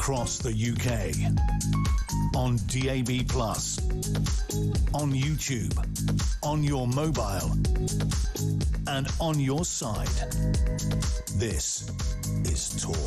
across the UK, on DAB+, on YouTube, on your mobile, and on your side. This is Talk.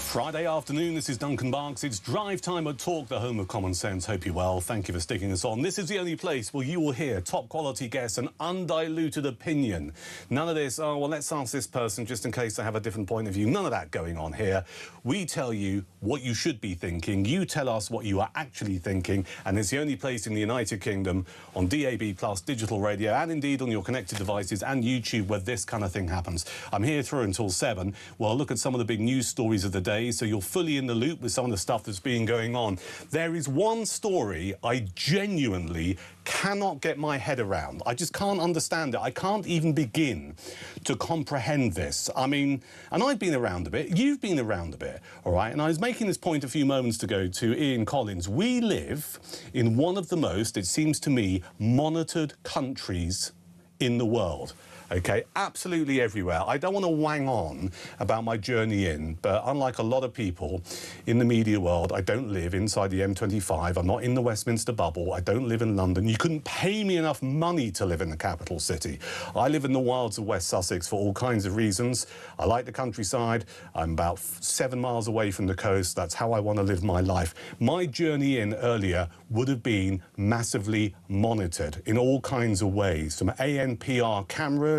Friday afternoon, this is Duncan Barks. It's drive time at Talk, the home of common sense. Hope you're well. Thank you for sticking us on. This is the only place where you will hear top quality guests and undiluted opinion. None of this, oh, well, let's ask this person just in case they have a different point of view. None of that going on here. We tell you what you should be thinking. You tell us what you are actually thinking. And it's the only place in the United Kingdom on DAB+, digital radio, and indeed on your connected devices and YouTube where this kind of thing happens. I'm here through until 7. Well, look at some of the big news stories of the day, so you're fully in the loop with some of the stuff that's been going on. There is one story I genuinely cannot get my head around. I just can't understand it. I can't even begin to comprehend this. I mean, and I've been around a bit, you've been around a bit, all right? And I was making this point a few moments ago to Ian Collins. We live in one of the most, it seems to me, monitored countries in the world. Okay, absolutely everywhere. I don't want to wang on about my journey in, but unlike a lot of people in the media world, I don't live inside the M25. I'm not in the Westminster bubble. I don't live in London. You couldn't pay me enough money to live in the capital city. I live in the wilds of West Sussex for all kinds of reasons. I like the countryside. I'm about 7 miles away from the coast. That's how I want to live my life. My journey in earlier would have been massively monitored in all kinds of ways, from ANPR cameras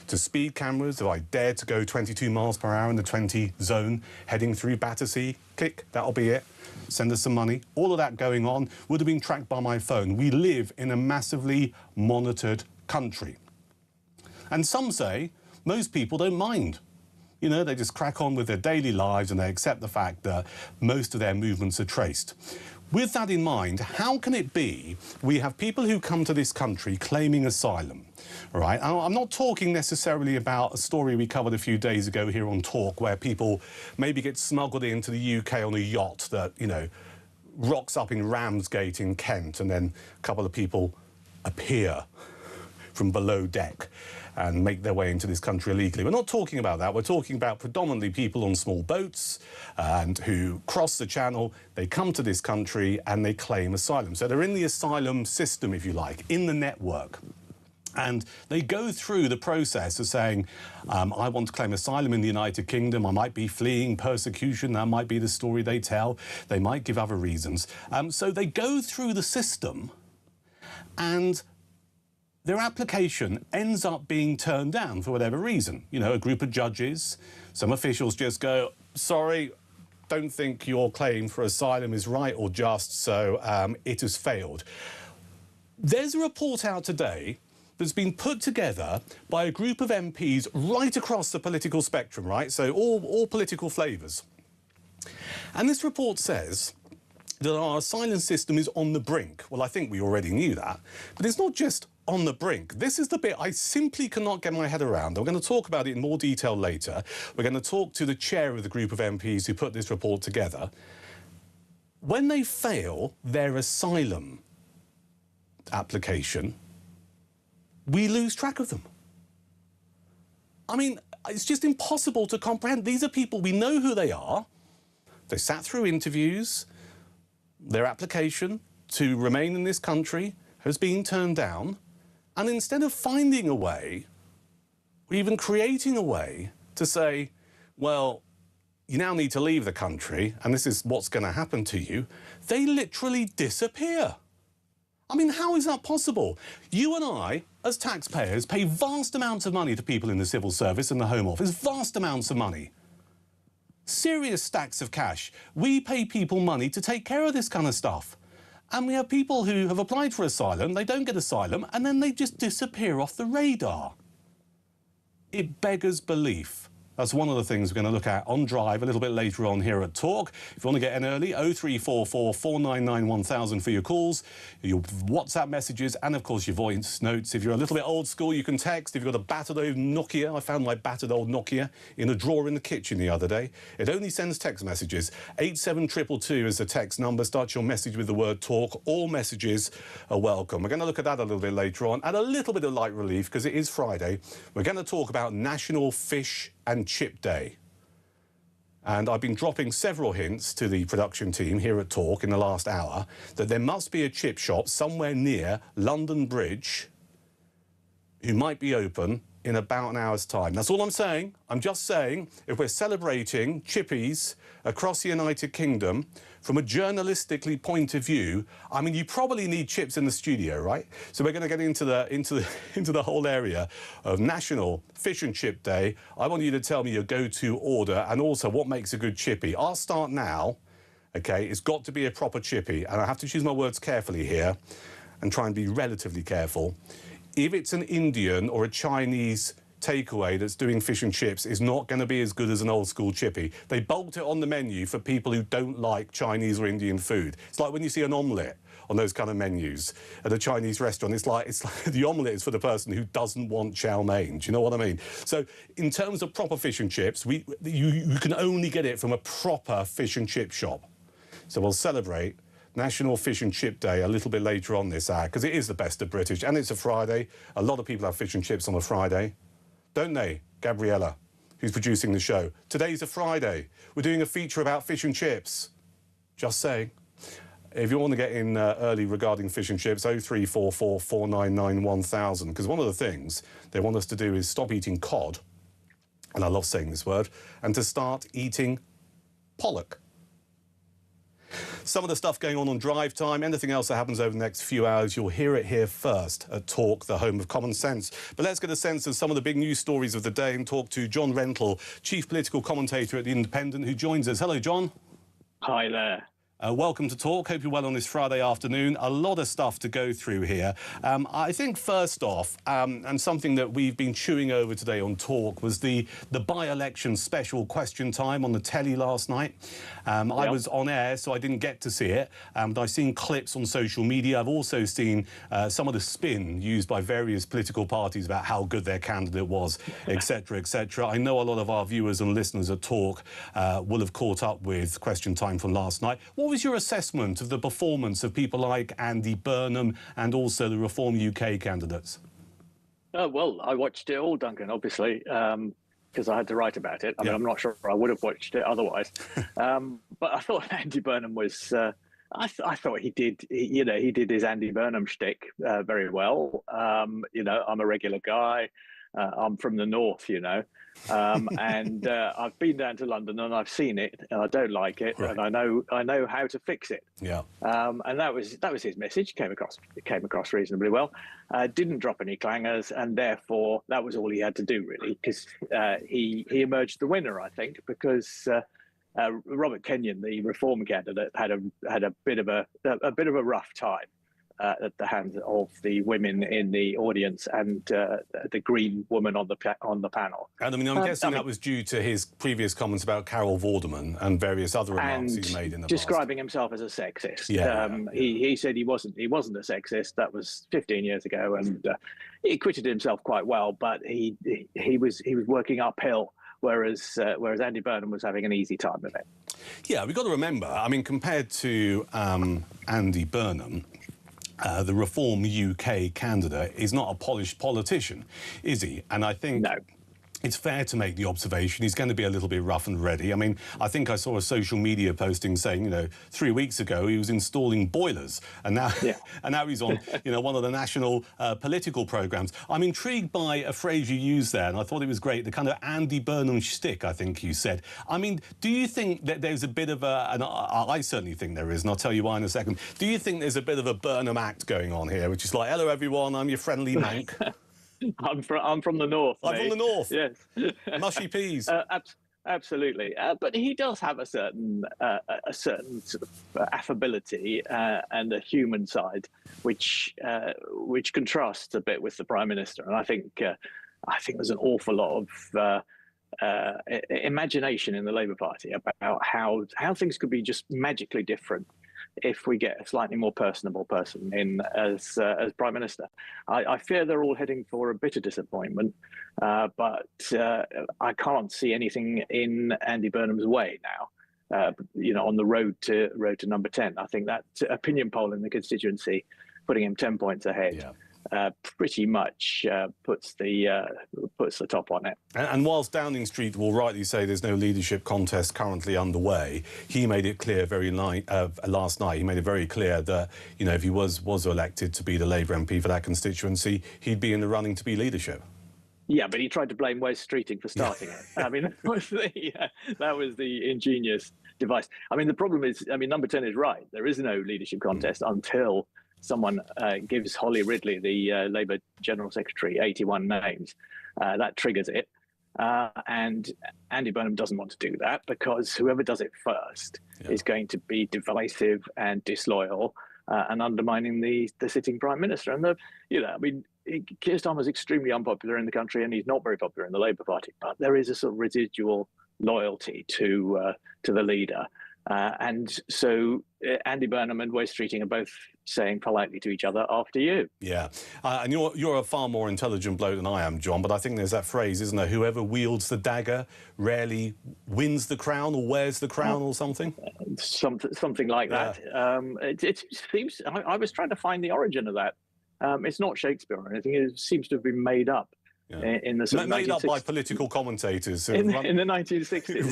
to speed cameras. If I dared to go 22 miles per hour in the 20 zone, heading through Battersea, click, that'll be it. Send us some money. All of that going on would have been tracked by my phone. We live in a massively monitored country. And some say most people don't mind. You know, they just crack on with their daily lives and they accept the fact that most of their movements are traced. With that in mind, how can it be we have people who come to this country claiming asylum, all right? I'm not talking necessarily about a story we covered a few days ago here on Talk where people maybe get smuggled into the UK on a yacht that, you know, rocks up in Ramsgate in Kent and then a couple of people appear from below deck and make their way into this country illegally. We're not talking about that. We're talking about predominantly people on small boats and who cross the channel. They come to this country and they claim asylum. So they're in the asylum system, if you like, in the network. And they go through the process of saying, I want to claim asylum in the United Kingdom. I might be fleeing persecution. That might be the story they tell. They might give other reasons. So they go through the system and their application ends up being turned down for whatever reason. You know, a group of judges, some officials just go, sorry, don't think your claim for asylum is right or just, so it has failed. There's a report out today that's been put together by a group of MPs right across the political spectrum, right? So all political flavours. And this report says that our asylum system is on the brink. Well, I think we already knew that. But it's not just on the brink. This is the bit I simply cannot get my head around. I'm going to talk about it in more detail later. We're going to talk to the chair of the group of MPs who put this report together. When they fail their asylum application, we lose track of them. I mean, it's just impossible to comprehend. These are people, we know who they are. They sat through interviews. Their application to remain in this country has been turned down. And instead of finding a way, or even creating a way to say, well, you now need to leave the country and this is what's going to happen to you, they literally disappear. I mean, how is that possible? You and I, as taxpayers, pay vast amounts of money to people in the civil service and the Home Office, vast amounts of money. Serious stacks of cash. We pay people money to take care of this kind of stuff. And we have people who have applied for asylum, they don't get asylum, and then they just disappear off the radar. It beggars belief. That's one of the things we're going to look at on Drive a little bit later on here at Talk. If you want to get in early, 0344 499 1000 for your calls, your WhatsApp messages, and of course your voice notes. If you're a little bit old school, you can text. If you've got a battered old Nokia, I found my battered old Nokia in a drawer in the kitchen the other day. It only sends text messages. 87222 is the text number. Start your message with the word Talk. All messages are welcome. We're going to look at that a little bit later on. And a little bit of light relief, because it is Friday. We're going to talk about National Fish and Chip Day. And I've been dropping several hints to the production team here at Talk in the last hour that there must be a chip shop somewhere near London Bridge who might be open in about an hour's time. That's all I'm saying. I'm just saying, if we're celebrating chippies across the United Kingdom, from a journalistically point of view, I mean, you probably need chips in the studio, right? So we're going to get into the whole area of National Fish and Chip Day. I want you to tell me your go-to order and also what makes a good chippy. I'll start now. Okay, it's got to be a proper chippy, and I have to choose my words carefully here and try and be relatively careful. If it's an Indian or a Chinese takeaway that's doing fish and chips, is not going to be as good as an old school chippy. They bolt it on the menu for people who don't like Chinese or Indian food. It's like when you see an omelette on those kind of menus at a Chinese restaurant. It's like the omelette is for the person who doesn't want chow mein. Do you know what I mean? So in terms of proper fish and chips, you can only get it from a proper fish and chip shop. So we'll celebrate National Fish and Chip Day a little bit later on this hour, because it is the best of British, and it's a Friday. A lot of people have fish and chips on a Friday, don't they, Gabriella, who's producing the show? Today's a Friday. We're doing a feature about fish and chips. Just saying. If you want to get in early regarding fish and chips, 0344 499 1000, because one of the things they want us to do is stop eating cod, and I love saying this word, and to start eating pollock. Some of the stuff going on Drive Time, anything else that happens over the next few hours, you'll hear it here first at Talk, the home of common sense. But let's get a sense of some of the big news stories of the day and talk to John Rentoul, chief political commentator at The Independent, who joins us. Hello, John. Hi there. Welcome to Talk. Hope you're well on this Friday afternoon. A lot of stuff to go through here. I think first off, and something that we've been chewing over today on Talk, was the by-election special question time on the telly last night. Yep. I was on air, so I didn't get to see it. But I've seen clips on social media. I've also seen some of the spin used by various political parties about how good their candidate was, etc., etc. I know a lot of our viewers and listeners at Talk will have caught up with question time from last night. What was your assessment of the performance of people like Andy Burnham and also the Reform UK candidates? Well, I watched it all, Duncan, obviously, because I had to write about it. I mean, I'm not sure I would have watched it otherwise. But I thought Andy Burnham was... I thought he did his Andy Burnham shtick very well. You know, I'm a regular guy. I'm from the north, you know, and I've been down to London and I've seen it and I don't like it, right. And I know how to fix it. Yeah. And that was his message. It came across reasonably well. Didn't drop any clangers, and therefore that was all he had to do really, because he emerged the winner, I think, because Robert Kenyon, the Reform candidate, had a bit of a rough time at the hands of the women in the audience and the Green woman on the panel. And I mean, I'm guessing that was due to his previous comments about Carol Vorderman and various other remarks he made in the describing past. Himself as a sexist. Yeah, He said he wasn't a sexist. That was 15 years ago, and he acquitted himself quite well. But he was working uphill. Whereas Andy Burnham was having an easy time with it. Yeah, we've got to remember, I mean, compared to Andy Burnham, the Reform UK candidate is not a polished politician, is he? And I think... No. It's fair to make the observation he's going to be a little bit rough and ready. I mean, I think I saw a social media posting saying, you know, 3 weeks ago he was installing boilers, and now and now he's on, you know, one of the national political programmes. I'm intrigued by a phrase you used there, and I thought it was great, the kind of Andy Burnham shtick, I think you said. I mean, do you think that there's a bit of a, and I certainly think there is, and I'll tell you why in a second, do you think there's a bit of a Burnham act going on here, which is like, hello everyone, I'm your friendly Mank? I'm from the north. I'm from the north. Yes. Mushy peas. Absolutely. But he does have a certain sort of affability and a human side, which contrasts a bit with the Prime Minister. And I think there's an awful lot of imagination in the Labour Party about how things could be just magically different if we get a slightly more personable person in as Prime Minister. I fear they're all heading for a bitter disappointment, but I can't see anything in Andy Burnham's way now. On the road to number 10. I think that opinion poll in the constituency, putting him 10 points ahead, pretty much puts the top on it. And whilst Downing Street will rightly say there's no leadership contest currently underway, he made it clear last night. He made it very clear that if he was elected to be the Labour MP for that constituency, he'd be in the running to be leadership. Yeah, but he tried to blame Wes Streeting for starting it. I mean, that was the ingenious device. I mean, the problem is, number 10 is right. There is no leadership contest until someone gives Holly Ridley, the Labour General Secretary, 81 names. That triggers it. And Andy Burnham doesn't want to do that because whoever does it first is going to be divisive and disloyal and undermining the sitting Prime Minister. And, Keir Starmer's extremely unpopular in the country and he's not very popular in the Labour Party, but there is a sort of residual loyalty to the leader. And so Andy Burnham and Wes Streeting are both saying politely to each other, after you. Yeah, and you're a far more intelligent bloke than I am, John, but I think there's that phrase, isn't there? Whoever wields the dagger rarely wins the crown or wears the crown or something? Something like that. It seems, I was trying to find the origin of that. It's not Shakespeare or anything. It seems to have been made up in the sort of made up by political commentators in the 1960s.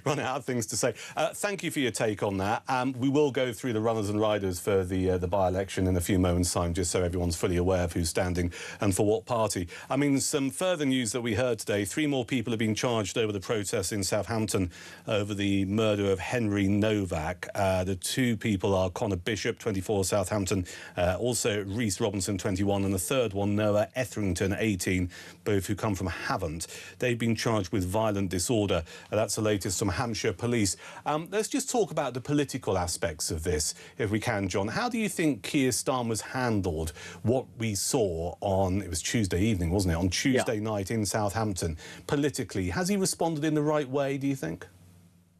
Run out of things to say. Thank you for your take on that. We will go through the runners and riders for the by-election in a few moments' time, just so everyone's fully aware of who's standing and for what party. I mean, some further news that we heard today: 3 more people have been charged over the protests in Southampton over the murder of Henry Novak. The 2 people are Connor Bishop, 24, Southampton, also Rhys Robinson, 21, and the third one, Noah Etherington, 18, both who come from Havant. They've been charged with violent disorder. That's the latest from Hampshire Police. Let's just talk about the political aspects of this, if we can, John. How do you think Keir Starmer's handled what we saw on, it was Tuesday evening, wasn't it, on Tuesday night in Southampton, politically? Has he responded in the right way, do you think?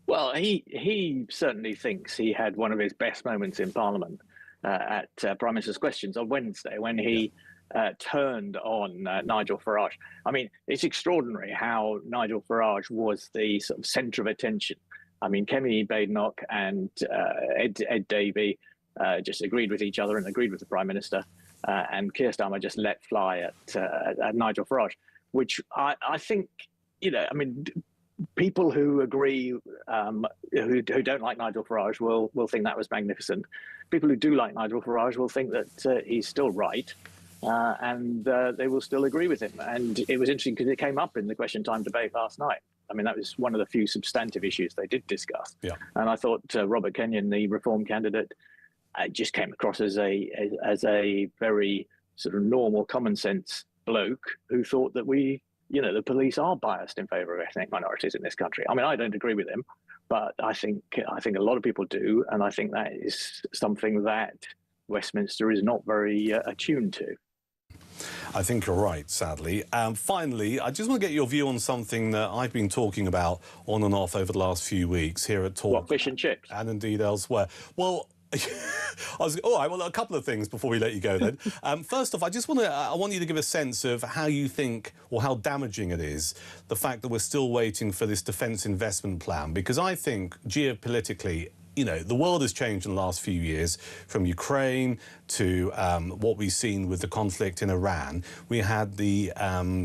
Well, he certainly thinks he had one of his best moments in Parliament at Prime Minister's Questions on Wednesday, when he turned on Nigel Farage. I mean, it's extraordinary how Nigel Farage was the sort of centre of attention. I mean, Kemi Badenoch and Ed Davey just agreed with each other and agreed with the Prime Minister, and Keir Starmer just let fly at Nigel Farage, which I think, people who agree, who don't like Nigel Farage will think that was magnificent. People who do like Nigel Farage will think that he's still right. And they will still agree with him. And it was interesting because it came up in the Question Time debate last night. I mean, that was one of the few substantive issues they did discuss. Yeah. And I thought Robert Kenyon, the Reform candidate, just came across as a very sort of normal, common sense bloke who thought that the police are biased in favour of ethnic minorities in this country. I mean, I don't agree with him, but I think a lot of people do, and I think that is something that Westminster is not very attuned to. I think you're right, sadly. Finally, I just want to get your view on something that I've been talking about on and off over the last few weeks here at Talk. What, fish and chips? And indeed elsewhere. Well, all right, well, a couple of things before we let you go then. First off, I want you to give a sense of how you think, or how damaging it is, the fact that we're still waiting for this defence investment plan, because I think geopolitically, the world has changed in the last few years, from Ukraine to what we've seen with the conflict in Iran. We had the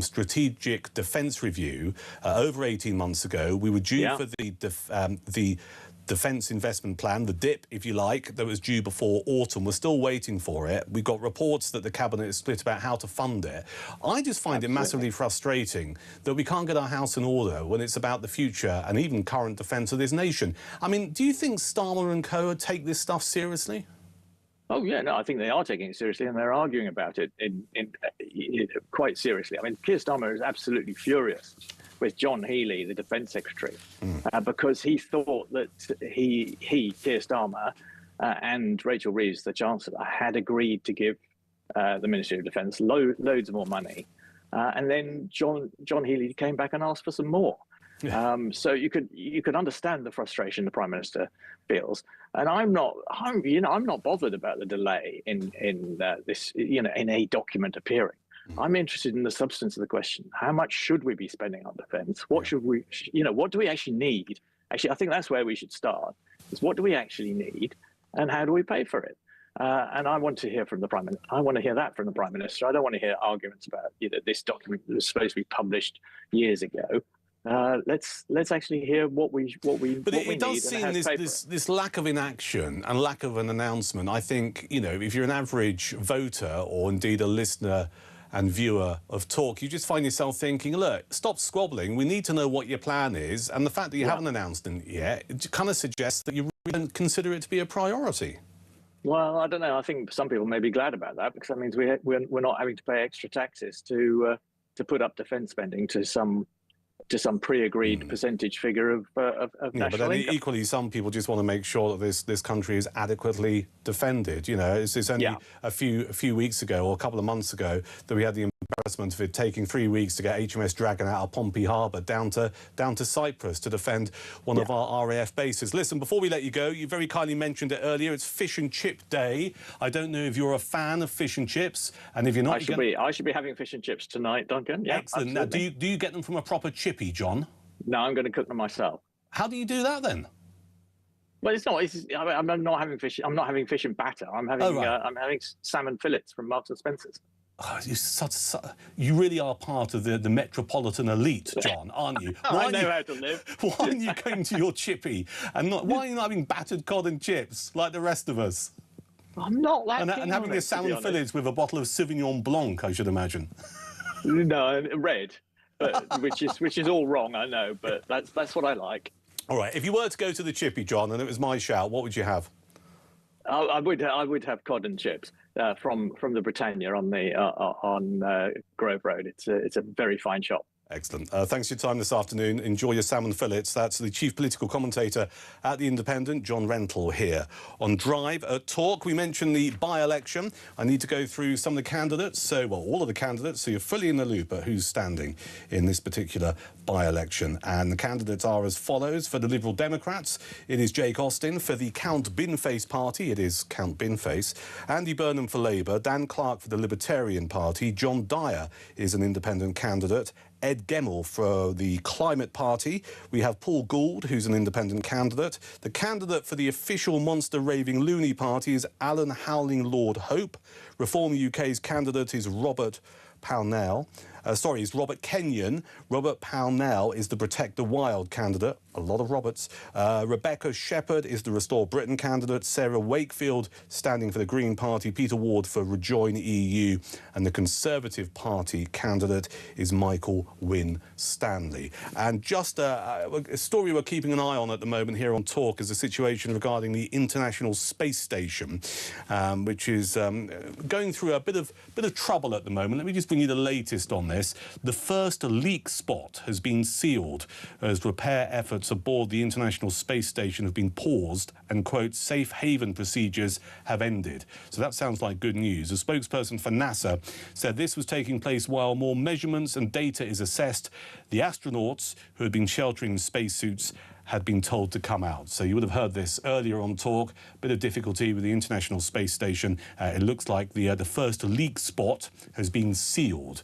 Strategic Defence Review over 18 months ago. We were due for the Defence Investment Plan, the DIP, if you like, that was due before autumn. We're still waiting for it. We've got reports that the Cabinet is split about how to fund it. I just find it massively frustrating that we can't get our house in order when it's about the future and even current defence of this nation. I mean, do you think Starmer and co take this stuff seriously? Oh, yeah, no, I think they are taking it seriously, and they're arguing about it quite seriously. I mean, Keir Starmer is absolutely furious with John Healey, the Defence Secretary, because he thought that he Keir Starmer, and Rachel Reeves, the Chancellor, had agreed to give the Ministry of Defence loads more money And then John Healey came back and asked for some more. Yeah. So you could understand the frustration the Prime Minister feels, and I'm not bothered about the delay in this, in a document appearing. I'm interested in the substance of the question. How much should we be spending on defence? What should we, what do we actually need? Actually, I think that's where we should start. Is what do we actually need, and how do we pay for it? And I want to hear from the Prime Minister. I want to hear that from the Prime Minister. I don't want to hear arguments about this document that was supposed to be published years ago. Let's actually hear what we But what we it does need seem and how to pay for this lack of inaction and lack of an announcement. I think, if you're an average voter or indeed a listener and viewer of Talk, you just find yourself thinking, look, stop squabbling. We need to know what your plan is. And the fact that you haven't announced it yet, it kind of suggests that you really don't consider it to be a priority. Well, I don't know. I think some people may be glad about that, because that means we're not having to pay extra taxes to put up defence spending to some pre-agreed percentage figure of national but then income. equally, some people just want to make sure that this country is adequately defended. It's only a few weeks ago or a couple of months ago that we had the embarrassment of it taking 3 weeks to get HMS Dragon out of Pompey Harbour down to Cyprus to defend one of our RAF bases. Listen, before we let you go, you very kindly mentioned it earlier. It's Fish and Chip Day. I don't know if you're a fan of fish and chips, and if you're not, I should be having fish and chips tonight, Duncan. Yeah, excellent. Now, do you get them from a proper chippy, John? No, I'm going to cook them myself. How do you do that then? Well, it's not. I'm not having fish. I'm not having fish and batter. I'm having I'm having salmon fillets from Marks and Spencer's. Oh, you really are part of the metropolitan elite, John, aren't you? I know how to live. Why aren't you going to your chippy and why are you not having battered cod and chips like the rest of us? I'm not that keen and having on your it, salmon fillets with a bottle of Sauvignon Blanc, I should imagine. No, red, but which is all wrong, I know, but that's what I like. All right, if you were to go to the chippy, John, and it was my shout, what would you have? I would have cod and chips from the Britannia on Grove Road. It's a very fine shop. Excellent. Thanks for your time this afternoon. Enjoy your salmon fillets. That's the chief political commentator at The Independent, John Rentoul, here on Drive at Talk. We mentioned the by-election. I need to go through some of the candidates, all of the candidates, so you're fully in the loop at who's standing in this particular by-election. And the candidates are as follows. For the Liberal Democrats, it is Jake Austin. For the Count Binface Party, it is Count Binface. Andy Burnham for Labour. Dan Clark for the Libertarian Party. John Dyer is an independent candidate. Ed Gemmell for the Climate Party. We have Paul Gould, who's an independent candidate. The candidate for the official Monster Raving Loony Party is Alan Howling Lord Hope. Reform UK's candidate is Robert Pownell. Is Robert Kenyon. Robert Pownell is the Protect the Wild candidate. A lot of Roberts. Rebecca Shepherd is the Restore Britain candidate. Sarah Wakefield standing for the Green Party. Peter Ward for Rejoin EU. And the Conservative Party candidate is Michael Wynne Stanley. And just a story we're keeping an eye on at the moment here on Talk is the situation regarding the International Space Station, which is going through a bit of trouble at the moment. Let me just bring you the latest on this. The first leak spot has been sealed as repair efforts aboard the International Space Station have been paused and, quote, safe haven procedures have ended. So that sounds like good news. A spokesperson for NASA said this was taking place while more measurements and data is assessed. The astronauts who had been sheltering in spacesuits had been told to come out. So you would have heard this earlier on Talk. Bit of difficulty with the International Space Station. It looks like the first leak spot has been sealed,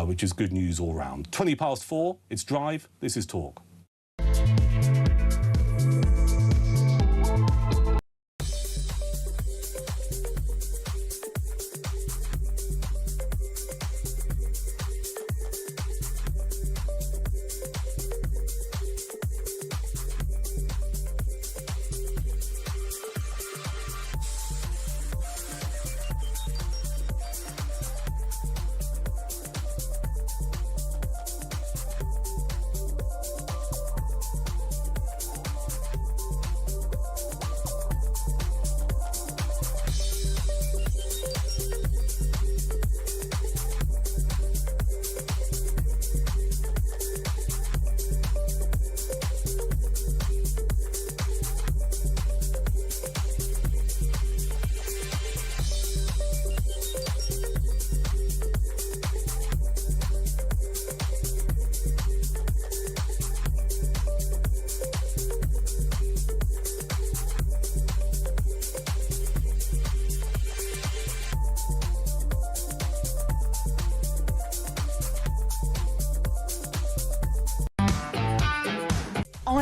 which is good news all round. 4:20, it's Drive. This is Talk.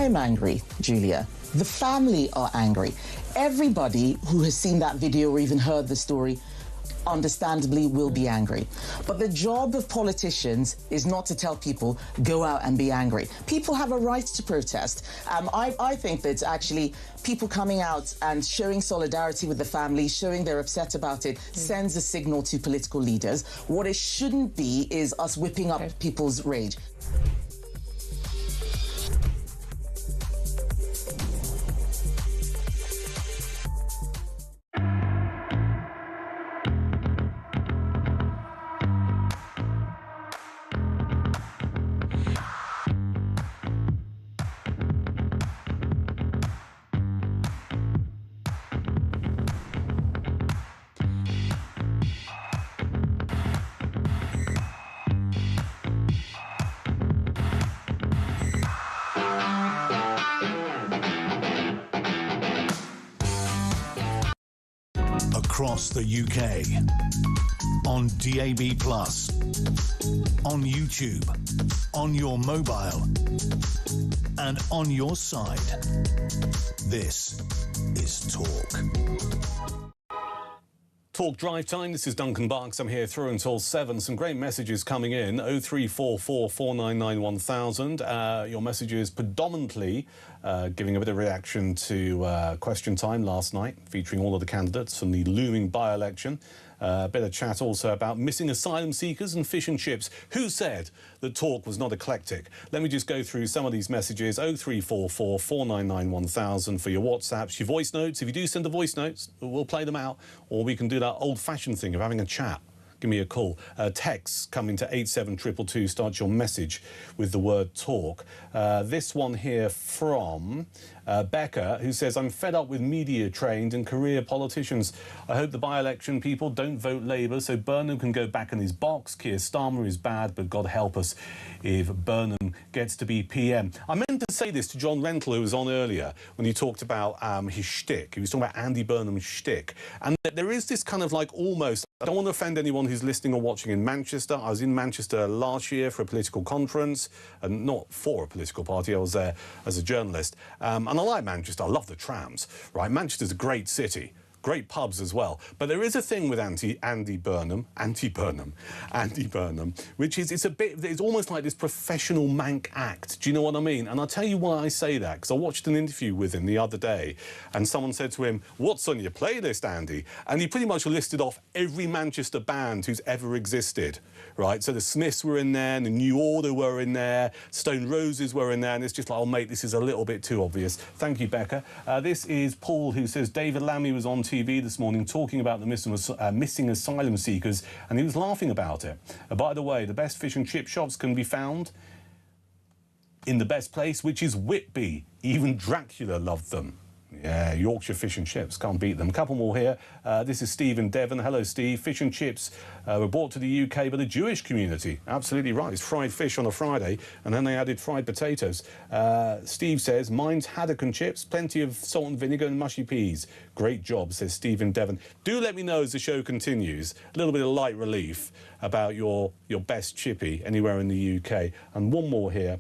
I'm angry, Julia. The family are angry. Everybody who has seen that video or even heard the story understandably will be angry. But the job of politicians is not to tell people, go out and be angry. People have a right to protest. I think that actually people coming out and showing solidarity with the family, showing they're upset about it, sends a signal to political leaders. What it shouldn't be is us whipping up people's rage. Across the UK, on DAB+, on YouTube, on your mobile, and on your side. This is Talk. Talk Drive Time. This is Duncan Barks. I'm here through until 7. Some great messages coming in. 0344 499 1000. Your messages predominantly giving a bit of reaction to Question Time last night, featuring all of the candidates from the looming by-election. A bit of chat also about missing asylum seekers and fish and chips. Who said that Talk was not eclectic? Let me just go through some of these messages. 0344 499 1000 for your WhatsApps, your voice notes. If you do send the voice notes, we'll play them out, or we can do that old-fashioned thing of having a chat. Give me a call. Text coming to 87222. Start your message with the word talk. This one here from Becca, who says, I'm fed up with media-trained and career politicians. I hope the by-election people don't vote Labour so Burnham can go back in his box. Keir Starmer is bad, but God help us if Burnham gets to be PM. I meant to say this to John Rentle, who was on earlier, when he talked about his shtick. He was talking about Andy Burnham's shtick. And there is this kind of like almost, I don't want to offend anyone who's listening or watching in Manchester. I was in Manchester last year for a political conference, and not for a political party. I was there as a journalist. And I like Manchester. I love the trams, right? Manchester's a great city. Great pubs as well. But there is a thing with Andy Burnham, which is it's almost like this professional mank act. Do you know what I mean? And I'll tell you why I say that, because I watched an interview with him the other day, and someone said to him, what's on your playlist, Andy? And he pretty much listed off every Manchester band who's ever existed, right? So the Smiths were in there, and the New Order were in there, Stone Roses were in there, and it's just like, oh, mate, this is a little bit too obvious. Thank you, Becca. This is Paul, who says, David Lammy was on TV this morning talking about the missing asylum seekers, and he was laughing about it. By the way, the best fish and chip shops can be found in the best place, which is Whitby. Even Dracula loved them. Yeah, Yorkshire fish and chips, can't beat them. A couple more here. This is Steve in Devon. Hello, Steve. Fish and chips were brought to the UK by the Jewish community. Absolutely right. It's fried fish on a Friday, and then they added fried potatoes. Steve says, mine's haddock and chips, plenty of salt and vinegar and mushy peas. Great job, says Steve in Devon. Do let me know as the show continues. A little bit of light relief about your best chippy anywhere in the UK. And one more here.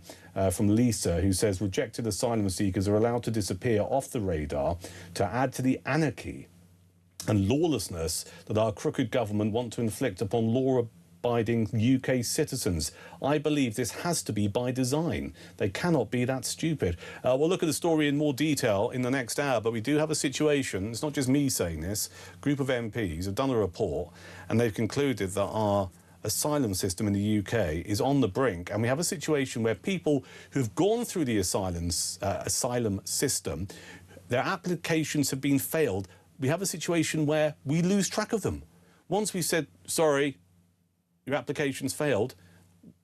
From Lisa, who says rejected asylum seekers are allowed to disappear off the radar to add to the anarchy and lawlessness that our crooked government want to inflict upon law-abiding UK citizens. I believe this has to be by design. They cannot be that stupid. We'll look at the story in more detail in the next hour, but we do have a situation, it's not just me saying this, a group of MPs have done a report and they've concluded that our asylum system in the UK is on the brink, and we have a situation where people who've gone through the asylum system, their applications have been failed. We have a situation where we lose track of them. Once we said, sorry, your application's failed,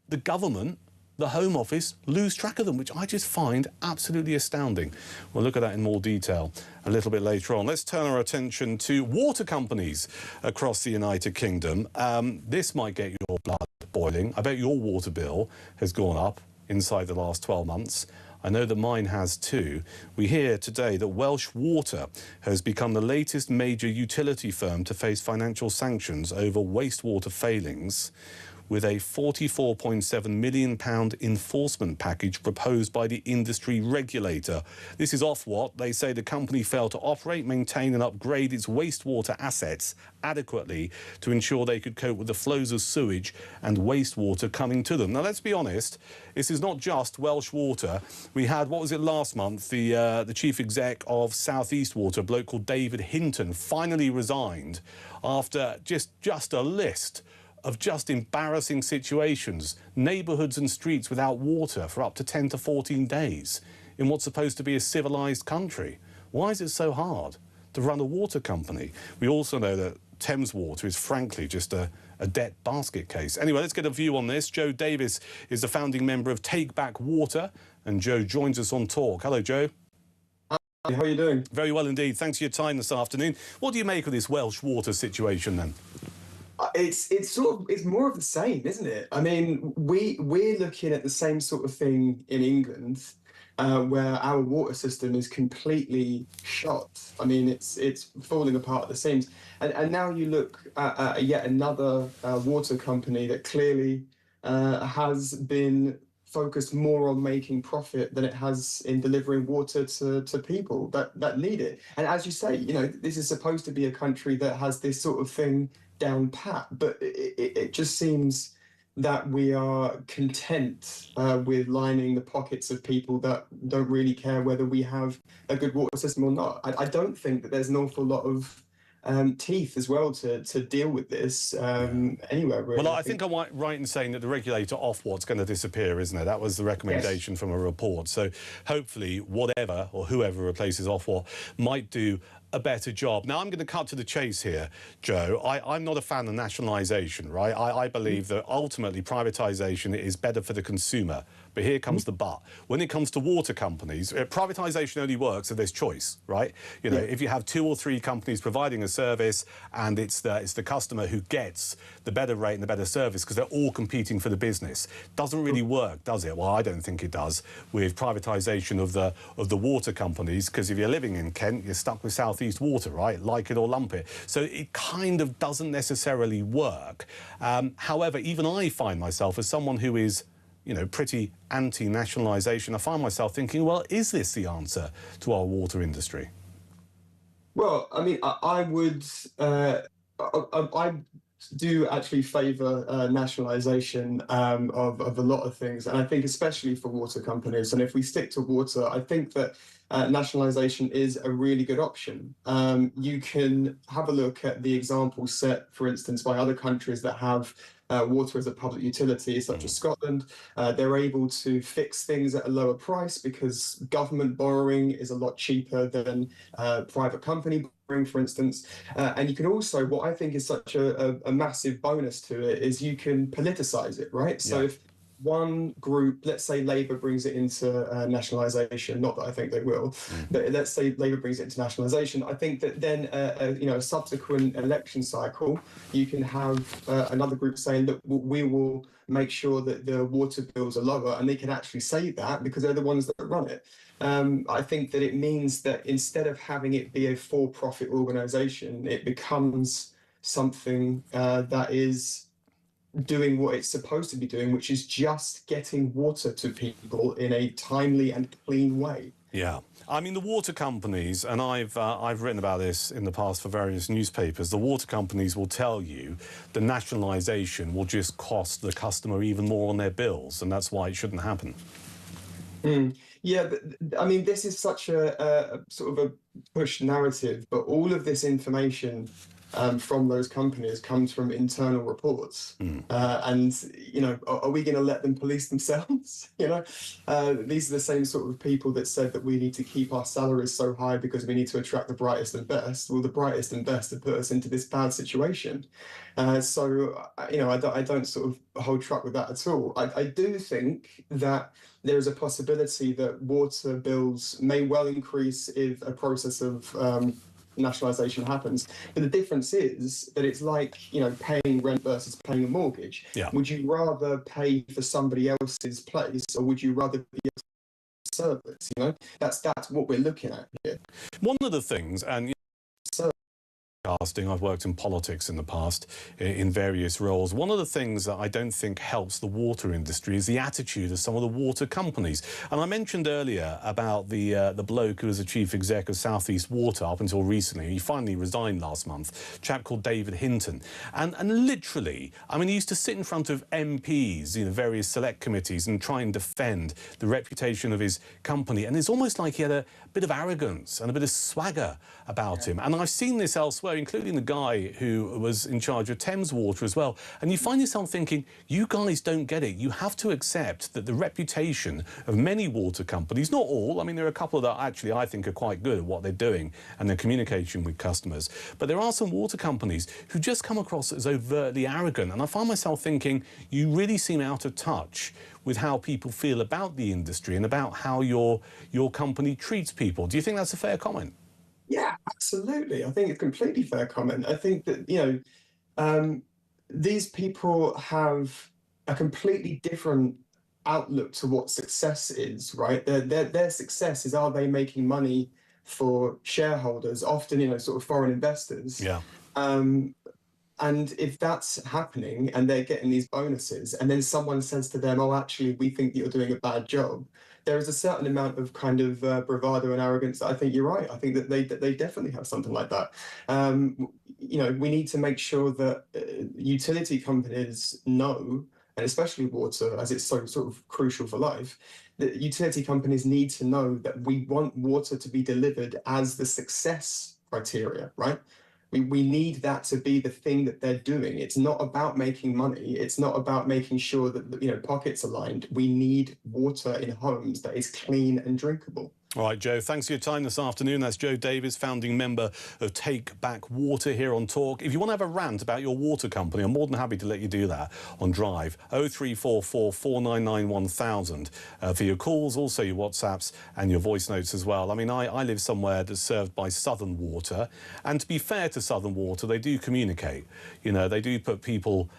the government, the Home Office, lose track of them, which I just find absolutely astounding. We'll look at that in more detail a little bit later on. Let's turn our attention to water companies across the United Kingdom. This might get your blood boiling. I bet your water bill has gone up inside the last 12 months. I know that mine has too. We hear today that Welsh Water has become the latest major utility firm to face financial sanctions over wastewater failings, with a £44.7 million enforcement package proposed by the industry regulator. This is Ofwat. They say the company failed to operate, maintain and upgrade its wastewater assets adequately to ensure they could cope with the flows of sewage and wastewater coming to them. Now, let's be honest, this is not just Welsh Water. We had, what was it, last month, the chief exec of South East Water, a bloke called David Hinton, finally resigned after just a list of just embarrassing situations, neighbourhoods and streets without water for up to 10 to 14 days in what's supposed to be a civilised country. Why is it so hard to run a water company? We also know that Thames Water is frankly just a debt basket case. Anyway, let's get a view on this. Joe Davis is the founding member of Take Back Water, and Joe joins us on Talk. Hello, Joe. How are you doing? Very well indeed. Thanks for your time this afternoon. What do you make of this Welsh water situation then? It's more of the same, isn't it? I mean, we're looking at the same sort of thing in England, where our water system is completely shot. I mean, it's falling apart at the seams. And now you look at yet another water company that clearly has been focused more on making profit than it has in delivering water to people that need it. And as you say, you know, this is supposed to be a country that has this sort of thing down pat, but it just seems that we are content with lining the pockets of people that don't really care whether we have a good water system or not. I don't think that there's an awful lot of teeth as well to deal with this anywhere, really. Well, I think I'm right in saying that the regulator Ofwat's going to disappear, isn't it? That was the recommendation from a report. So hopefully whatever or whoever replaces Ofwat might do a better job. Now, I'm going to cut to the chase here, Joe. I'm not a fan of nationalisation, right? I believe that ultimately privatisation is better for the consumer. But here comes the but. When it comes to water companies, privatisation only works if there's choice, right? You know, if you have 2 or 3 companies providing a service and it's the customer who gets the better rate and the better service because they're all competing for the business. Doesn't really work, does it? Well, I don't think it does with privatisation of the water companies, because if you're living in Kent, you're stuck with South East Water, right? Like it or lump it. So it kind of doesn't necessarily work. However, even I find myself as someone who is, you know, pretty anti-nationalisation, I find myself thinking, well, is this the answer to our water industry? Well, I mean, I would, I do actually favour nationalisation of a lot of things, and I think especially for water companies. And if we stick to water, I think that nationalisation is a really good option. You can have a look at the examples set, for instance, by other countries that have water as a public utility, such as Scotland. They're able to fix things at a lower price because government borrowing is a lot cheaper than private company borrowing, for instance. And you can also, what I think is such a massive bonus to it, is you can politicise it, right? So if one group, let's say Labour brings it into nationalisation, not that I think they will, but let's say Labour brings it into nationalisation, I think that then you know, a subsequent election cycle, you can have another group saying that we will make sure that the water bills are lower, and they can actually say that because they're the ones that run it. I think that it means that instead of having it be a for-profit organisation, it becomes something that is doing what it's supposed to be doing, which is just getting water to people in a timely and clean way. Yeah, I mean, the water companies, and I've written about this in the past for various newspapers, the water companies will tell you the nationalisation will just cost the customer even more on their bills, and that's why it shouldn't happen. Yeah, but, I mean, this is such a sort of a push narrative, but all of this information from those companies comes from internal reports. And, you know, are we going to let them police themselves? You know, these are the same sort of people that said that we need to keep our salaries so high because we need to attract the brightest and best. Well, the brightest and best have put us into this bad situation. So, you know, I don't sort of hold truck with that at all. I do think that there is a possibility that water bills may well increase if a process of nationalisation happens. But the difference is that it's like, you know, paying rent versus paying a mortgage. Would you rather pay for somebody else's place, or would you rather be able to service? You know, that's what we're looking at here. One of the things, and Casting. I've worked in politics in the past in various roles. One of the things that I don't think helps the water industry is the attitude of some of the water companies. And I mentioned earlier about the bloke who was the chief exec of South East Water up until recently. He finally resigned last month, a chap called David Hinton. And literally, I mean, he used to sit in front of MPs, you know, various select committees and try and defend the reputation of his company. And it's almost like he had a bit of arrogance and a bit of swagger about him. And I've seen this elsewhere, including the guy who was in charge of Thames Water as well. And you find yourself thinking, you guys don't get it. You have to accept that the reputation of many water companies, not all, I mean, there are a couple that actually I think are quite good at what they're doing and their communication with customers. But there are some water companies who just come across as overtly arrogant. And I find myself thinking, you really seem out of touch with how people feel about the industry and about how your company treats people. Do you think that's a fair comment? Yeah, absolutely. I think it's a completely fair comment. I think that, you know, these people have a completely different outlook to what success is, right? Their success is, are they making money for shareholders, often, you know, sort of foreign investors? Yeah. And if that's happening and they're getting these bonuses and then someone says to them, oh, actually, we think that you're doing a bad job, there is a certain amount of kind of bravado and arrogance that I think you're right. I think that they definitely have something like that. You know, we need to make sure that utility companies know, and especially water, as it's so sort of crucial for life, that utility companies need to know that we want water to be delivered as the success criteria, right? We need that to be the thing that they're doing. It's not about making money. It's not about making sure that, you know, pockets are lined. We need water in homes that is clean and drinkable. All right, Joe, thanks for your time this afternoon. That's Joe Davies, founding member of Take Back Water here on Talk. If you want to have a rant about your water company, I'm more than happy to let you do that on Drive. 0344 499 1000 for your calls, also your WhatsApps and your voice notes as well. I mean, I live somewhere that's served by Southern Water, and to be fair to Southern Water, they do communicate. You know, they do put people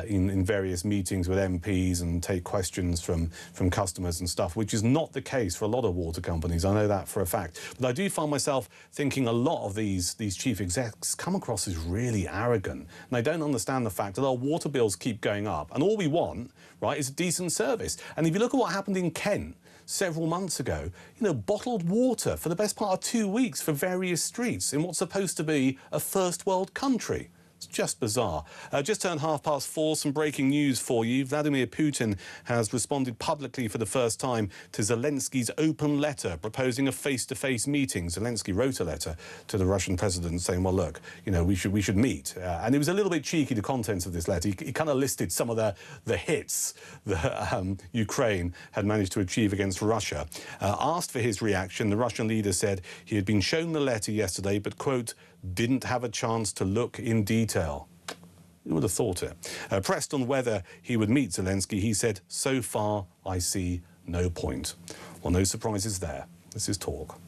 in various meetings with MPs and take questions from customers and stuff, which is not the case for a lot of water companies. I know that for a fact. But I do find myself thinking a lot of these chief execs come across as really arrogant. And they don't understand the fact that our water bills keep going up. And all we want, right, is a decent service. And if you look at what happened in Kent several months ago, you know, bottled water for the best part of 2 weeks for various streets in what's supposed to be a first world country. It's just bizarre. Just turned 4:30. Some breaking news for you. Vladimir Putin has responded publicly for the first time to Zelensky's open letter proposing a face-to-face meeting. Zelensky wrote a letter to the Russian president saying, well, look, you know, we should meet. And it was a little bit cheeky, the contents of this letter. He kind of listed some of the hits that Ukraine had managed to achieve against Russia. Asked for his reaction, the Russian leader said he had been shown the letter yesterday, but, quote, didn't have a chance to look in detail. You would have thought it. Pressed on whether he would meet Zelensky, he said, so far, I see no point. Well, no surprises there. This is Talk.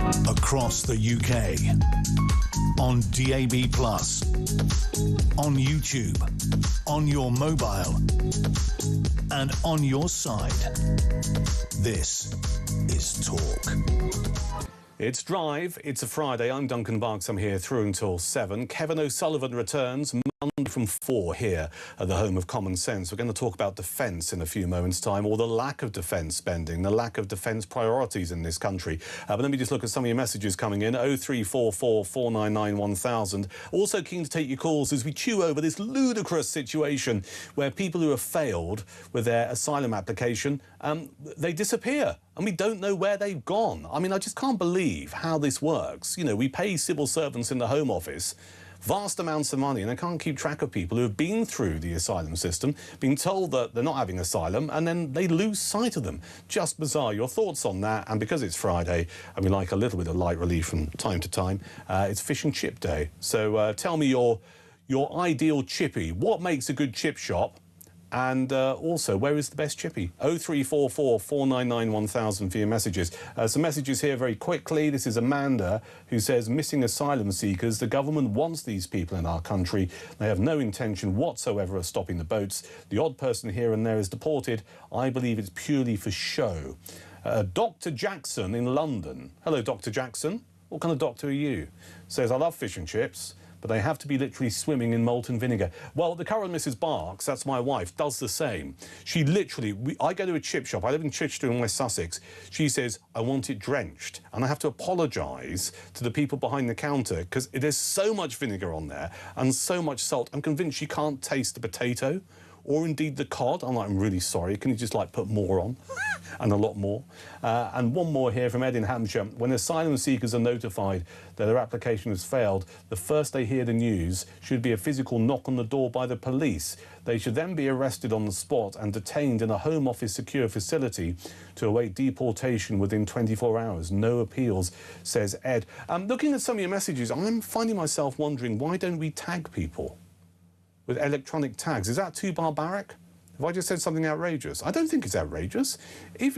across the UK, on DAB+, on YouTube, on your mobile, and on your side. This is Talk. It's Drive. It's a Friday. I'm Duncan Barks. I'm here through until 7. Kevin O'Sullivan returns Monday from 4 here at the home of Common Sense. We're going to talk about defence in a few moments' time, or the lack of defence spending, the lack of defence priorities in this country. But let me just look at some of your messages coming in. 0344 499 1000. Also keen to take your calls as we chew over this ludicrous situation where people who have failed with their asylum application, they disappear. And we don't know where they've gone. I mean, I just can't believe how this works. You know, we pay civil servants in the Home Office vast amounts of money and they can't keep track of people who have been through the asylum system, being told that they're not having asylum, and then they lose sight of them. Just bizarre. Your thoughts on that? And because it's Friday and we like a little bit of light relief from time to time, it's Fish and Chip Day. So tell me your ideal chippy. What makes a good chip shop? And also, where is the best chippy? 0344 499 1000 for your messages. Some messages here very quickly. This is Amanda, who says, missing asylum seekers. The government wants these people in our country. They have no intention whatsoever of stopping the boats. The odd person here and there is deported. I believe it's purely for show. Dr. Jackson in London. Hello, Dr. Jackson. What kind of doctor are you? Says, I love fish and chips, but they have to be literally swimming in molten vinegar. Well, the current Mrs. Barks, that's my wife, does the same. She literally, I go to a chip shop, I live in Chichester in West Sussex. She says, I want it drenched. And I have to apologise to the people behind the counter because there's so much vinegar on there and so much salt. I'm convinced she can't taste the potato or indeed the cod. I'm like, I'm really sorry. Can you just like put more on? And a lot more. And one more here from Ed in Hampshire. When asylum seekers are notified that their application has failed, the first they hear the news should be a physical knock on the door by the police. They should then be arrested on the spot and detained in a Home Office secure facility to await deportation within 24 hours. No appeals, says Ed. Looking at some of your messages, I'm finding myself wondering, why don't we tag people with electronic tags? Is that too barbaric? Have I just said something outrageous? I don't think it's outrageous. If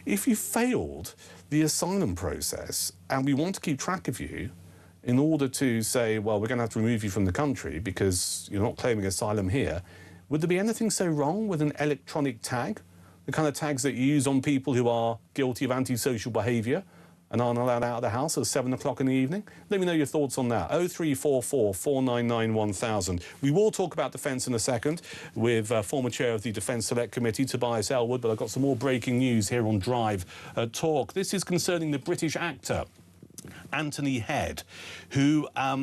you failed the asylum process and we want to keep track of you in order to say, well, we're going to have to remove you from the country because you're not claiming asylum here, would there be anything so wrong with an electronic tag? The kind of tags that you use on people who are guilty of antisocial behaviour and aren't allowed out of the house at 7 o'clock in the evening? Let me know your thoughts on that. 0344 499 1000. We will talk about defence in a second with former chair of the Defence Select Committee, Tobias Ellwood, but I've got some more breaking news here on Drive Talk. This is concerning the British actor Anthony Head, who I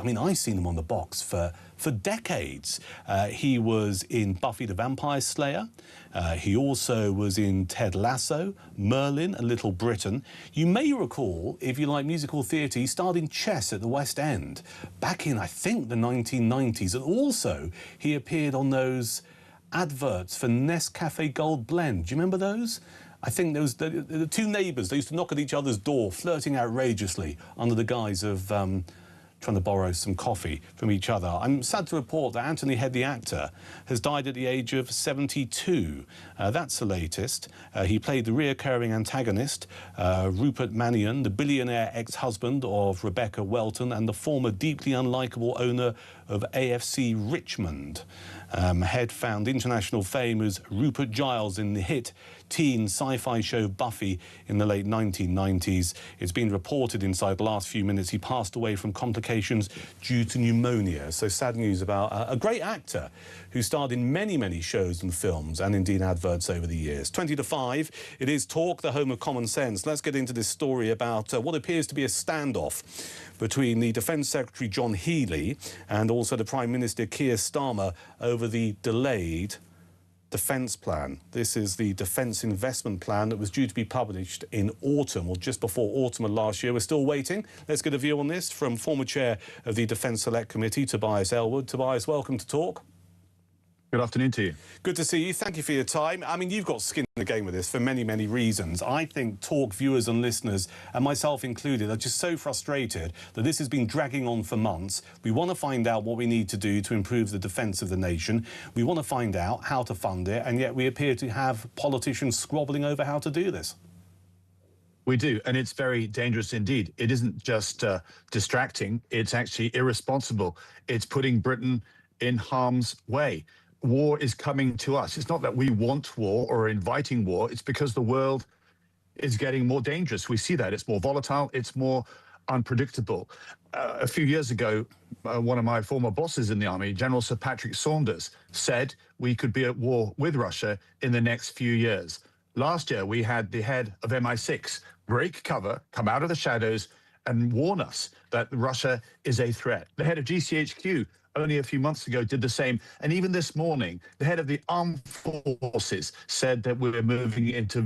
mean, I've seen him on the box for decades. He was in Buffy the Vampire Slayer. He also was in Ted Lasso, Merlin, and Little Britain. You may recall, if you like musical theatre, he starred in Chess at the West End back in, I think, the 1990s. And also, he appeared on those adverts for Nescafe Gold Blend. Do you remember those? I think there was the two neighbours. They used to knock at each other's door, flirting outrageously under the guise of trying to borrow some coffee from each other. I'm sad to report that Anthony Head, the actor, has died at the age of 72. That's the latest. He played the reoccurring antagonist, Rupert Mannion, the billionaire ex-husband of Rebecca Welton and the former deeply unlikable owner of AFC Richmond. Head found international fame as Rupert Giles in the hit teen sci-fi show Buffy in the late 1990s. It's been reported inside the last few minutes he passed away from complications due to pneumonia. So sad news about a great actor who starred in many, many shows and films and indeed adverts over the years. 20 to 5, it is Talk, the home of Common Sense. Let's get into this story about what appears to be a standoff between the Defence Secretary John Healey and also the Prime Minister Keir Starmer over the delayed defence plan. This is the defence investment plan that was due to be published in autumn, or just before autumn of last year. We're still waiting. Let's get a view on this from former chair of the Defence Select Committee, Tobias Ellwood. Tobias, welcome to Talk. Good afternoon to you. Good to see you. Thank you for your time. I mean, you've got skin in the game with this for many, many reasons. I think Talk viewers and listeners, and myself included, are just so frustrated that this has been dragging on for months. We want to find out what we need to do to improve the defence of the nation. We want to find out how to fund it, and yet we appear to have politicians squabbling over how to do this. We do, and it's very dangerous indeed. It isn't just distracting, it's actually irresponsible. It's putting Britain in harm's way. War is coming to us. It's not that we want war or are inviting war, it's because the world is getting more dangerous. We see that. It's more volatile, it's more unpredictable. A few years ago, one of my former bosses in the army, General Sir Patrick Saunders, said we could be at war with Russia in the next few years. Last year, we had the head of MI6 break cover, come out of the shadows, and warn us that Russia is a threat. The head of GCHQ only a few months ago did the same. And even this morning, the head of the armed forces said that we're moving into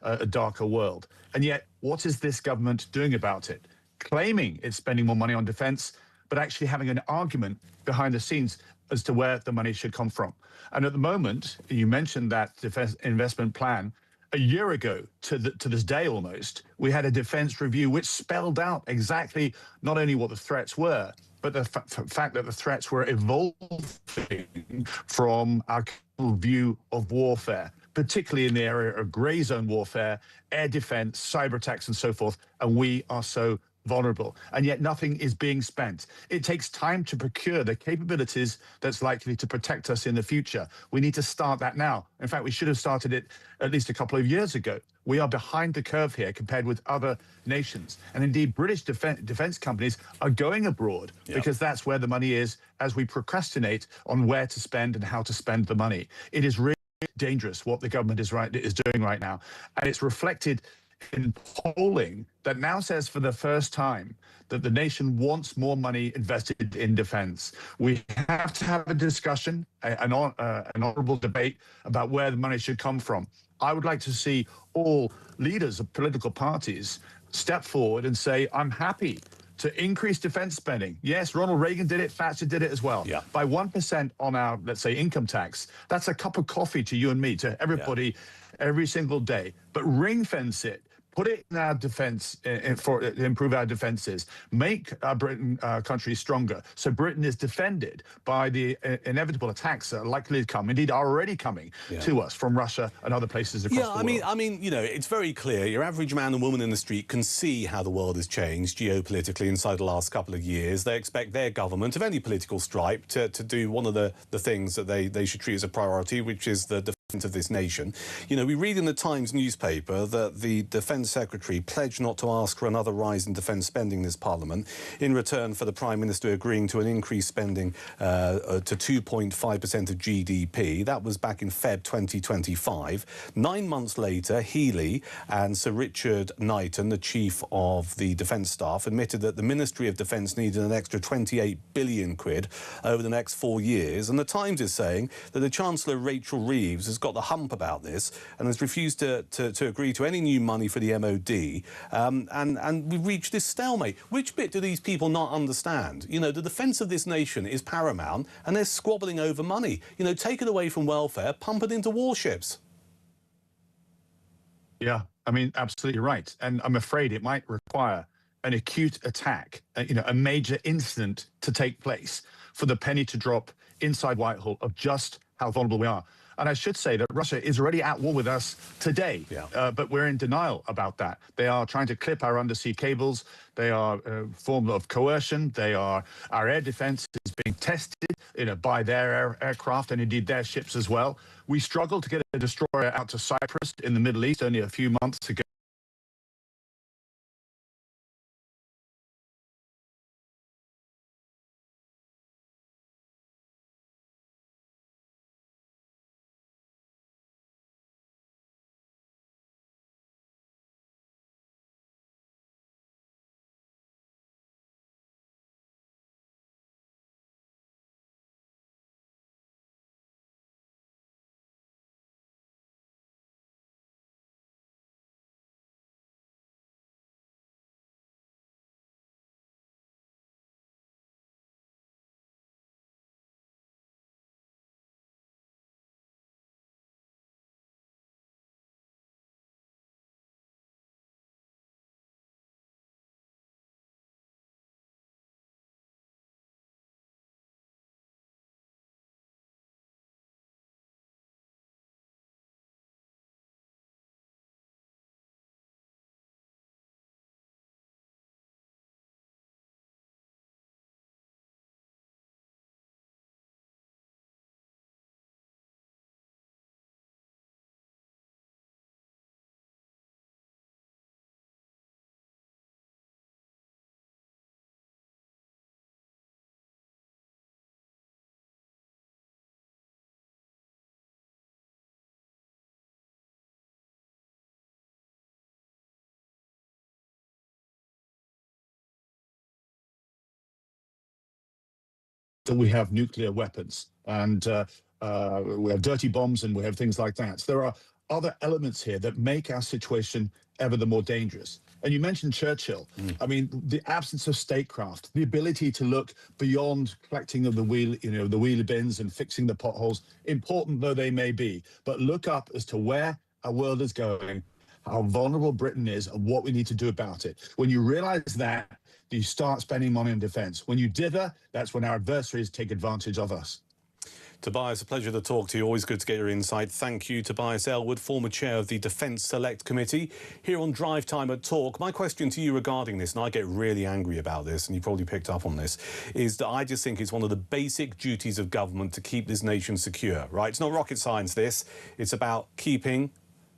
a darker world. And yet, what is this government doing about it? Claiming it's spending more money on defense, but actually having an argument behind the scenes as to where the money should come from. And at the moment, you mentioned that defense investment plan. A year ago, to this day almost, we had a defense review which spelled out exactly not only what the threats were, but the fact that the threats were evolving from our view of warfare, particularly in the area of grey zone warfare, air defense, cyber attacks, and so forth. And we are so vulnerable, and yet nothing is being spent. It takes time to procure the capabilities that's likely to protect us in the future. We need to start that now. In fact, we should have started it at least a couple of years ago. We are behind the curve here compared with other nations. And indeed, British defense companies are going abroad because that's where the money is as we procrastinate on where to spend and how to spend the money. It is really dangerous what the government is doing right now. And it's reflected in polling that now says for the first time that the nation wants more money invested in defense. We have to have a discussion, an honorable debate about where the money should come from. I would like to see all leaders of political parties step forward and say, I'm happy to increase defense spending. Yes, Ronald Reagan did it, Thatcher did it as well. By 1% on our, let's say, income tax. That's a cup of coffee to you and me, to everybody, every single day. But ring fence it. Put it in our defense for improve our defenses. Make our Britain country stronger, so Britain is defended by the inevitable attacks that are likely to come, indeed are already coming to us from Russia and other places across the world. I mean, you know, it's very clear. Your average man and woman in the street can see how the world has changed geopolitically inside the last couple of years. They expect their government of any political stripe to do one of the things that they should treat as a priority, which is the defence of this nation. You know, we read in the Times newspaper that the Defence Secretary pledged not to ask for another rise in defence spending this Parliament in return for the Prime Minister agreeing to an increased spending to 2.5% of GDP. That was back in Feb 2025. 9 months later, Healey and Sir Richard Knighton, the Chief of the Defence Staff, admitted that the Ministry of Defence needed an extra 28 billion quid over the next 4 years. And the Times is saying that the Chancellor, Rachel Reeves, has got the hump about this and has refused to agree to any new money for the MOD. And we've reached this stalemate. Which bit do these people not understand? You know, the defence of this nation is paramount and they're squabbling over money. You know, take it away from welfare, pump it into warships. Yeah, I mean, absolutely right. And I'm afraid it might require an acute attack, you know, a major incident to take place for the penny to drop inside Whitehall of just how vulnerable we are. And I should say that Russia is already at war with us today, but we're in denial about that. They are trying to clip our undersea cables. They are a form of coercion. Our air defense is being tested, you know, by their aircraft and indeed their ships as well. We struggled to get a destroyer out to Cyprus in the Middle East only a few months ago. that we have nuclear weapons and we have dirty bombs and we have things like that. So there are other elements here that make our situation ever the more dangerous. And you mentioned Churchill. I mean, the absence of statecraft, the ability to look beyond collecting of the the wheelie bins and fixing the potholes, important though they may be, but look up as to where our world is going, how vulnerable Britain is, and what we need to do about it. When you realize that, you start spending money on defense. When you dither, that's when our adversaries take advantage of us. Tobias, a pleasure to talk to you. Always good to get your insight. Thank you, Tobias Elwood, former chair of the Defence Select Committee, here on Drive Time at Talk. My question to you regarding this, and I get really angry about this, and you probably picked up on this, is that I just think it's one of the basic duties of government to keep this nation secure, right? It's not rocket science, this. It's about keeping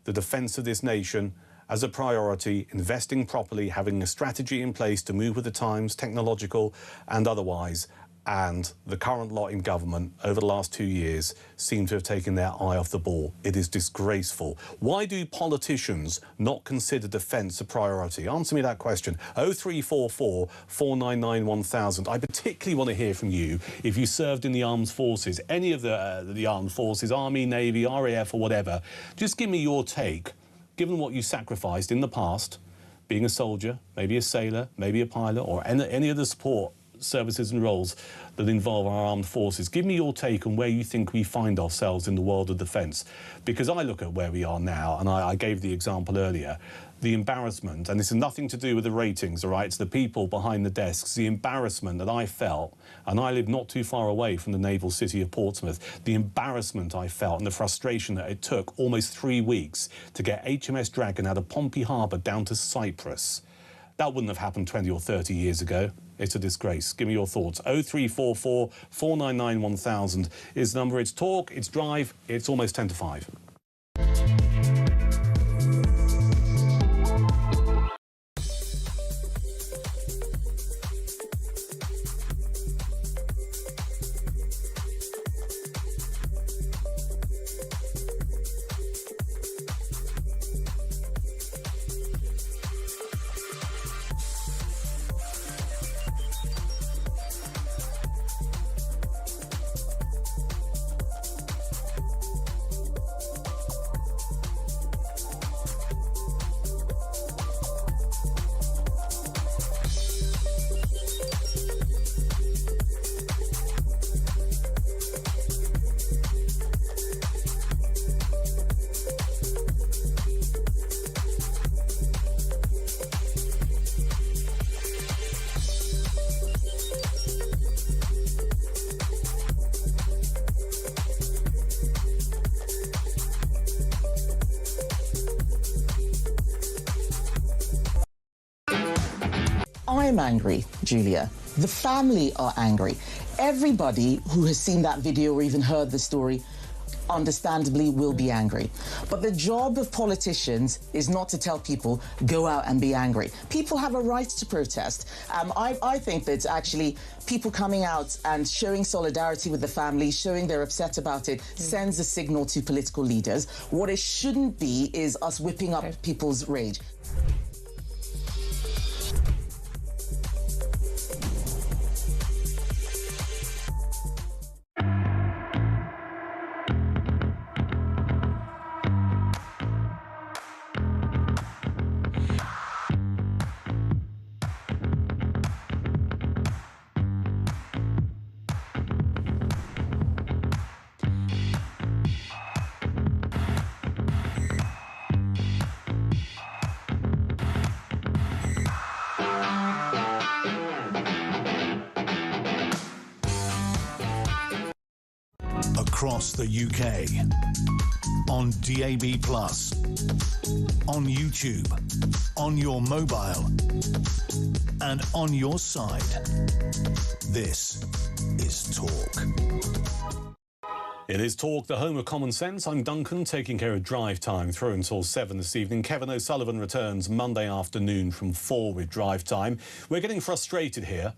the defence of this nation as a priority, investing properly, having a strategy in place to move with the times, technological and otherwise. And the current lot in government over the last 2 years seem to have taken their eye off the ball. It is disgraceful. Why do politicians not consider defence a priority? Answer me that question. 0344 499 1000. I particularly want to hear from you if you served in the armed forces, any of the armed forces, Army, Navy, RAF or whatever. Just give me your take. Given what you sacrificed in the past, being a soldier, maybe a sailor, maybe a pilot, or any of the support services and roles that involve our armed forces, give me your take on where you think we find ourselves in the world of defence. Because I look at where we are now, and I gave the example earlier, the embarrassment, and this has nothing to do with the ratings, all right? It's the people behind the desks, the embarrassment that I felt, and I live not too far away from the naval city of Portsmouth, the embarrassment I felt and the frustration that it took almost 3 weeks to get HMS Dragon out of Pompey Harbour down to Cyprus. That wouldn't have happened 20 or 30 years ago. It's a disgrace. Give me your thoughts. 0344 499 1000 is the number. It's Talk, it's Drive, it's almost 10 to 5. I'm angry, Julia. The family are angry. Everybody who has seen that video or even heard the story understandably will be angry. But the job of politicians is not to tell people, go out and be angry. People have a right to protest. I think that actually people coming out and showing solidarity with the family, showing they're upset about it, sends a signal to political leaders. What it shouldn't be is us whipping up people's rage. Across the UK, on DAB+, on YouTube, on your mobile, and on your side. This is Talk. It is Talk, the home of common sense. I'm Duncan, taking care of Drive Time through until 7 this evening. Kevin O'Sullivan returns Monday afternoon from 4 with Drive Time. We're getting frustrated here,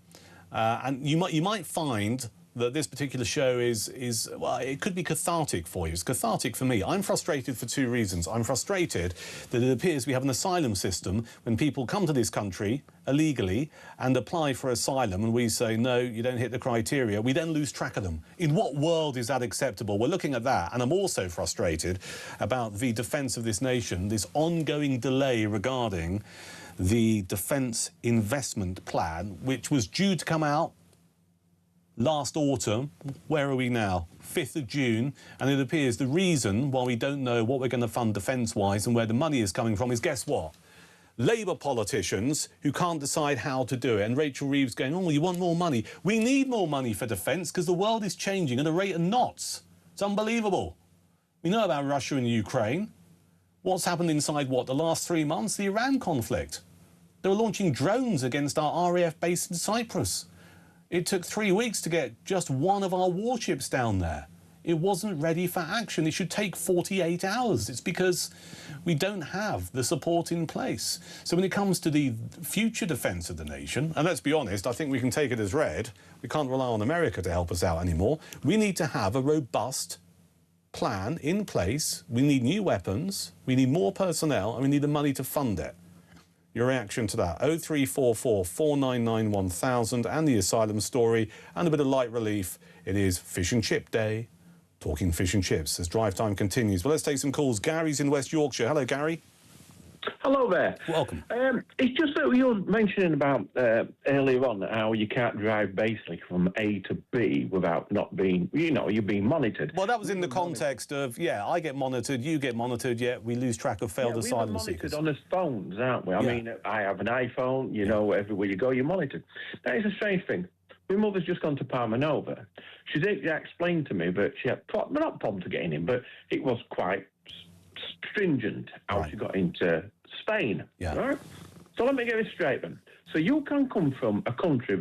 and you might find that this particular show is well, it could be cathartic for you. It's cathartic for me. I'm frustrated for two reasons. I'm frustrated that it appears we have an asylum system when people come to this country illegally and apply for asylum and we say, no, you don't hit the criteria. We then lose track of them. In what world is that acceptable? We're looking at that. And I'm also frustrated about the defence of this nation, this ongoing delay regarding the defence investment plan, which was due to come out last autumn. Where are we now? 5th of June. And it appears the reason why we don't know what we're going to fund defence-wise and where the money is coming from is, guess what? Labour politicians who can't decide how to do it. And Rachel Reeves going, oh, you want more money? We need more money for defence because the world is changing at a rate of knots. It's unbelievable. We know about Russia and Ukraine. What's happened inside, what, the last 3 months? The Iran conflict. They were launching drones against our RAF base in Cyprus. It took 3 weeks to get just one of our warships down there. It wasn't ready for action. It should take 48 hours. It's because we don't have the support in place. So when it comes to the future defence of the nation, and let's be honest, I think we can take it as read, we can't rely on America to help us out anymore. We need to have a robust plan in place. We need new weapons, we need more personnel, and we need the money to fund it. Your reaction to that? 0344 499 1000 and the asylum story and a bit of light relief. It is Fish and Chip Day. Talking fish and chips as drive time continues. But let's take some calls. Gary's in West Yorkshire. Hello, Gary. Hello there. Welcome. It's just that you were mentioning about earlier on how you can't drive basically from A to B without not being, you're being monitored. Well, that was in the context of, yeah, I get monitored, you get monitored, yet we lose track of failed asylum seekers. We're monitored on his phones, aren't we? I mean, I have an iPhone, everywhere you go, you're monitored. That is a strange thing. My mother's just gone to Palma Nova. She did explain to me that she had, not problem to getting in, but it was quite stringent how she got into Spain. Yeah. Right? So let me get this straight then. So you can come from a country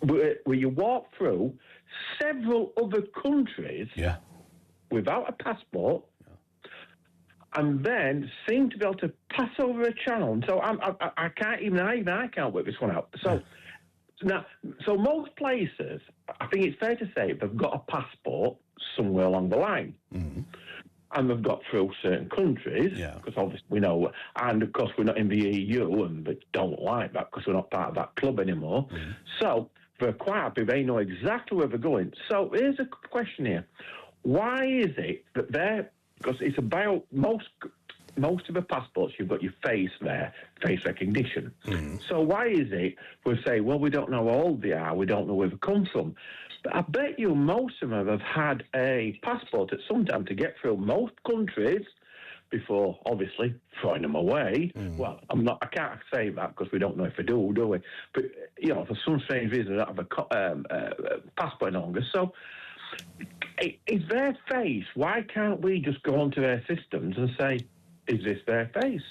where you walk through several other countries without a passport and then seem to be able to pass over a channel. So I can't even I can't work this one out. So now, so most places, I think it's fair to say they've got a passport somewhere along the line. Mm-hmm. And they've got through certain countries, because obviously we know, and of course we're not in the EU, and they don't like that because we're not part of that club anymore. Mm-hmm. So they're quite happy, they know exactly where they're going. So here's a question here. Why is it that because it's about most of the passports, you've got your face there, face recognition. Mm. So why is it we say, well, we don't know how old they are, we don't know where they come from. But I bet you most of them have had a passport at some time to get through most countries before, obviously, throwing them away. Mm. Well, I can't say that because we don't know if they do we? But, for some strange reason, they don't have a passport any longer. So it's their face. Why can't we just go onto their systems and say, is this their face?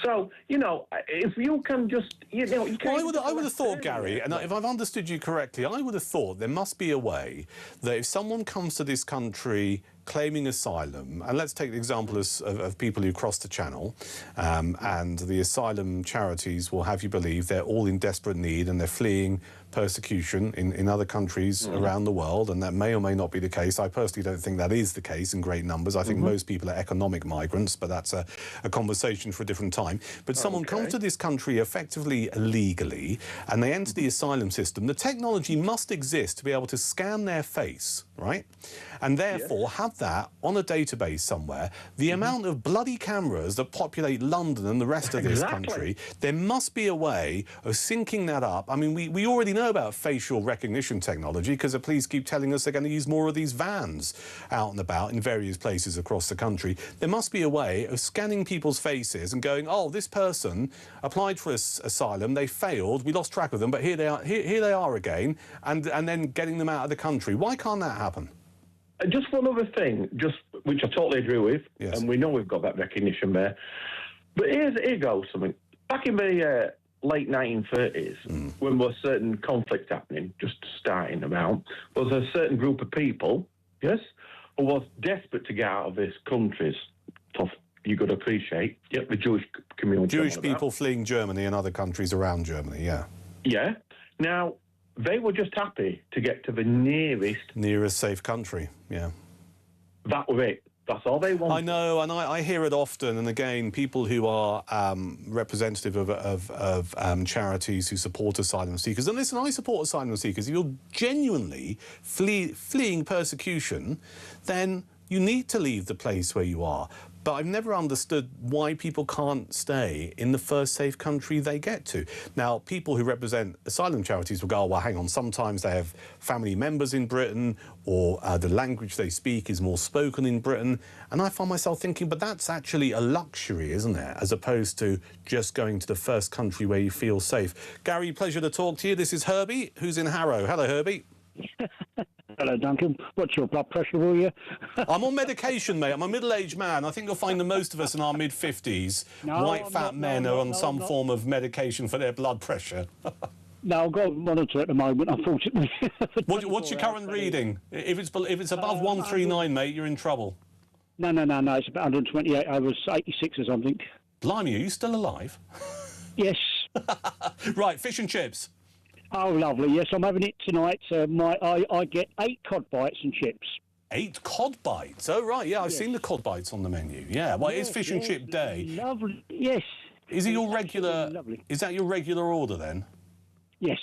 So, if you can just, you can't... Well, I would have thought, Gary, and if I've understood you correctly, I would have thought there must be a way that if someone comes to this country claiming asylum, and let's take the example of people who cross the channel, and the asylum charities will have you believe they're all in desperate need and they're fleeing persecution in other countries around the world, and that may or may not be the case. I personally don't think that is the case in great numbers. I think most people are economic migrants, but that's a conversation for a different time. But someone comes to this country effectively illegally, and they enter the asylum system. The technology must exist to be able to scan their face, right? And therefore have that on a database somewhere. The amount of bloody cameras that populate London and the rest of this country, there must be a way of syncing that up. I mean, we already know about facial recognition technology because the police keep telling us they're going to use more of these vans out and about in various places across the country. There must be a way of scanning people's faces and going, oh, this person applied for asylum, they failed, we lost track of them, but here they are again, and then getting them out of the country. Why can't that happen? Just one other thing, which I totally agree with, and we know we've got that recognition there. But here goes something. Back in the late 1930s, when there was certain conflict happening, just starting around, there was a certain group of people, who was desperate to get out of these countries. Tough, you got to appreciate. The Jewish community. Jewish people fleeing Germany and other countries around Germany, Yeah. Now, They were just happy to get to the nearest safe country. Yeah. That was it. That's all they wanted. I know, and I hear it often. And again, people who are representative of charities who support asylum seekers. And listen, I support asylum seekers. If you're genuinely fleeing persecution, then you need to leave the place where you are. But I've never understood why people can't stay in the first safe country they get to. Now, people who represent asylum charities will go, oh, well, hang on, sometimes they have family members in Britain, or the language they speak is more spoken in Britain. And I find myself thinking, but that's actually a luxury, isn't it? As opposed to just going to the first country where you feel safe. Gary, pleasure to talk to you. This is Herbie, who's in Harrow. Hello, Herbie. Hello, Duncan. What's your blood pressure, will you? I'm on medication, mate. I'm a middle-aged man. I think you'll find that most of us in our mid-50s, white, men are on some form of medication for their blood pressure. No, I've got a monitor at the moment, unfortunately. What's your current reading? If it's above 139, mate, you're in trouble. No. It's about 128. I was 86 or something. Blimey, are you still alive? Yes. Right, fish and chips. Oh, lovely. Yes, I'm having it tonight. I get 8 cod bites and chips. 8 cod bites? Oh, right, yeah, I've seen the cod bites on the menu. Yeah, well, it's fish and chip day. Lovely, yes. Is it your regular... Lovely. Is that your regular order, then? Yes,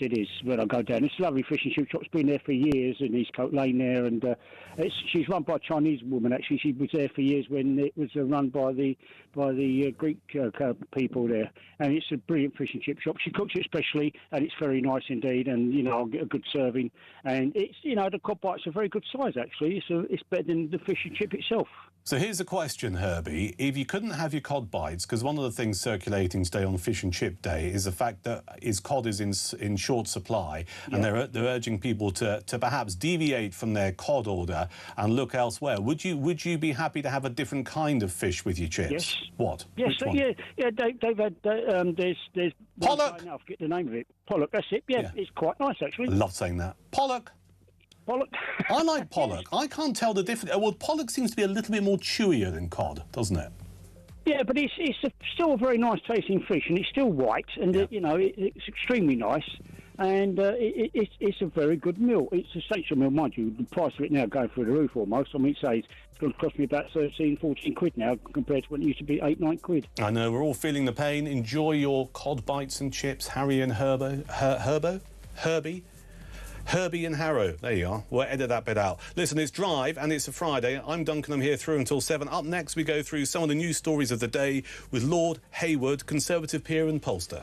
it is. When I go down, it's a lovely fish and chip shop. It's been there for years in Eastcote Lane there, and she's run by a Chinese woman. Actually, she was there for years when it was run by the Greek people there. And it's a brilliant fish and chip shop. She cooks it specially, and it's very nice indeed. And I'll get a good serving. And it's the cod bites are very good size actually. It's better than the fish and chip itself. So here's a question, Herbie. If you couldn't have your cod bites, because one of the things circulating today on Fish and Chip Day is the fact that cod is in short supply, and they're urging people to perhaps deviate from their cod order and look elsewhere. Would you be happy to have a different kind of fish with your chips? Yes. What? Yes. Which Yeah. They've had there's pollock. I forget the name of it. Pollock. That's it. Yeah. It's quite nice actually. I love saying that. Pollock. Pollock. I like pollock. I can't tell the difference. Well, pollock seems to be a little bit more chewier than cod, doesn't it? Yeah, but it's still a very nice tasting fish, and it's still white, and it's extremely nice, and it's a very good meal. It's a essential meal, mind you. The price of it now going through the roof almost. I mean, it's going to cost me about 13, 14 quid now compared to when it used to be 8, 9 quid. I know, we're all feeling the pain. Enjoy your cod bites and chips, Harry and Herbie and Harrow. There you are. We'll edit that bit out. Listen, it's Drive, and it's a Friday. I'm Duncan. I'm here through until 7. Up next, we go through some of the news stories of the day with Lord Hayward, Conservative peer and pollster.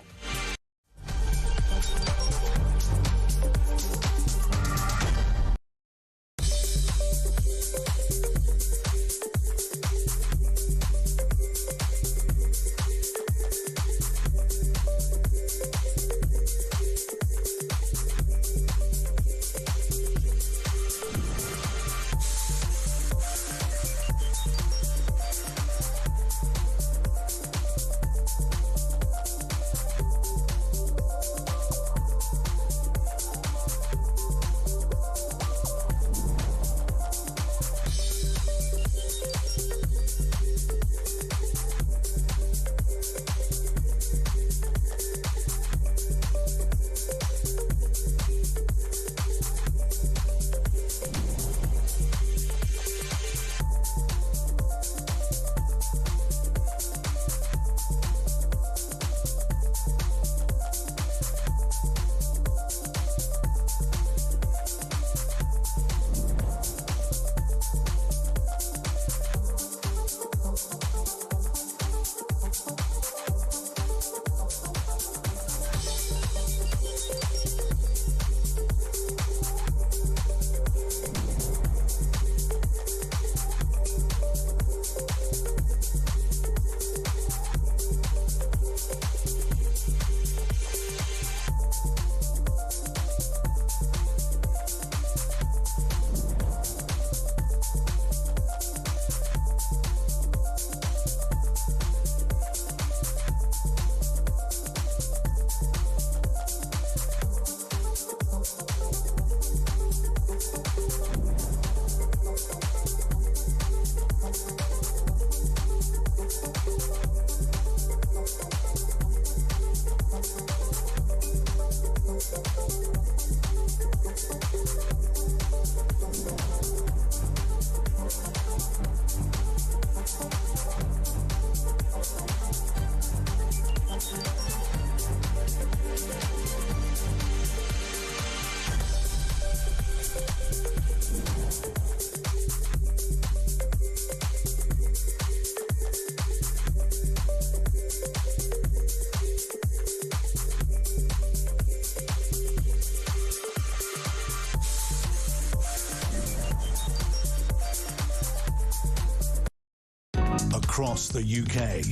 across the UK.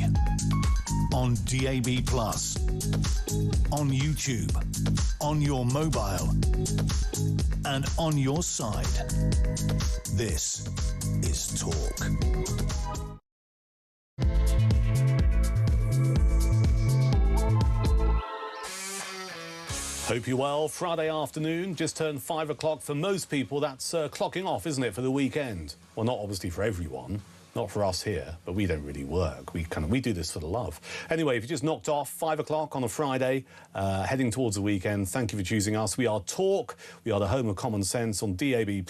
On DAB+, on YouTube, on your mobile, and on your side. This is Talk. Hope you're well. Friday afternoon, just turned 5 o'clock. For most people, that's clocking off, isn't it, for the weekend? Well, not obviously for everyone. Not for us here, but we don't really work. We do this for the love. Anyway, if you just knocked off 5 o'clock on a Friday, heading towards the weekend, thank you for choosing us. We are Talk. We are the home of common sense on DAB+,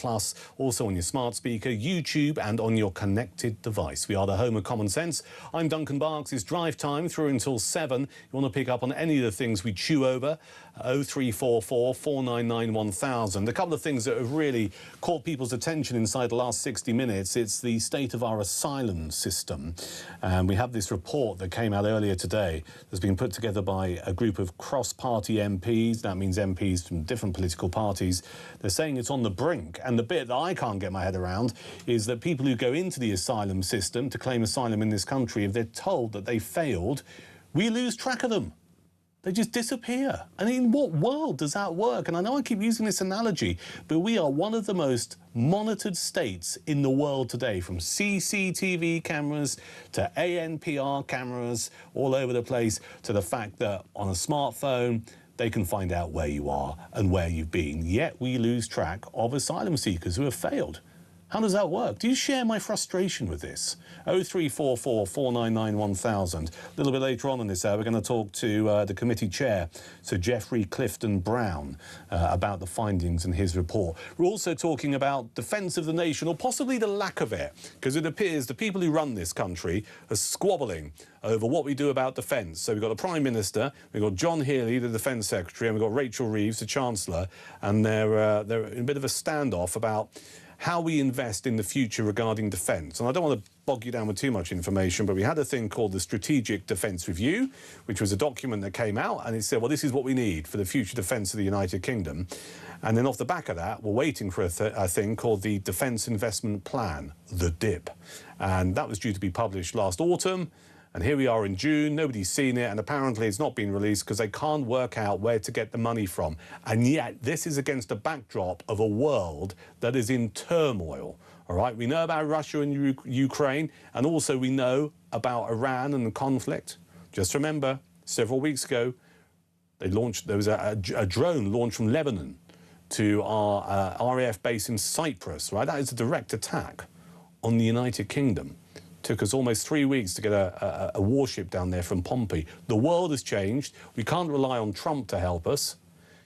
also on your smart speaker, YouTube, and on your connected device. We are the home of common sense. I'm Duncan Barks. It's drive time through until 7. You want to pick up on any of the things we chew over, 0344 499 1000. A couple of things that have really caught people's attention inside the last 60 minutes. It's the state of our asylum system. And we have this report that came out earlier today that's been put together by a group of cross-party MPs. That means MPs from different political parties. They're saying it's on the brink. And the bit that I can't get my head around is that people who go into the asylum system to claim asylum in this country, if they're told that they failed, we lose track of them. They just disappear. And in what world does that work? And I know I keep using this analogy, but we are one of the most monitored states in the world today, from CCTV cameras to ANPR cameras all over the place, to the fact that on a smartphone, they can find out where you are and where you've been. Yet we lose track of asylum seekers who have failed. How does that work? Do you share my frustration with this? 0344 499 1000. A little bit later on in this hour, we're going to talk to the committee chair, Sir Geoffrey Clifton Brown, about the findings in his report. We're also talking about defence of the nation, or possibly the lack of it, because it appears the people who run this country are squabbling over what we do about defence. So we've got the Prime Minister, we've got John Healey, the Defence Secretary, and we've got Rachel Reeves, the Chancellor, and they're in a bit of a standoff about how we invest in the future regarding defence. And I don't want to bog you down with too much information, but we had a thing called the Strategic Defence Review, which was a document that came out, and it said, well, this is what we need for the future defence of the United Kingdom. And then off the back of that, we're waiting for a thing called the Defence Investment Plan, the DIP. And that was due to be published last autumn. And here we are in June, nobody's seen it, and apparently it's not been released because they can't work out where to get the money from. And yet, this is against a backdrop of a world that is in turmoil, all right? We know about Russia and Ukraine, and also we know about Iran and the conflict. Just remember, several weeks ago, there was a drone launched from Lebanon to our RAF base in Cyprus, right? That is a direct attack on the United Kingdom. Took us almost 3 weeks to get a warship down there from Pompey. The world has changed. We can't rely on Trump to help us.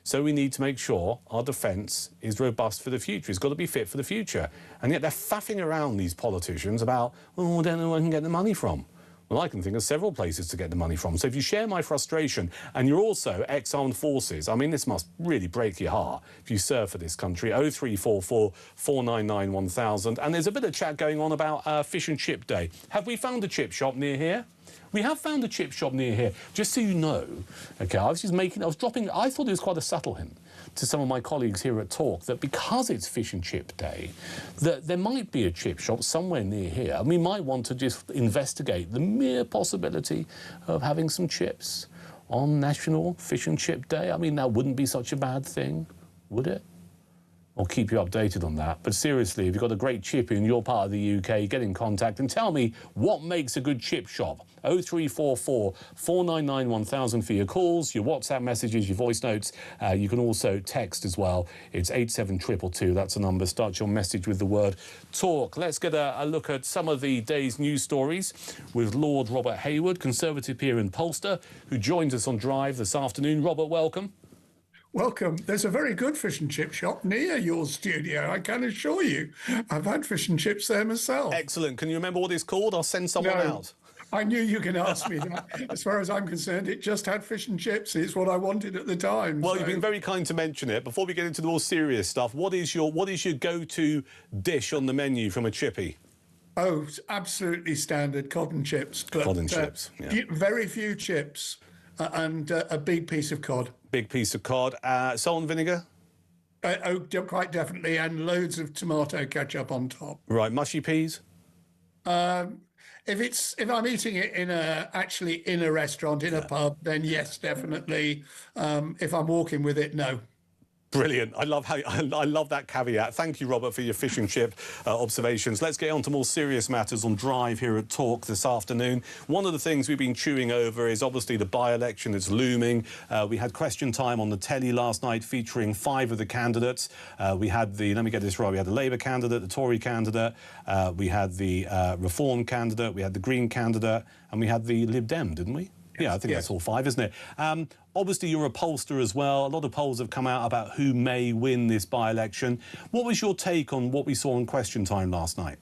So we need to make sure our defence is robust for the future. It's got to be fit for the future. And yet they're faffing around, these politicians, about, oh, I don't know where I can get the money from. Well, I can think of several places to get the money from. So if you share my frustration, and you're also ex-armed forces, I mean, this must really break your heart if you serve for this country. 0344 499 1000. And there's a bit of chat going on about Fish and Chip Day. Have we found a chip shop near here? We have found a chip shop near here. Just so you know, OK, I thought it was quite a subtle hint to some of my colleagues here at Talk that because it's Fish and Chip Day, that there might be a chip shop somewhere near here. And we might want to just investigate the mere possibility of having some chips on National Fish and Chip Day. I mean, that wouldn't be such a bad thing, would it? I'll keep you updated on that. But seriously, if you've got a great chip in your part of the UK, get in contact and tell me what makes a good chip shop. 0344 499 1000 for your calls, your WhatsApp messages, your voice notes. You can also text as well. It's 87222. That's the number. Start your message with the word talk. Let's get a look at some of the day's news stories with Lord Robert Hayward, Conservative peer and pollster, who joins us on Drive this afternoon. Robert, welcome. Welcome. There's a very good fish and chip shop near your studio, I can assure you. I've had fish and chips there myself. Excellent. Can you remember what it's called? I'll send someone out. I knew you were going to ask me that. As far as I'm concerned, it just had fish and chips. It's what I wanted at the time. Well, you've been very kind to mention it. Before we get into the more serious stuff, what is your go-to dish on the menu from a chippy? Oh, absolutely standard cod and chips. But, cod and chips, yeah. Very few chips and a big piece of cod. Big piece of cod. Salt and vinegar? Quite definitely, and loads of tomato ketchup on top. Right, mushy peas? If I'm eating it actually in a restaurant, in a pub, then yes, definitely. If I'm walking with it, no. Brilliant. I love that caveat. Thank you, Robert, for your fish and chip observations. Let's get on to more serious matters on Drive here at Talk this afternoon. One of the things we've been chewing over is obviously the by-election that's looming. We had Question Time on the telly last night featuring 5 of the candidates. We had let me get this right, we had the Labour candidate, the Tory candidate, we had the Reform candidate, we had the Green candidate, and we had the Lib Dem, didn't we? Yeah, I think that's all 5, isn't it? Obviously, you're a pollster as well. A lot of polls have come out about who may win this by-election. What was your take on what we saw in Question Time last night?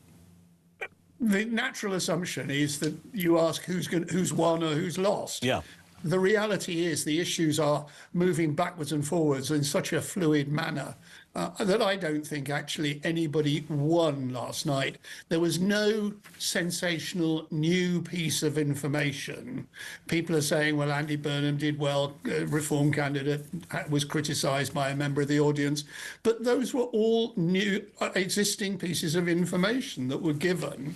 The natural assumption is that you ask who's won or who's lost. Yeah. The reality is the issues are moving backwards and forwards in such a fluid manner that I don't think actually anybody won last night. There was no sensational new piece of information. People are saying, well, Andy Burnham did well, Reform candidate was criticised by a member of the audience. But those were all new existing pieces of information that were given.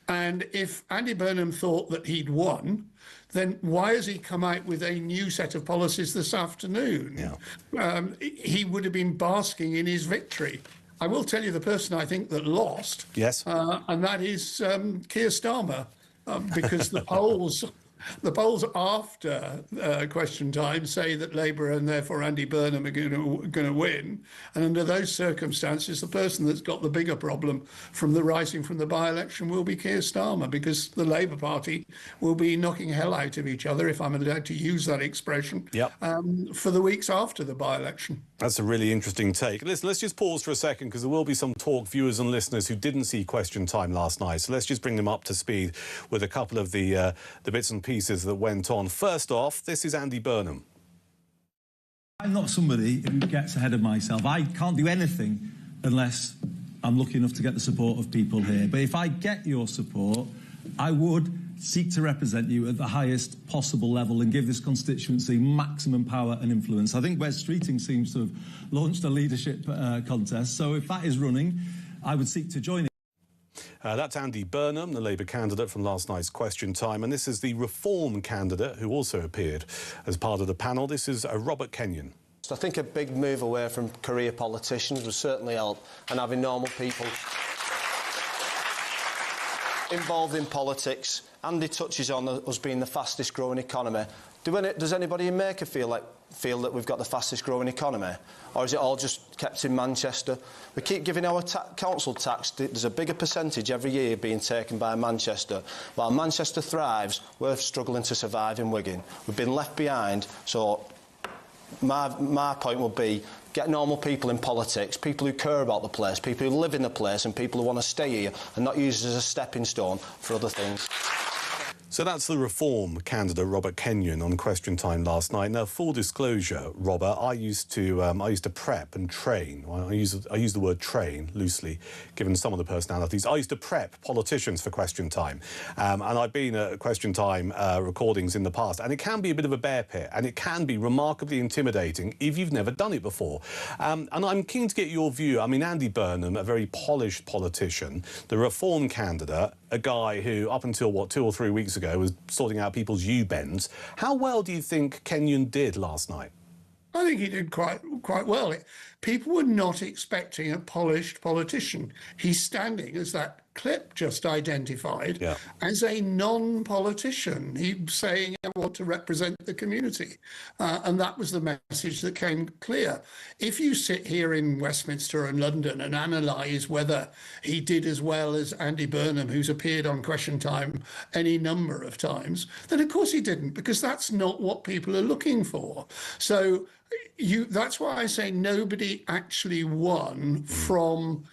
And if Andy Burnham thought that he'd won, then why has he come out with a new set of policies this afternoon? Yeah. He would have been basking in his victory. I will tell you the person I think that lost. Yes. And that is Keir Starmer, because the polls after Question Time say that Labour and therefore Andy Burnham are going to win. And under those circumstances, the person that's got the bigger problem from the rising from the by-election will be Keir Starmer, because the Labour Party will be knocking hell out of each other, if I'm allowed to use that expression, for the weeks after the by-election. That's a really interesting take. Listen, let's just pause for a second, because there will be some Talk viewers and listeners who didn't see Question Time last night. So let's just bring them up to speed with a couple of the bits and pieces that went on. First off, this is Andy Burnham. I'm not somebody who gets ahead of myself. I can't do anything unless I'm lucky enough to get the support of people here. But if I get your support, I would seek to represent you at the highest possible level and give this constituency maximum power and influence. I think Wes Streeting seems to have launched a leadership contest. So if that is running, I would seek to join it. That's Andy Burnham, the Labour candidate from last night's Question Time. And this is the Reform candidate who also appeared as part of the panel. This is Robert Kenyon. I think a big move away from career politicians would certainly help, and having normal people involved in politics. Andy touches on us being the fastest growing economy. Does anybody in Maker feel that we've got the fastest growing economy? Or is it all just kept in Manchester? We keep giving our council tax. There's a bigger percentage every year being taken by Manchester. While Manchester thrives, we're struggling to survive in Wigan. We've been left behind. So my point would be, get normal people in politics, people who care about the place, people who live in the place, and people who want to stay here and not use it as a stepping stone for other things. So that's the Reform candidate, Robert Kenyon, on Question Time last night. Now, full disclosure, Robert, I used to prep and train. Well, I use the word train loosely, given some of the personalities. I used to prep politicians for Question Time, and I've been at Question Time recordings in the past, and it can be a bit of a bear pit, and it can be remarkably intimidating if you've never done it before. And I'm keen to get your view. I mean, Andy Burnham, a very polished politician, the Reform candidate, a guy who, up until, 2 or 3 weeks ago, was sorting out people's U-bends. How well do you think Kenyon did last night? I think he did quite well. People were not expecting a polished politician. He's standing, as that clip just identified, as a non-politician. He's saying, I want to represent the community. And that was the message that came clear. If you sit here in Westminster and London and analyse whether he did as well as Andy Burnham, who's appeared on Question Time any number of times, then of course he didn't, because that's not what people are looking for. So that's why I say nobody actually won from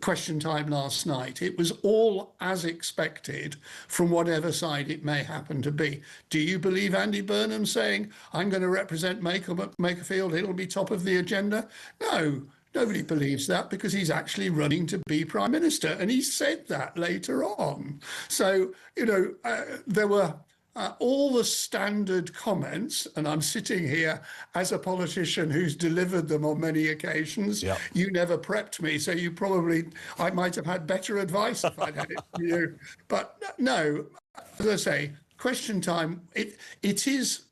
Question Time last night. It was all as expected from whatever side it may happen to be. Do you believe Andy Burnham saying, I'm going to represent Makerfield, it'll be top of the agenda? No, nobody believes that, because he's actually running to be Prime Minister, and he said that later on. So, there were all the standard comments, and I'm sitting here as a politician who's delivered them on many occasions. Yep. You never prepped me, so I might have had better advice if I'd had it from you. But no, as I say, Question Time, it is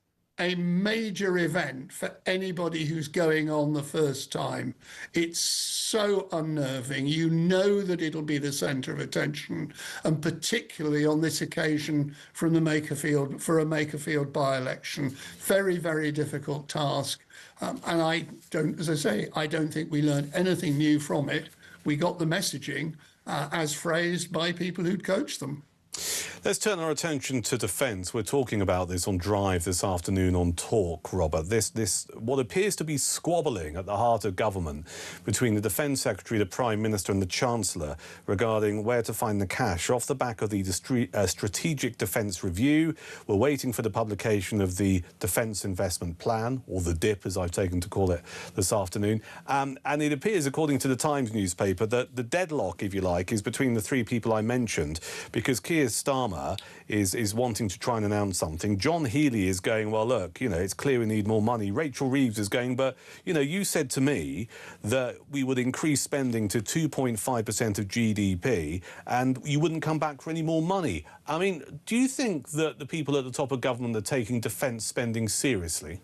a major event for anybody who's going on the first time. It's so unnerving. You know that it'll be the centre of attention, and particularly on this occasion from the Makerfield by-election. Very, very difficult task. And I don't think we learned anything new from it. We got the messaging as phrased by people who'd coached them. Let's turn our attention to defence. We're talking about this on Drive this afternoon on Talk, Robert. This what appears to be squabbling at the heart of government between the Defence Secretary, the Prime Minister and the Chancellor regarding where to find the cash. Off the back of the Strategic Defence Review, we're waiting for the publication of the Defence Investment Plan, or the DIP as I've taken to call it this afternoon. And it appears, according to the Times newspaper, that the deadlock, if you like, is between the three people I mentioned, because Keir Starmer is wanting to try and announce something. John Healey is going, well, look, it's clear we need more money. Rachel Reeves is going, but, you said to me that we would increase spending to 2.5% of GDP and you wouldn't come back for any more money. I mean, do you think that the people at the top of government are taking defence spending seriously?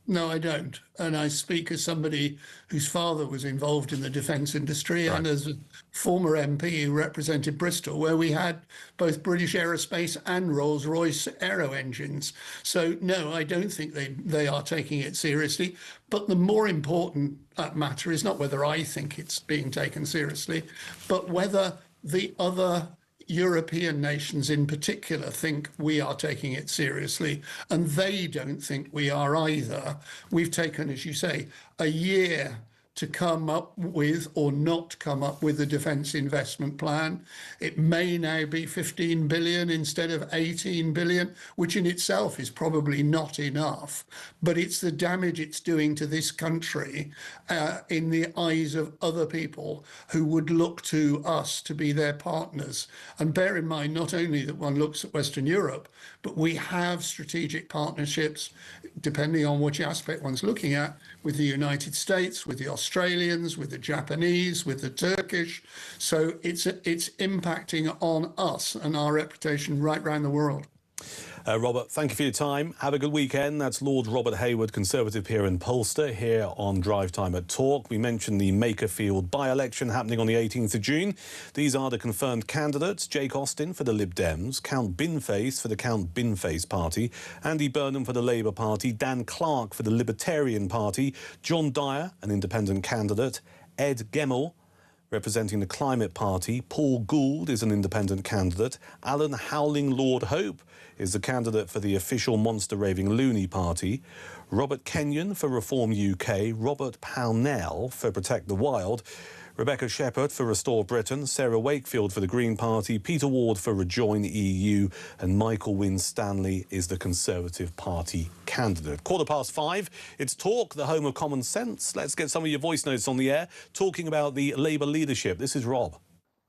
No, I don't. And I speak as somebody whose father was involved in the defence industry, right, and as a former MP who represented Bristol, where we had both British Aerospace and Rolls-Royce aero engines. So, no, I don't think they are taking it seriously. But the more important matter is not whether I think it's being taken seriously, but whether the other European nations in particular think we are taking it seriously, and they don't think we are either. We've taken, as you say, a year to come up with or not come up with a defence investment plan. It may now be 15 billion instead of 18 billion, which in itself is probably not enough, but it's the damage it's doing to this country in the eyes of other people who would look to us to be their partners. And bear in mind, not only that one looks at Western Europe, but we have strategic partnerships, depending on which aspect one's looking at, with the United States, with the Australians, with the Japanese, with the Turkish. So it's impacting on us and our reputation right around the world. Robert, thank you for your time. Have a good weekend. That's Lord Robert Hayward, Conservative peer and pollster, here on Drive Time at Talk. We mentioned the Makerfield by-election happening on the 18th of June. These are the confirmed candidates: Jake Austin for the Lib Dems, Count Binface for the Count Binface Party, Andy Burnham for the Labour Party, Dan Clark for the Libertarian Party, John Dyer, an independent candidate, Ed Gemmell representing the Climate Party, Paul Gould is an independent candidate, Alan Howling Lord Hope is the candidate for the official Monster Raving Loony Party, Robert Kenyon for Reform UK, Robert Pownell for Protect the Wild, Rebecca Shepherd for Restore Britain, Sarah Wakefield for the Green Party, Peter Ward for Rejoin EU, and Michael Winstanley is the Conservative Party candidate. 5:15, it's Talk, the home of common sense. Let's get some of your voice notes on the air, talking about the Labour leadership. This is Rob.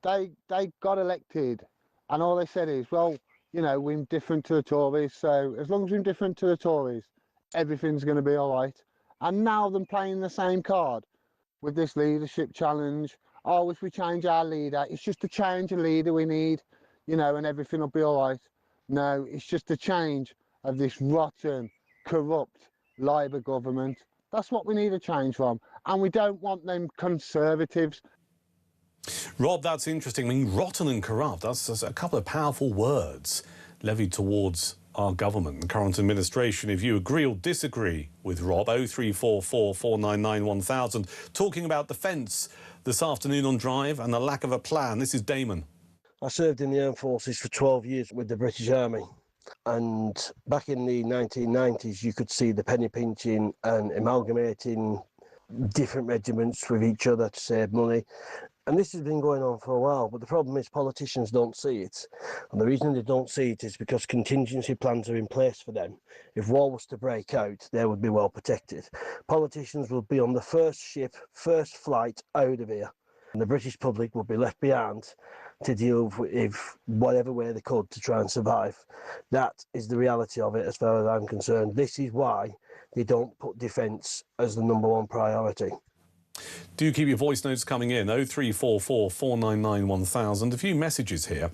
They got elected, and all they said is, well, we're indifferent to the Tories, so as long as we're indifferent to the Tories, everything's going to be all right. And now they're playing the same card with this leadership challenge. Oh, if we change our leader, it's just a change of leader we need, and everything will be all right. No, it's just a change of this rotten, corrupt Labour government. That's what we need a change from. And we don't want them Conservatives. Rob, that's interesting. I mean, rotten and corrupt, that's a couple of powerful words levied towards our government, the current administration. If you agree or disagree with Rob, 0344 499 1000. Talking about defence this afternoon on Drive and the lack of a plan. This is Damon. I served in the Armed Forces for 12 years with the British Army. And back in the 1990s, you could see the penny pinching and amalgamating different regiments with each other to save money. And this has been going on for a while, but the problem is politicians don't see it. And the reason they don't see it is because contingency plans are in place for them. If war was to break out, they would be well protected. Politicians will be on the first ship, first flight out of here. And the British public would be left behind to deal with whatever way they could to try and survive. That is the reality of it as far as I'm concerned. This is why they don't put defence as the #1 priority. Do keep your voice notes coming in, 0344 499 1000. A few messages here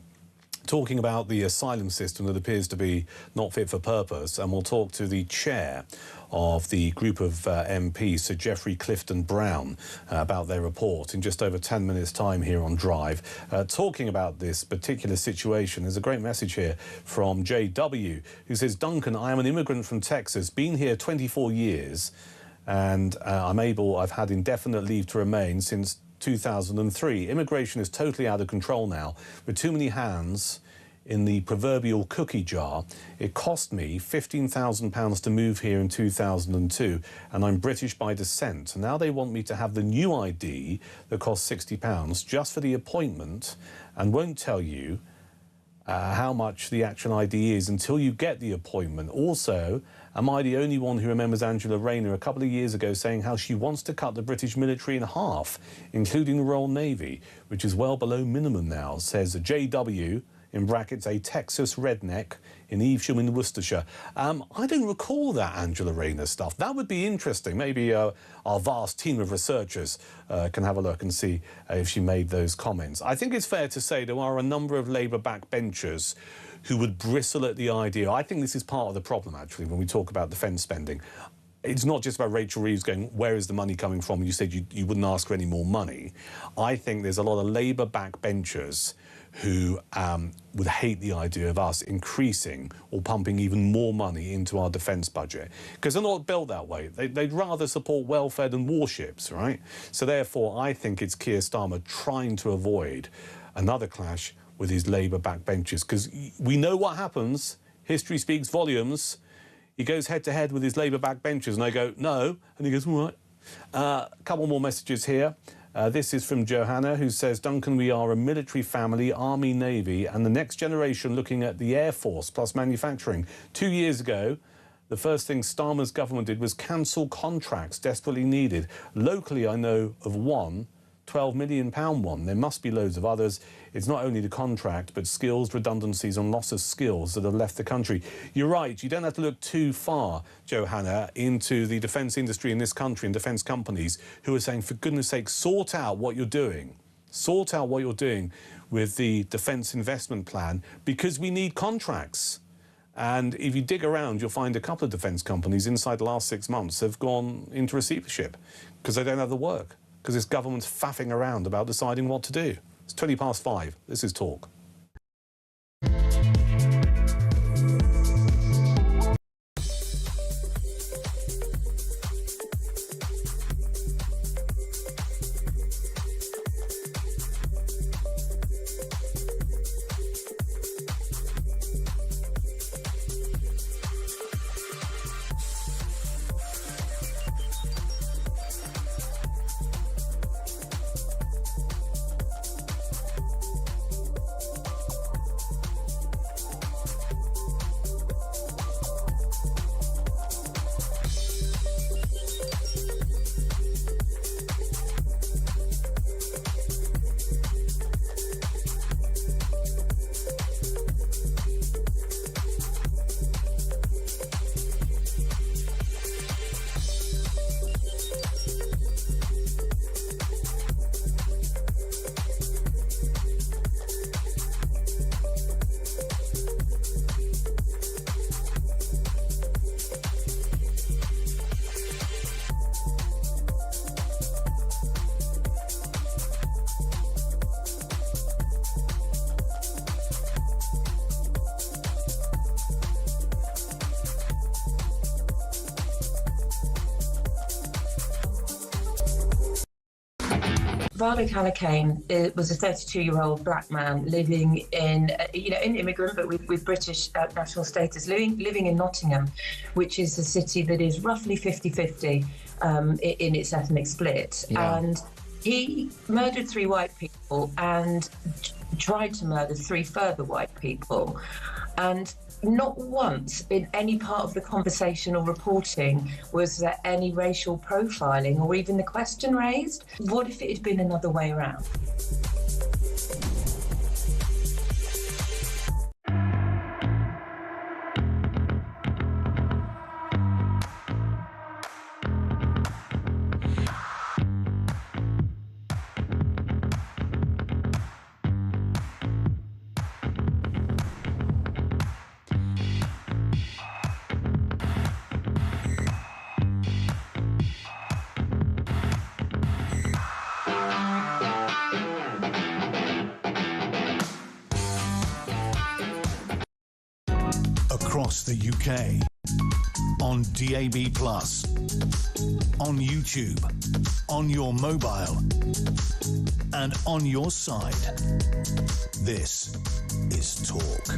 talking about the asylum system that appears to be not fit for purpose, and we'll talk to the chair of the group of MPs, Sir Geoffrey Clifton Brown, about their report in just over 10 minutes' time here on Drive. Talking about this particular situation, there's a great message here from JW, who says, Duncan, I am an immigrant from Texas, been here 24 years, and I've had indefinite leave to remain since 2003. Immigration is totally out of control now, with too many hands in the proverbial cookie jar. It cost me £15,000 to move here in 2002, and I'm British by descent. And now they want me to have the new ID that costs £60 just for the appointment, and won't tell you how much the actual ID is until you get the appointment. Also, am I the only one who remembers Angela Rayner a couple of years ago saying how she wants to cut the British military in half, including the Royal Navy, which is well below minimum now, says a JW, in brackets, a Texas redneck in Evesham in Worcestershire. I don't recall that Angela Rayner stuff. That would be interesting. Maybe our vast team of researchers can have a look and see if she made those comments. I think it's fair to say there are a number of Labour backbenchers who would bristle at the idea. I think this is part of the problem, actually, when we talk about defence spending. It's not just about Rachel Reeves going, where is the money coming from? You said you wouldn't ask for any more money. I think there's a lot of Labour backbenchers who would hate the idea of us increasing or pumping even more money into our defence budget, because they're not built that way. They'd rather support welfare than warships, right? So therefore, I think it's Keir Starmer trying to avoid another clash with his Labour backbenchers, because we know what happens. History speaks volumes. He goes head-to-head with his Labour backbenchers, and I go, no, and he goes, all right. A couple more messages here. This is from Johanna, who says, Duncan, we are a military family, Army, Navy, and the next generation looking at the Air Force plus manufacturing. 2 years ago, the first thing Starmer's government did was cancel contracts desperately needed. Locally, I know of one, £12 million one. There must be loads of others. It's not only the contract, but skills, redundancies and loss of skills that have left the country. You're right, you don't have to look too far, Johanna, into the defence industry in this country and defence companies who are saying, for goodness sake, sort out what you're doing. Sort out what you're doing with the defence investment plan, because we need contracts. And if you dig around, you'll find a couple of defence companies inside the last 6 months have gone into receivership because they don't have the work, because this government's faffing around about deciding what to do. It's 5:20. This is Talk. Varda Kalakane was a 32-year-old black man living in, an immigrant but with British national status, living in Nottingham, which is a city that is roughly 50-50 in its ethnic split. Yeah. And he murdered 3 white people and tried to murder 3 further white people. And Not once in any part of the conversation or reporting was there any racial profiling or even the question raised. What if it had been another way around? Across the UK, on DAB+, on YouTube, on your mobile, and on your side. This is Talk.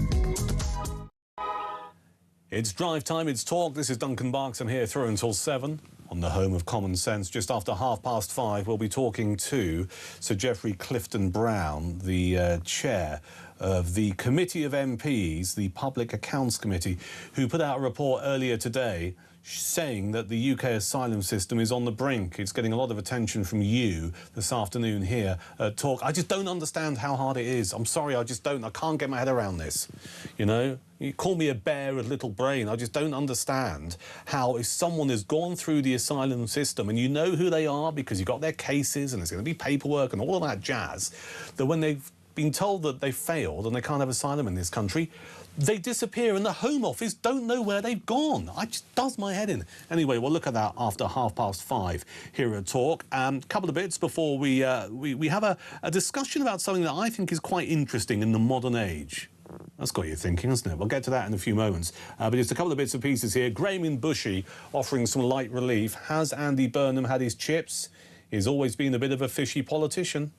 It's drive time, it's Talk. This is Duncan Barks. I'm here through until 7 on the home of common sense. Just after 5:30, we'll be talking to Sir Geoffrey Clifton-Brown, the chair of the Committee of MPs, the Public Accounts Committee, who put out a report earlier today saying that the UK asylum system is on the brink. It's getting a lot of attention from you this afternoon here at Talk. I just don't understand how hard it is. I'm sorry, I just don't. I can't get my head around this. You know, you call me a bear with little brain. I just don't understand how, if someone has gone through the asylum system and you know who they are because you've got their cases and there's going to be paperwork and all of that jazz, that when they've been told that they failed and they can't have asylum in this country, they disappear and the Home Office don't know where they've gone. It just does my head in. Anyway, we'll look at that after 5:30 here at Talk. A couple of bits before we have a discussion about something that I think is quite interesting in the modern age. That's got you thinking, hasn't it? We'll get to that in a few moments. But just a couple of bits and pieces here. Graham in Bushy offering some light relief. Has Andy Burnham had his chips? He's always been a bit of a fishy politician.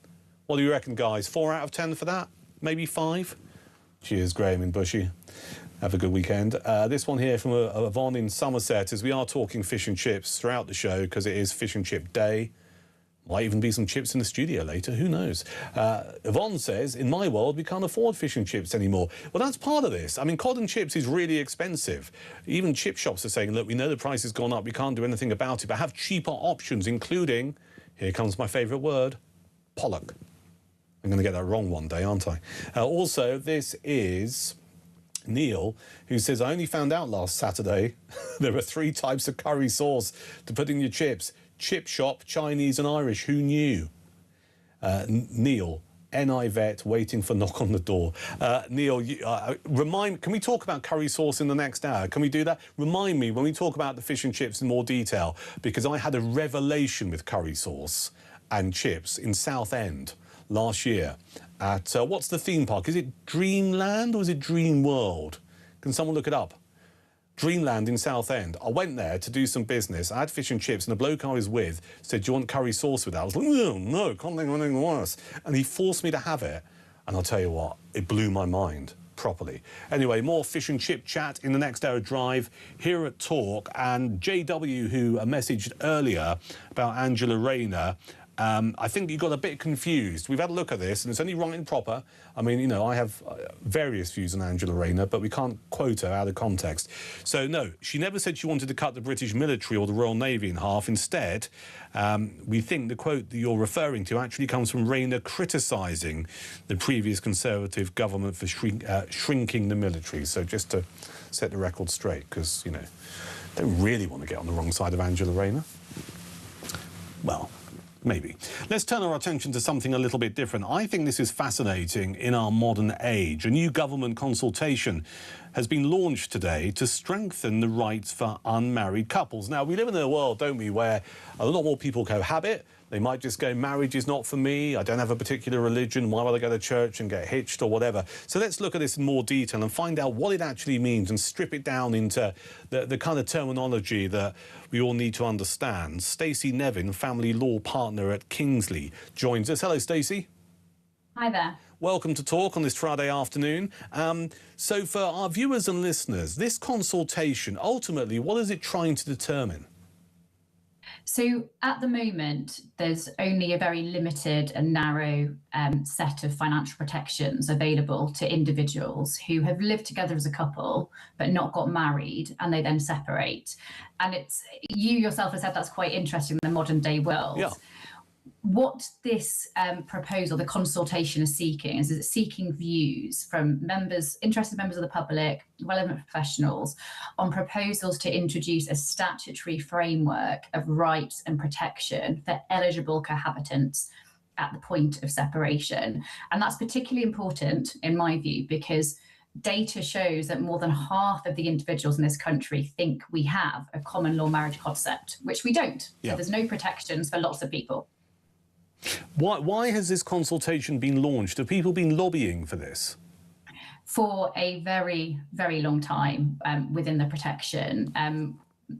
What do you reckon, guys? 4 out of 10 for that? Maybe 5? Cheers, Graham in Bushy. Have a good weekend. This one here from Yvonne in Somerset, as we are talking fish and chips throughout the show because it is Fish and Chip Day. Might even be some chips in the studio later, who knows? Yvonne says, in my world, we can't afford fish and chips anymore. Well, that's part of this. I mean, cod and chips is really expensive. Even chip shops are saying, look, we know the price has gone up, we can't do anything about it, but have cheaper options, including, here comes my favourite word, pollock. I'm going to get that wrong one day, aren't I? Also, this is Neil, who says, I only found out last Saturday there are 3 types of curry sauce to put in your chips. Chip shop, Chinese and Irish. Who knew? Neil, NI vet, waiting for knock on the door. Neil, can we talk about curry sauce in the next hour? Can we do that? Remind me when we talk about the fish and chips in more detail, because I had a revelation with curry sauce and chips in Southend last year at, what's the theme park? Is it Dreamland or is it Dream World? Can someone look it up? Dreamland in Southend. I went there to do some business. I had fish and chips and the bloke I was with said, do you want curry sauce with that? I was like, no, can't think of anything worse. And he forced me to have it. And I'll tell you what, it blew my mind properly. Anyway, more fish and chip chat in the next hour drive here at Talk. And JW, who messaged earlier about Angela Rayner, I think you got a bit confused. We've had a look at this, and it's only right and proper. I mean, you know, I have various views on Angela Rayner, but we can't quote her out of context. So, no, she never said she wanted to cut the British military or the Royal Navy in half. Instead, we think the quote that you're referring to actually comes from Rayner criticising the previous Conservative government for shrinking the military. So just to set the record straight, because, you know, don't really want to get on the wrong side of Angela Rayner. Well, maybe. Let's turn our attention to something a little bit different. I think this is fascinating in our modern age. A new government consultation has been launched today to strengthen the rights for unmarried couples. Now, we live in a world, don't we, where a lot more people cohabit. They might just go, marriage is not for me, I don't have a particular religion, why would I go to church and get hitched or whatever? So let's look at this in more detail and find out what it actually means and strip it down into the kind of terminology that we all need to understand. Stacey Nevin, family law partner at Kingsley, joins us. Hello, Stacey. Hi there. Welcome to Talk on this Friday afternoon. So for our viewers and listeners, this consultation, ultimately, what is it trying to determine? So at the moment, there's only a very limited and narrow set of financial protections available to individuals who have lived together as a couple but not got married, and they then separate. And it's, you yourself have said that's quite interesting in the modern day world. Yeah. What this proposal, the consultation, is seeking is it's seeking views from members, interested members of the public, relevant professionals, on proposals to introduce a statutory framework of rights and protection for eligible cohabitants at the point of separation. And that's particularly important, in my view, because data shows that more than half of the individuals in this country think we have a common law marriage concept, which we don't. Yeah. So there's no protections for lots of people. Why has this consultation been launched? Have people been lobbying for this? For a very, very long time within the protection.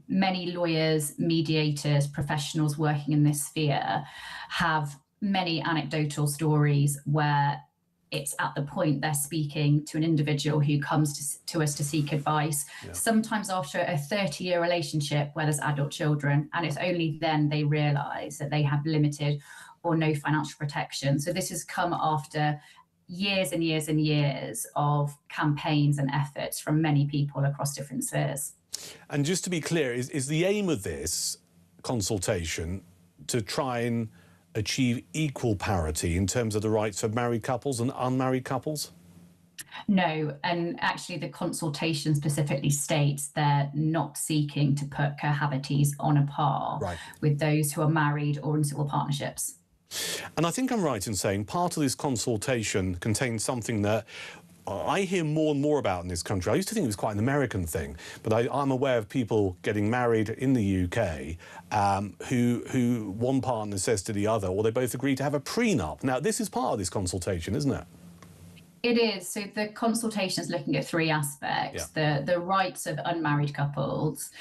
Many lawyers, mediators, professionals working in this sphere have many anecdotal stories where it's at the point they're speaking to an individual who comes to us to seek advice, sometimes after a 30-year relationship where there's adult children, and it's only then they realise that they have limited or no financial protection. So this has come after years and years and years of campaigns and efforts from many people across different spheres. And just to be clear, is the aim of this consultation to try and achieve equal parity in terms of the rights of married couples and unmarried couples? No, and actually the consultation specifically states they're not seeking to put cohabitees on a par with those who are married or in civil partnerships. And I think I'm right in saying part of this consultation contains something that I hear more and more about in this country. I used to think it was quite an American thing, but I'm aware of people getting married in the UK who one partner says to the other, or they both agree to have a prenup. Now, this is part of this consultation, isn't it? It is. So the consultation is looking at three aspects: the rights of unmarried couples,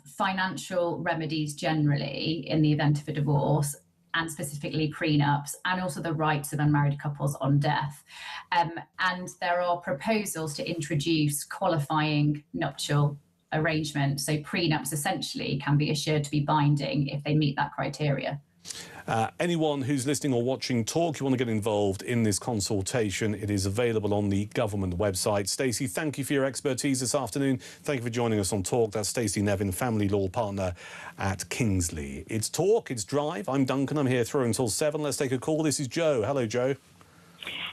financial remedies generally in the event of a divorce, and specifically prenups, and also the rights of unmarried couples on death. And there are proposals to introduce qualifying nuptial arrangements. So prenups essentially can be assured to be binding if they meet that criteria. Anyone who's listening or watching Talk, you want to get involved in this consultation, it is available on the government website. Stacey, thank you for your expertise this afternoon. Thank you for joining us on Talk. That's Stacey Nevin, family law partner at Kingsley. It's Talk, it's Drive. I'm Duncan. I'm here through until 7. Let's take a call. This is Joe. Hello, Joe.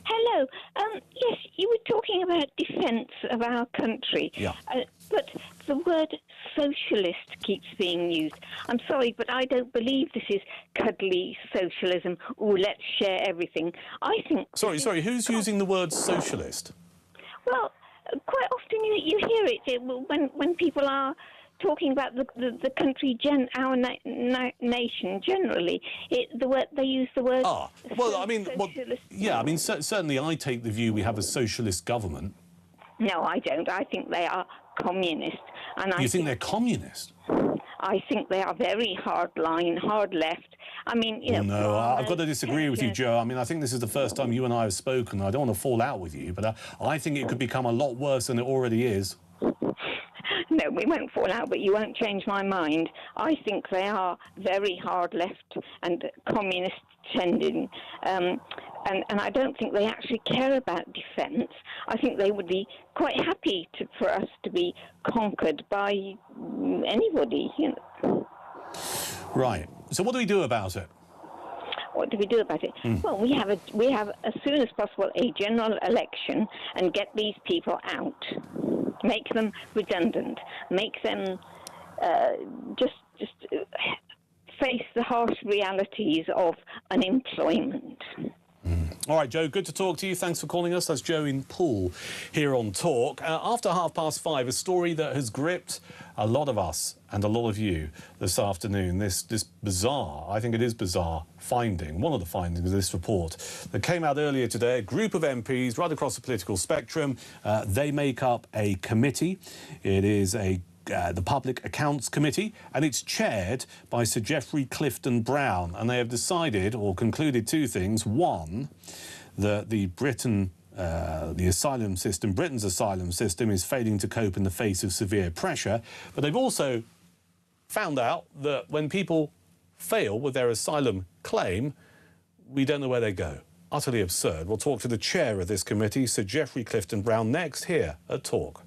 Hello. Yes, you were talking about defence of our country. Yeah. But the word socialist keeps being used. I'm sorry, but I don't believe this is cuddly socialism. Oh, let's share everything. I think... Sorry, who's using the word socialist? Well, quite often you hear it when people are talking about the country, our nation generally. They use the word... well, I mean... certainly I take the view we have a socialist government. No, I don't. I think they are communist. And You think they're communist? I think they are very hard line, hard left. I mean, you know... No, I've got to disagree with you, Joe. I mean, I think this is the first time you and I have spoken. I don't want to fall out with you, but I think it could become a lot worse than it already is. No, we won't fall out, but you won't change my mind. I think they are very hard left and communist tending. And I don't think they actually care about defence. I think they would be quite happy for us to be conquered by anybody, you know. Right. So what do we do about it? What do we do about it? Well, we have as soon as possible a general election and get these people out, make them redundant, make them just face the harsh realities of unemployment. All right, Joe, good to talk to you. Thanks for calling us. That's Joe in Poole here on Talk. After 5:30, a story that has gripped a lot of us and a lot of you this afternoon. This bizarre, I think it is bizarre, finding, one of the findings of this report that came out earlier today. A group of MPs right across the political spectrum, they make up a committee. It is the Public Accounts Committee, and it's chaired by Sir Geoffrey Clifton Brown. And they have decided or concluded two things. One, that Britain's asylum system is failing to cope in the face of severe pressure. But they've also found out that when people fail with their asylum claim, we don't know where they go. Utterly absurd. We'll talk to the chair of this committee, Sir Geoffrey Clifton-Brown, next here at Talk.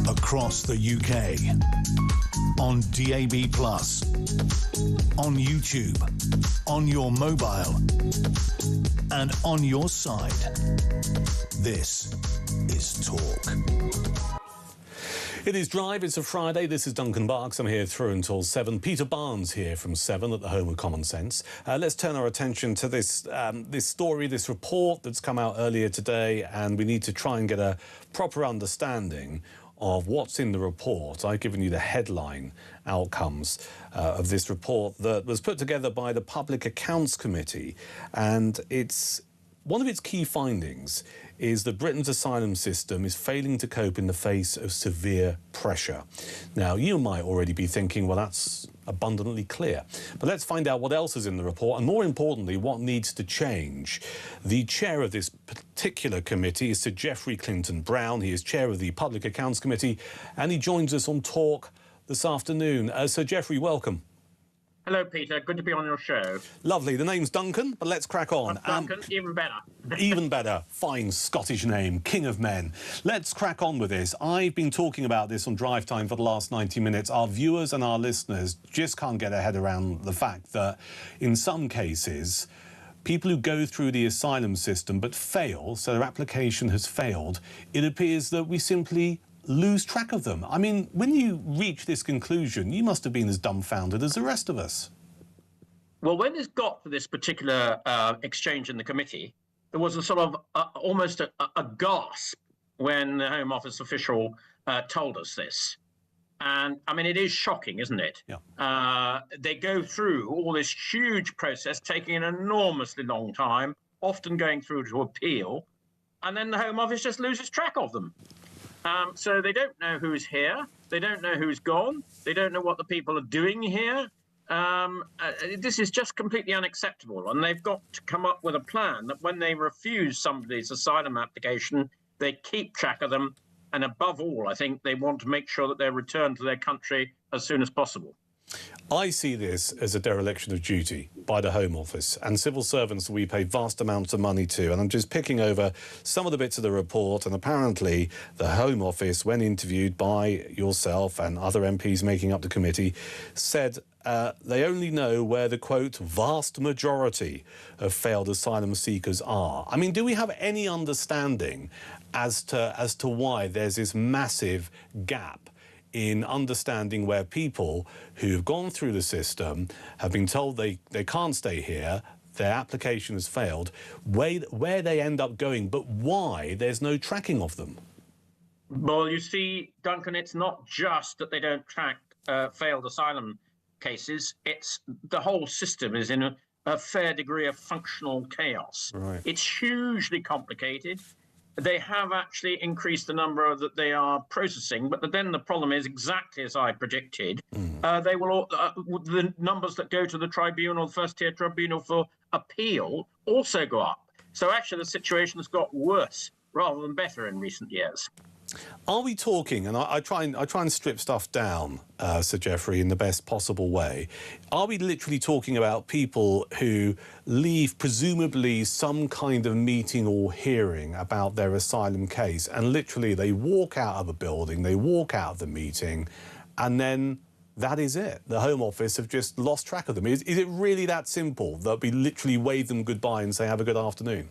Across the UK, on DAB+, on YouTube, on your mobile, and on your side. This is Talk. It is Drive, it's a Friday. This is Duncan Barks. I'm here through until 7. Peter Barnes here from 7 at the home of Common Sense. Let's turn our attention to this story, this report that's come out earlier today, and we need to try and get a proper understanding of what's in the report. I've given you the headline outcomes of this report that was put together by the Public Accounts Committee, and one of its key findings is that Britain's asylum system is failing to cope in the face of severe pressure. Now, you might already be thinking, well, that's abundantly clear. But let's find out what else is in the report, and more importantly, what needs to change. The chair of this particular committee is Sir Geoffrey Clifton-Brown. He is chair of the Public Accounts Committee, and he joins us on Talk this afternoon. Sir Geoffrey, welcome. Hello, Peter. Good to be on your show. Lovely. The name's Duncan, but let's crack on. Duncan, even better. Even better. Fine Scottish name, King of Men. Let's crack on with this. I've been talking about this on Drive Time for the last 90 minutes. Our viewers and our listeners just can't get their head around the fact that in some cases, people who go through the asylum system but fail, so their application has failed, it appears that we simply lose track of them. I mean, when you reach this conclusion, you must have been as dumbfounded as the rest of us. Well, when this got to this particular exchange in the committee, there was a sort of almost a gasp when the Home Office official told us this. And, I mean, it is shocking, isn't it? Yeah. They go through all this huge process, taking an enormously long time, often going through to appeal, and then the Home Office just loses track of them. So they don't know who's here. They don't know who's gone. They don't know what the people are doing here. This is just completely unacceptable. And they've got to come up with a plan that when they refuse somebody's asylum application, they keep track of them. And above all, I think they want to make sure that they're returned to their country as soon as possible. I see this as a dereliction of duty by the Home Office and civil servants that we pay vast amounts of money to. And I'm just picking over some of the bits of the report. And apparently the Home Office, when interviewed by yourself and other MPs making up the committee, said they only know where the, quote, vast majority of failed asylum seekers are. I mean, do we have any understanding as to why there's this massive gap in understanding where people who've gone through the system have been told they can't stay here, their application has failed, where they end up going, but why there's no tracking of them? Well, you see, Duncan, it's not just that they don't track failed asylum cases, it's the whole system is in a fair degree of functional chaos. Right. It's hugely complicated. They have actually increased the number that they are processing, but then the problem is exactly as I predicted. They will the numbers that go to the tribunal, the first-tier tribunal for appeal, also go up. So actually, the situation has got worse rather than better in recent years. Are we talking, and I try and strip stuff down, Sir Geoffrey, in the best possible way, are we literally talking about people who leave presumably some kind of meeting or hearing about their asylum case, and literally they walk out of a building, they walk out of the meeting, and then that is it? The Home Office have just lost track of them. Is it really that simple that we literally wave them goodbye and say, have a good afternoon?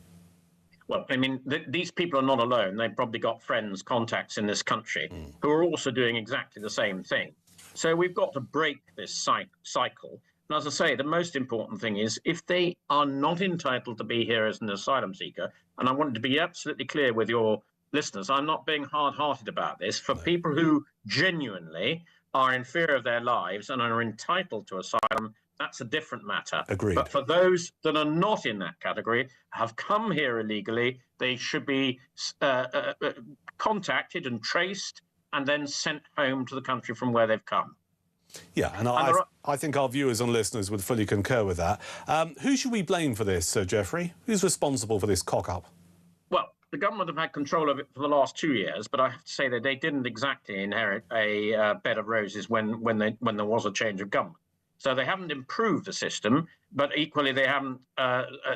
Well, I mean, these people are not alone. They've probably got friends, contacts in this country who are also doing exactly the same thing. So we've got to break this cycle. And as I say, the most important thing is if they are not entitled to be here as an asylum seeker, and I wanted to be absolutely clear with your listeners, I'm not being hard-hearted about this. For people who genuinely are in fear of their lives and are entitled to asylum, that's a different matter. Agreed. But for those that are not in that category, have come here illegally, they should be contacted and traced and then sent home to the country from where they've come. Yeah, and I think our viewers and listeners would fully concur with that. Who should we blame for this, Sir Geoffrey? Who's responsible for this cock-up? Well, the government have had control of it for the last 2 years, but I have to say that they didn't exactly inherit a bed of roses when there was a change of government. So they haven't improved the system, but equally they haven't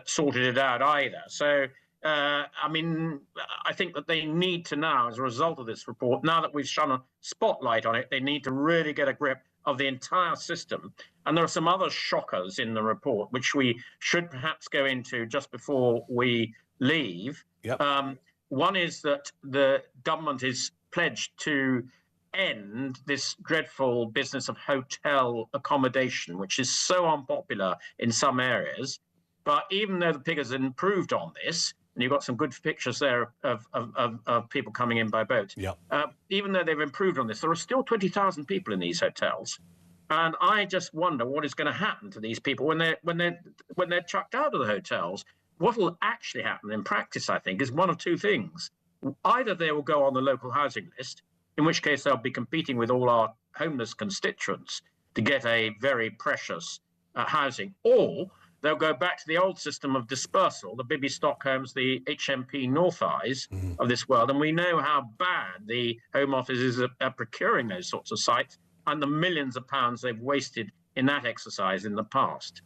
sorted it out either. So, I mean, I think that they need to now, as a result of this report, now that we've shone a spotlight on it, they need to really get a grip of the entire system. And there are some other shockers in the report, which we should perhaps go into just before we leave. Yep. One is that the government is pledged to end this dreadful business of hotel accommodation, which is so unpopular in some areas. But even though the figures have improved on this, and you've got some good pictures there of people coming in by boat, even though they've improved on this, there are still 20,000 people in these hotels. And I just wonder what is going to happen to these people when they're chucked out of the hotels. What will actually happen in practice, I think, is one of two things. Either they will go on the local housing list, in which case they'll be competing with all our homeless constituents to get a very precious housing, or they'll go back to the old system of dispersal, the Bibi Stockholms, the HMP North Eyes of this world. And we know how bad the Home Office is at procuring those sorts of sites and the millions of pounds they've wasted in that exercise in the past.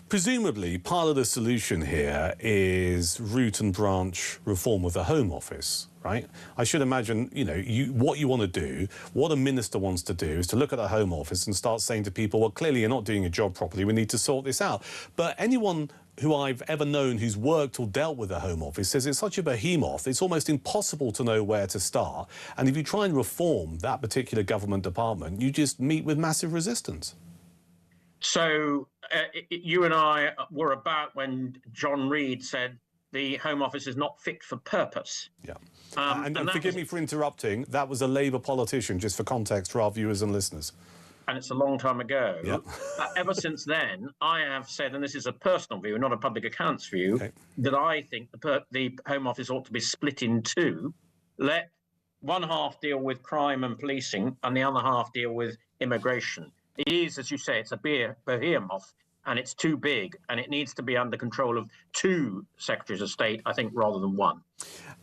Presumably, part of the solution here is root and branch reform of the Home Office, right? I should imagine, you know, what you want to do, what a minister wants to do is to look at the Home Office and start saying to people, well, clearly you're not doing your job properly, we need to sort this out. But anyone who I've ever known who's worked or dealt with the Home Office says it's such a behemoth, it's almost impossible to know where to start. And if you try and reform that particular government department, you just meet with massive resistance. So you and I were about when John Reid said the Home Office is not fit for purpose. Yeah. And forgive me for interrupting, that was a Labour politician, just for context for our viewers and listeners. And it's a long time ago. Yep. Ever since then, I have said, and this is a personal view, not a public accounts view, that I think the Home Office ought to be split in two. Let one half deal with crime and policing and the other half deal with immigration. It is, as you say, it's a behemoth, and it's too big, and it needs to be under control of two Secretaries of State, I think, rather than one.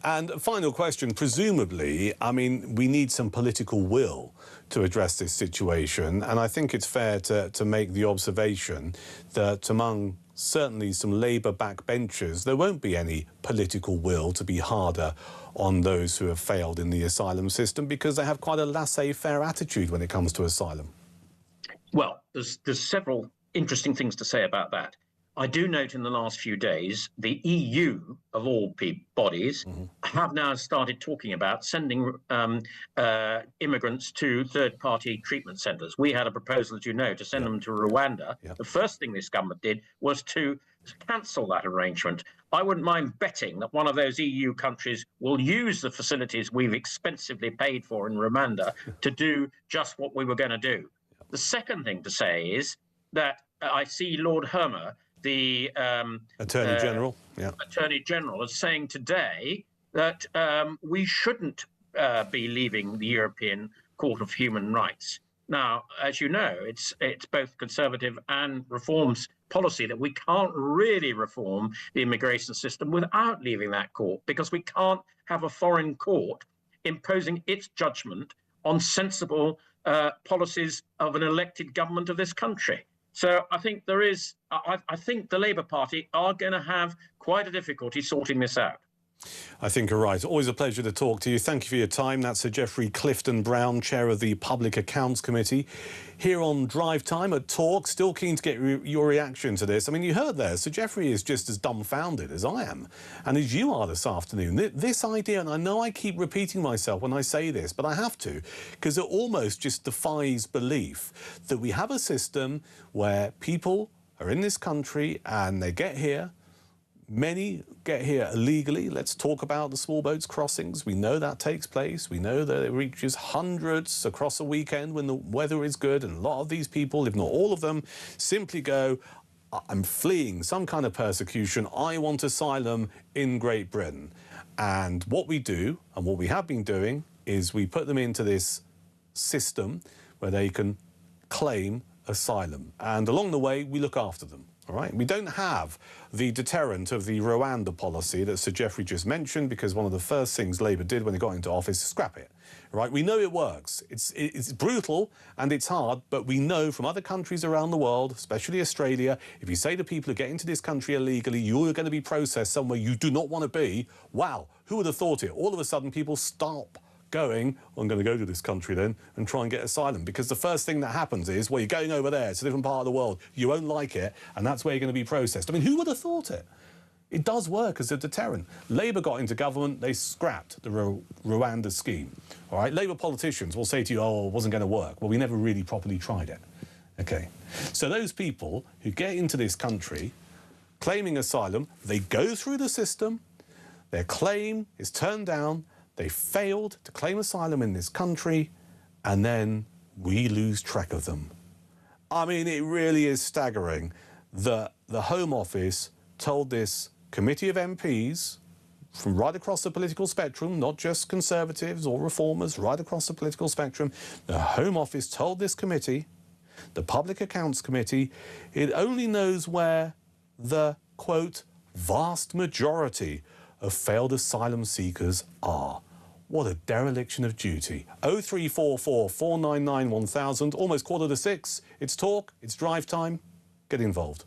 And final question, presumably, I mean, we need some political will to address this situation, and I think it's fair to make the observation that among certainly some Labour backbenchers, there won't be any political will to be harder on those who have failed in the asylum system because they have quite a laissez-faire attitude when it comes to asylum. Well, there's several interesting things to say about that. I do note in the last few days, the EU, of all bodies, have now started talking about sending immigrants to third-party treatment centres. We had a proposal, as you know, to send them to Rwanda. The first thing this government did was to cancel that arrangement. I wouldn't mind betting that one of those EU countries will use the facilities we've expensively paid for in Rwanda to do just what we were going to do. The second thing to say is that I see Lord Hermer, the Attorney General, Attorney General, is saying today that we shouldn't be leaving the European Court of Human Rights. Now, as you know, it's both Conservative and Reform's policy that we can't really reform the immigration system without leaving that court, because we can't have a foreign court imposing its judgment on sensible policies of an elected government of this country. So I think I think the Labour Party are going to have quite a difficulty sorting this out. I think you're right. Always a pleasure to talk to you. Thank you for your time. That's Sir Geoffrey Clifton-Brown, Chair of the Public Accounts Committee, here on Drive Time at Talk. Still keen to get your reaction to this. I mean, you heard there, Sir Geoffrey is just as dumbfounded as I am and as you are this afternoon. This idea, and I know I keep repeating myself when I say this, but I have to, because it almost just defies belief that we have a system where people are in this country and they get here. Many get here illegally. Let's talk about the small boats crossings. We know that takes place. We know that it reaches hundreds across a weekend when the weather is good, and a lot of these people, if not all of them, simply go, I'm fleeing some kind of persecution. I want asylum in Great Britain. And what we do, and what we have been doing, is we put them into this system where they can claim asylum. And along the way, we look after them. All right, we don't have the deterrent of the Rwanda policy that Sir Geoffrey just mentioned, because one of the first things Labour did when they got into office is scrap it. All right, we know it works. It's brutal and it's hard, but we know from other countries around the world, especially Australia, if you say to people who get into this country illegally, you're going to be processed somewhere you do not want to be, wow, who would have thought it? All of a sudden, people stop going, I'm going to go to this country then and try and get asylum, because the first thing that happens is, well, you're going over there, it's a different part of the world, you won't like it, and that's where you're going to be processed. I mean, who would have thought it? It does work as a deterrent. Labour got into government, they scrapped the Rwanda scheme. All right, Labour politicians will say to you, oh, it wasn't going to work. Well, we never really properly tried it. Okay, so those people who get into this country claiming asylum, they go through the system, their claim is turned down, they failed to claim asylum in this country, and then we lose track of them. I mean, it really is staggering that the Home Office told this committee of MPs from right across the political spectrum, not just Conservatives or Reformers, right across the political spectrum, the Home Office told this committee, the Public Accounts Committee, it only knows where the, quote, vast majority of failed asylum seekers are. What a dereliction of duty. 0344 499 1000, almost 5:45. It's Talk, it's Drive Time. Get involved.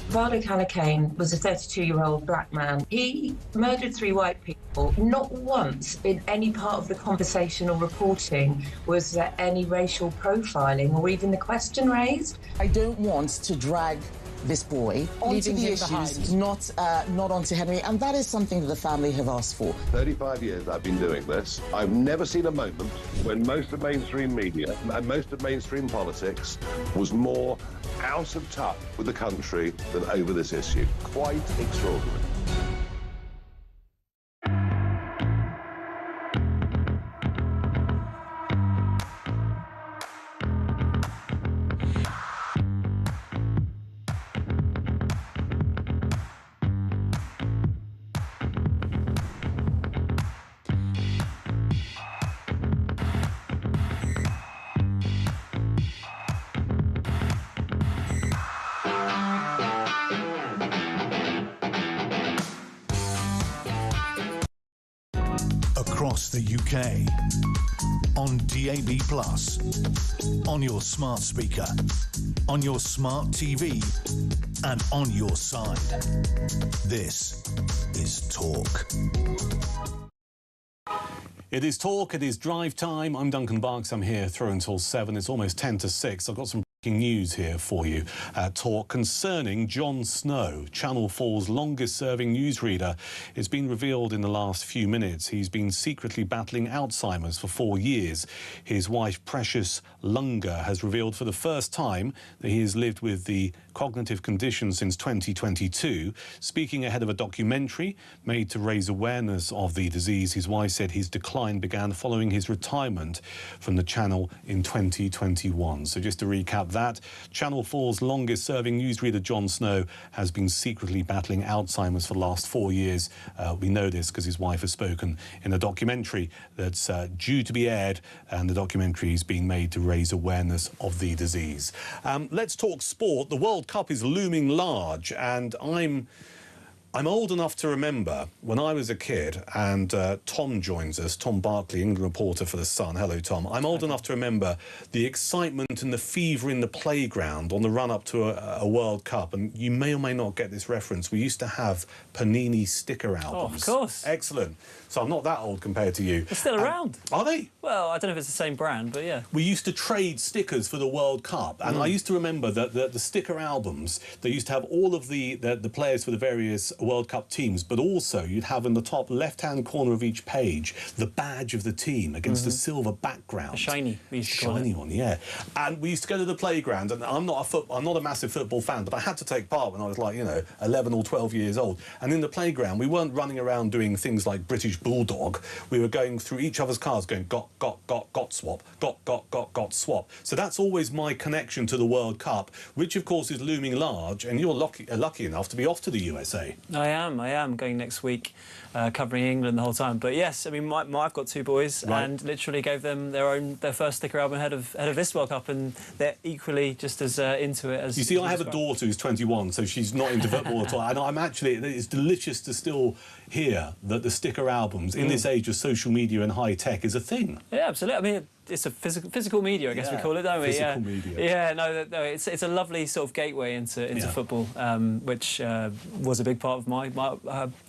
Varda Kalakane was a 32-year-old black man. He murdered 3 white people. Not once in any part of the conversation or reporting was there any racial profiling or even the question raised. I don't want to drag this boy onto the issues, not onto Henry, and that is something that the family have asked for. 35 years I've been doing this. I've never seen a moment when most of mainstream media and most of mainstream politics was more out of touch with the country than over this issue. Quite extraordinary. Across the UK, on DAB+, on your smart speaker, on your smart TV, and on your side. This is Talk. It is Talk, it is drive time. I'm Duncan Barks, I'm here through until 7. It's almost 10 to 6. I've got some breaking news here for you. Talk concerning Jon Snow, Channel 4's longest-serving newsreader. It's been revealed in the last few minutes he's been secretly battling Alzheimer's for 4 years. His wife, Precious Lunger, has revealed for the first time that he has lived with the cognitive condition since 2022. Speaking ahead of a documentary made to raise awareness of the disease, his wife said his decline began following his retirement from the channel in 2021. So just to recap that, Channel 4's longest-serving newsreader Jon Snow has been secretly battling Alzheimer's for the last 4 years. We know this because his wife has spoken in a documentary that's due to be aired, and the documentary is being made to raise awareness of the disease. Let's talk sport. The World Cup is looming large, and I'm old enough to remember when I was a kid, and Tom joins us, Tom Barkley, England reporter for The Sun. Hello, Tom. I'm old enough to remember the excitement and the fever in the playground on the run-up to a World Cup, and you may or may not get this reference. We used to have Panini sticker albums. Oh, of course. Excellent. So I'm not that old compared to you. They're still around. Are they? Well, I don't know if it's the same brand, but yeah. We used to trade stickers for the World Cup, and I used to remember that the sticker albums, they used to have all of the players for the various World Cup teams, but also you'd have in the top left-hand corner of each page the badge of the team against a silver background. A shiny, we used to call shiny it. one, yeah. And we used to go to the playground, and I'm not a massive football fan, but I had to take part when I was, like, 11 or 12 years old. And in the playground, we weren't running around doing things like British Bulldog. We were going through each other's cars going got swap, got swap. So that's always my connection to the World Cup, which of course is looming large, and you're lucky enough to be off to the USA. I am going next week, covering England the whole time. But yes, I mean, I've got 2 boys, Right. and literally gave them their first sticker album ahead of this World Cup, and they're equally just as into it as you see. I have a daughter who's 21, so she's not into football at all, and I'm actually, it's delicious to still hear that the sticker albums in this age of social media and high tech is a thing. Yeah, absolutely. I mean, it's a physical media, I guess we call it, don't we? Physical media. Yeah, no, it's a lovely sort of gateway into football, which was a big part of my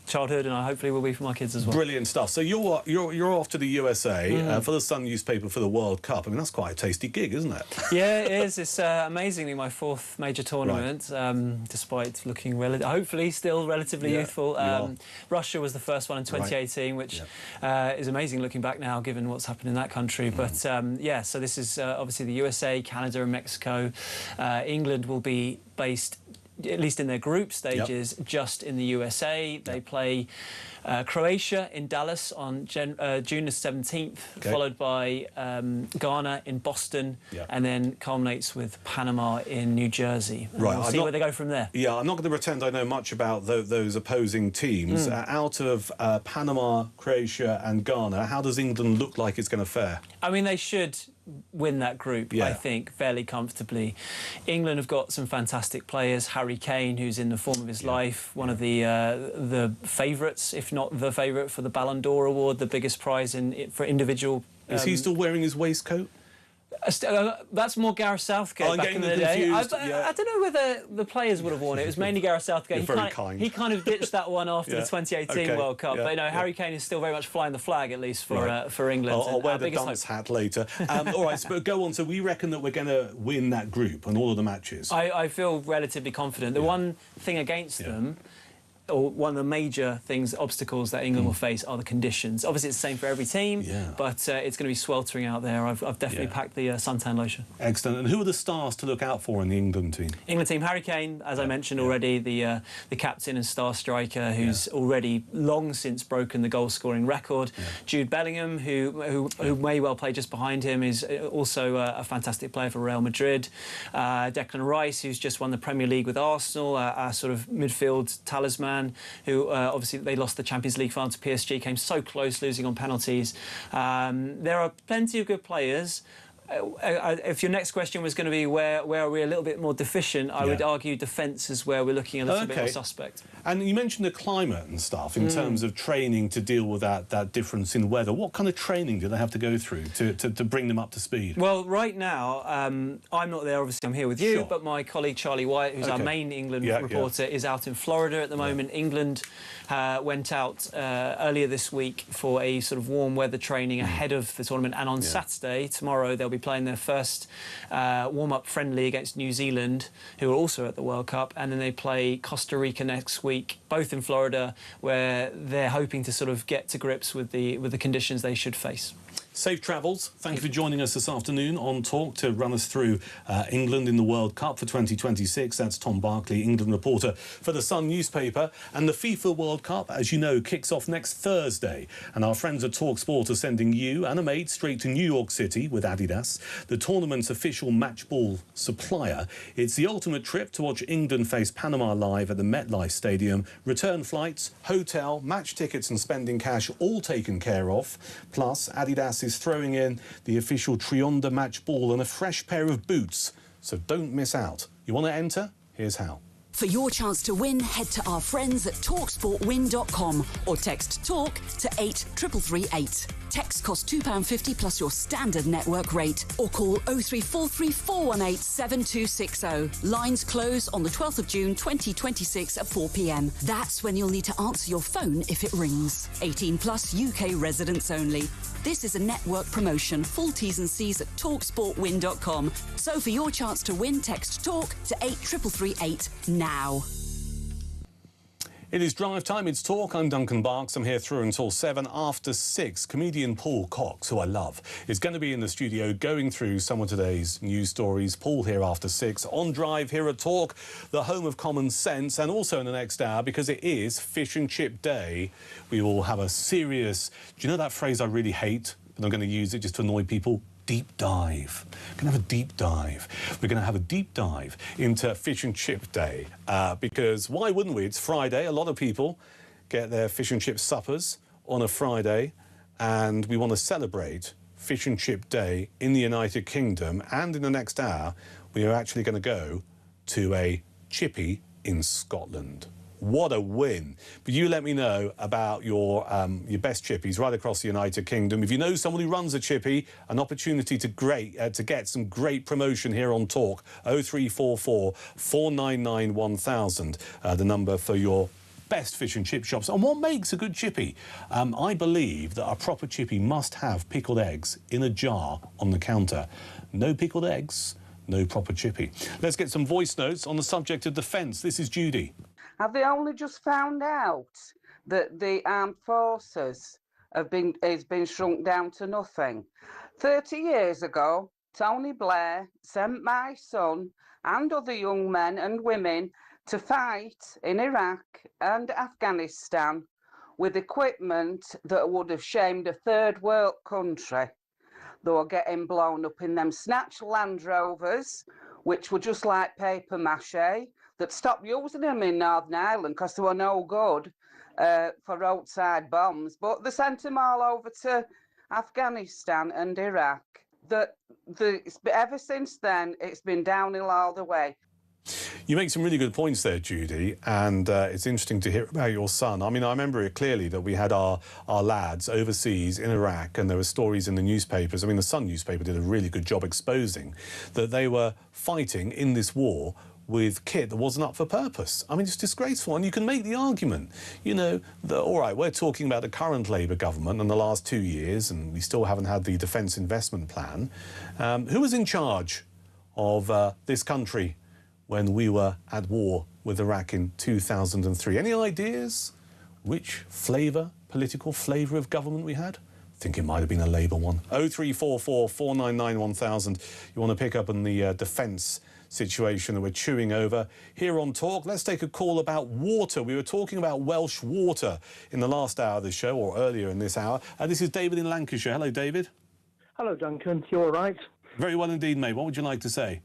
childhood, and I hopefully will be for my kids as well. Brilliant stuff. So you're off to the USA for the Sun newspaper for the World Cup. I mean, that's quite a tasty gig, isn't it? Yeah, it is. It's amazingly my 4th major tournament, despite looking hopefully still relatively youthful. Russia was the first one in 2018, which is amazing looking back now, given what's happened in that country. But so this is obviously the USA, Canada and Mexico. England will be based, at least in their group stages, just in the USA. They play Croatia in Dallas on June the 17th, followed by Ghana in Boston, and then culminates with Panama in New Jersey. And we'll see where they go from there. Yeah, I'm not going to pretend I know much about those opposing teams. Out of Panama, Croatia and Ghana, how does England look like it's going to fare? I mean, they should win that group, I think, fairly comfortably. England have got some fantastic players. Harry Kane, who's in the form of his life, one of the favourites, if not the favourite, for the Ballon d'Or award, the biggest prize for individual. Is he still wearing his waistcoat? That's more Gareth Southgate back in the day. I don't know whether the players would have worn it. It was mainly Gareth Southgate. He kind of ditched that one after the 2018 World Cup. But Harry Kane is still very much flying the flag, at least for England. I'll wear the dunce hat later. All right, but go on. So we reckon that we're going to win that group and all of the matches. I feel relatively confident. The one thing against them, or one of the major obstacles that England will face, are the conditions. Obviously, it's the same for every team, but it's going to be sweltering out there. I've definitely packed the suntan lotion. Excellent. And who are the stars to look out for in the England team? England team, Harry Kane, as I mentioned already, the captain and star striker, who's already long since broken the goal-scoring record. Jude Bellingham, who may well play just behind him, is also a fantastic player for Real Madrid. Declan Rice, who's just won the Premier League with Arsenal, a sort of midfield talisman, who obviously they lost the Champions League final to PSG, came so close, losing on penalties. There are plenty of good players. If your next question was going to be where are we a little bit more deficient, I would argue defence is where we're looking a little bit more suspect. And you mentioned the climate and stuff in terms of training to deal with that difference in weather. What kind of training do they have to go through to bring them up to speed? Well, right now, I'm not there, obviously I'm here with you, but my colleague Charlie White, who's our main England reporter, is out in Florida at the moment. England went out earlier this week for a sort of warm weather training ahead of the tournament, and on Saturday, tomorrow, they'll be playing their first warm-up friendly against New Zealand, who are also at the World Cup, and then they play Costa Rica next week, both in Florida, where they're hoping to sort of get to grips with the conditions they should face. Safe travels. Thank you for joining us this afternoon on Talk to run us through England in the World Cup for 2026. That's Tom Barkley, England reporter for The Sun newspaper. And the FIFA World Cup, as you know, kicks off next Thursday. And our friends at Talk Sport are sending you and a mate straight to New York City with Adidas, the tournament's official match ball supplier. It's the ultimate trip to watch England face Panama live at the MetLife Stadium. Return flights, hotel, match tickets and spending cash all taken care of. Plus, Adidas is throwing in the official Trionda match ball and a fresh pair of boots. So don't miss out. You want to enter? Here's how. For your chance to win, head to our friends at talksportwin.com or text TALK to 83338. Text costs £2.50 plus your standard network rate, or call 0343 418 7260. Lines close on the 12th of June 2026 at 4 p.m. That's when you'll need to answer your phone if it rings. 18 plus UK residents only. This is a network promotion. Full T's and C's at talksportwin.com. So for your chance to win, text TALK to 83338 now. It is drive time, it's Talk. I'm Duncan Barks. I'm here through until 7 after 6. Comedian Paul Cox, who I love, is going to be in the studio going through some of today's news stories. Paul here after 6 on Drive here at Talk, the home of common sense, and also in the next hour, because it is Fish and Chip Day, we will have a serious... Do you know that phrase I really hate, but I'm going to use it just to annoy people? Deep dive. We're going to have a deep dive. We're going to have a deep dive into Fish and Chip Day because why wouldn't we? It's Friday. A lot of people get their fish and chip suppers on a Friday, and we want to celebrate Fish and Chip Day in the United Kingdom. And in the next hour, we are actually going to go to a chippy in Scotland. What a win. But you let me know about your best chippies right across the United Kingdom. If you know someone who runs a chippy, an opportunity to get some great promotion here on Talk. 0344 499 1000, the number for your best fish and chip shops. And what makes a good chippy? I believe that a proper chippy must have pickled eggs in a jar on the counter. No pickled eggs, no proper chippy. Let's get some voice notes on the subject of defence. This is Judy. Have they only just found out that the armed forces has been shrunk down to nothing? 30 years ago, Tony Blair sent my son and other young men and women to fight in Iraq and Afghanistan with equipment that would have shamed a third world country. They were getting blown up in them snatched Land Rovers, which were just like paper mache, that stopped using them in Northern Ireland because they were no good for roadside bombs. But they sent them all over to Afghanistan and Iraq. Ever since then, it's been downhill all the way. You make some really good points there, Judy, and it's interesting to hear about your son. I mean, I remember it clearly that we had our lads overseas in Iraq, and there were stories in the newspapers. I mean, the Sun newspaper did a really good job exposing that they were fighting in this war with kit that wasn't up for purpose. I mean, it's disgraceful, and you can make the argument, you know, that, all right, we're talking about the current Labour government and the last 2 years, and we still haven't had the defence investment plan. Who was in charge of this country when we were at war with Iraq in 2003? Any ideas which political flavour of government we had? I think it might have been a Labour one. 0344 499 1000. You want to pick up on the defence situation that we're chewing over here on Talk. Let's take a call about water. We were talking about Welsh water in the last hour of the show, or earlier in this hour. This is David in Lancashire. Hello, David. Hello, Duncan. You all right? Very well indeed, mate. What would you like to say?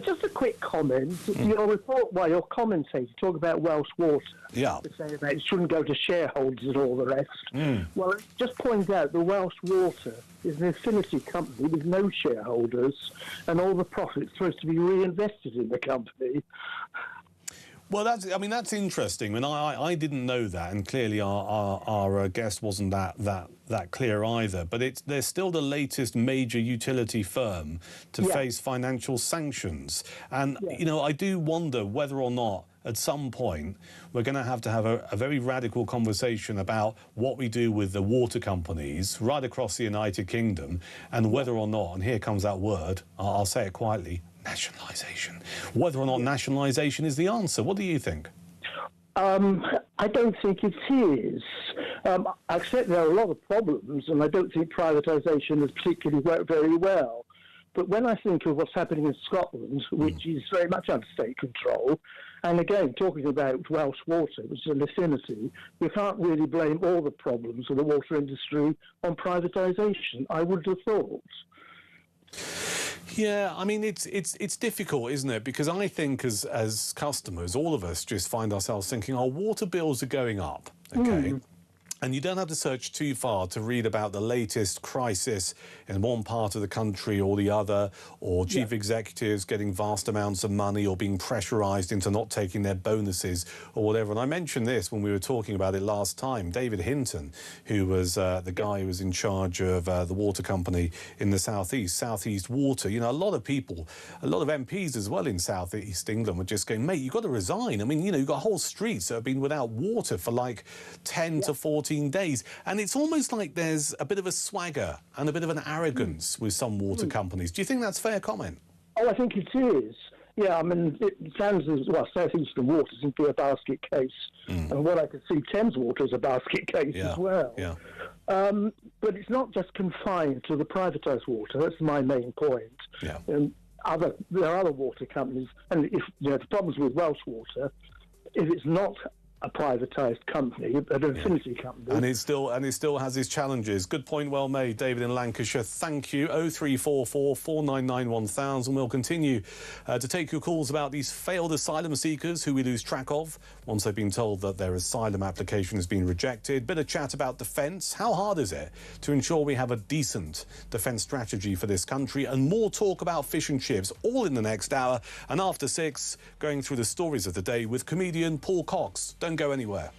Just a quick comment. Your report, your commentator, talk about Welsh water. Yeah. Saying that it shouldn't go to shareholders and all the rest. Well, just point out the Welsh water is an affinity company with no shareholders, and all the profits supposed to be reinvested in the company. Well, that's interesting. I mean, I didn't know that, and clearly our guest wasn't that clear either. But they're still the latest major utility firm to face financial sanctions, and you know, I do wonder whether or not at some point we're going to have a very radical conversation about what we do with the water companies right across the United Kingdom, and whether or not, and here comes that word, I'll say it quietly, nationalisation. Whether or not nationalisation is the answer. What do you think? I don't think it is. I accept there are a lot of problems, and I don't think privatisation has particularly worked very well. But when I think of what's happening in Scotland, which is very much under state control, and again, talking about Welsh water, which is an affinity, we can't really blame all the problems of the water industry on privatisation, I would have thought. Yeah, I mean, it's difficult, isn't it? Because I think as customers, all of us just find ourselves thinking, our water bills are going up, okay? And you don't have to search too far to read about the latest crisis in one part of the country or the other, or chief executives getting vast amounts of money or being pressurised into not taking their bonuses or whatever. And I mentioned this when we were talking about it last time. David Hinton, who was the guy who was in charge of the water company in the Southeast Water. You know, a lot of people, a lot of MPs as well in Southeast England were just going, mate, you've got to resign. I mean, you know, you've got whole streets that have been without water for like 10 to 14 days, and it's almost like there's a bit of a swagger and a bit of an arrogance with some water companies. Do you think that's a fair comment? Oh, I think it is. Yeah, I mean, it sounds as well. South Eastern Water seems to be a basket case, and what I could see, Thames Water is a basket case as well. Yeah. But it's not just confined to the privatised water. That's my main point. Yeah. There are other water companies, and if the problems with Welsh water, if it's not a privatised company, an affinity company. And it still has its challenges. Good point, well made, David in Lancashire. Thank you. 0344 499 1000. We'll continue to take your calls about these failed asylum seekers who we lose track of once they've been told that their asylum application has been rejected. Bit of chat about defence. How hard is it to ensure we have a decent defence strategy for this country? And more talk about fish and chips, all in the next hour. And after 6, going through the stories of the day with comedian Paul Cox. Don't go anywhere.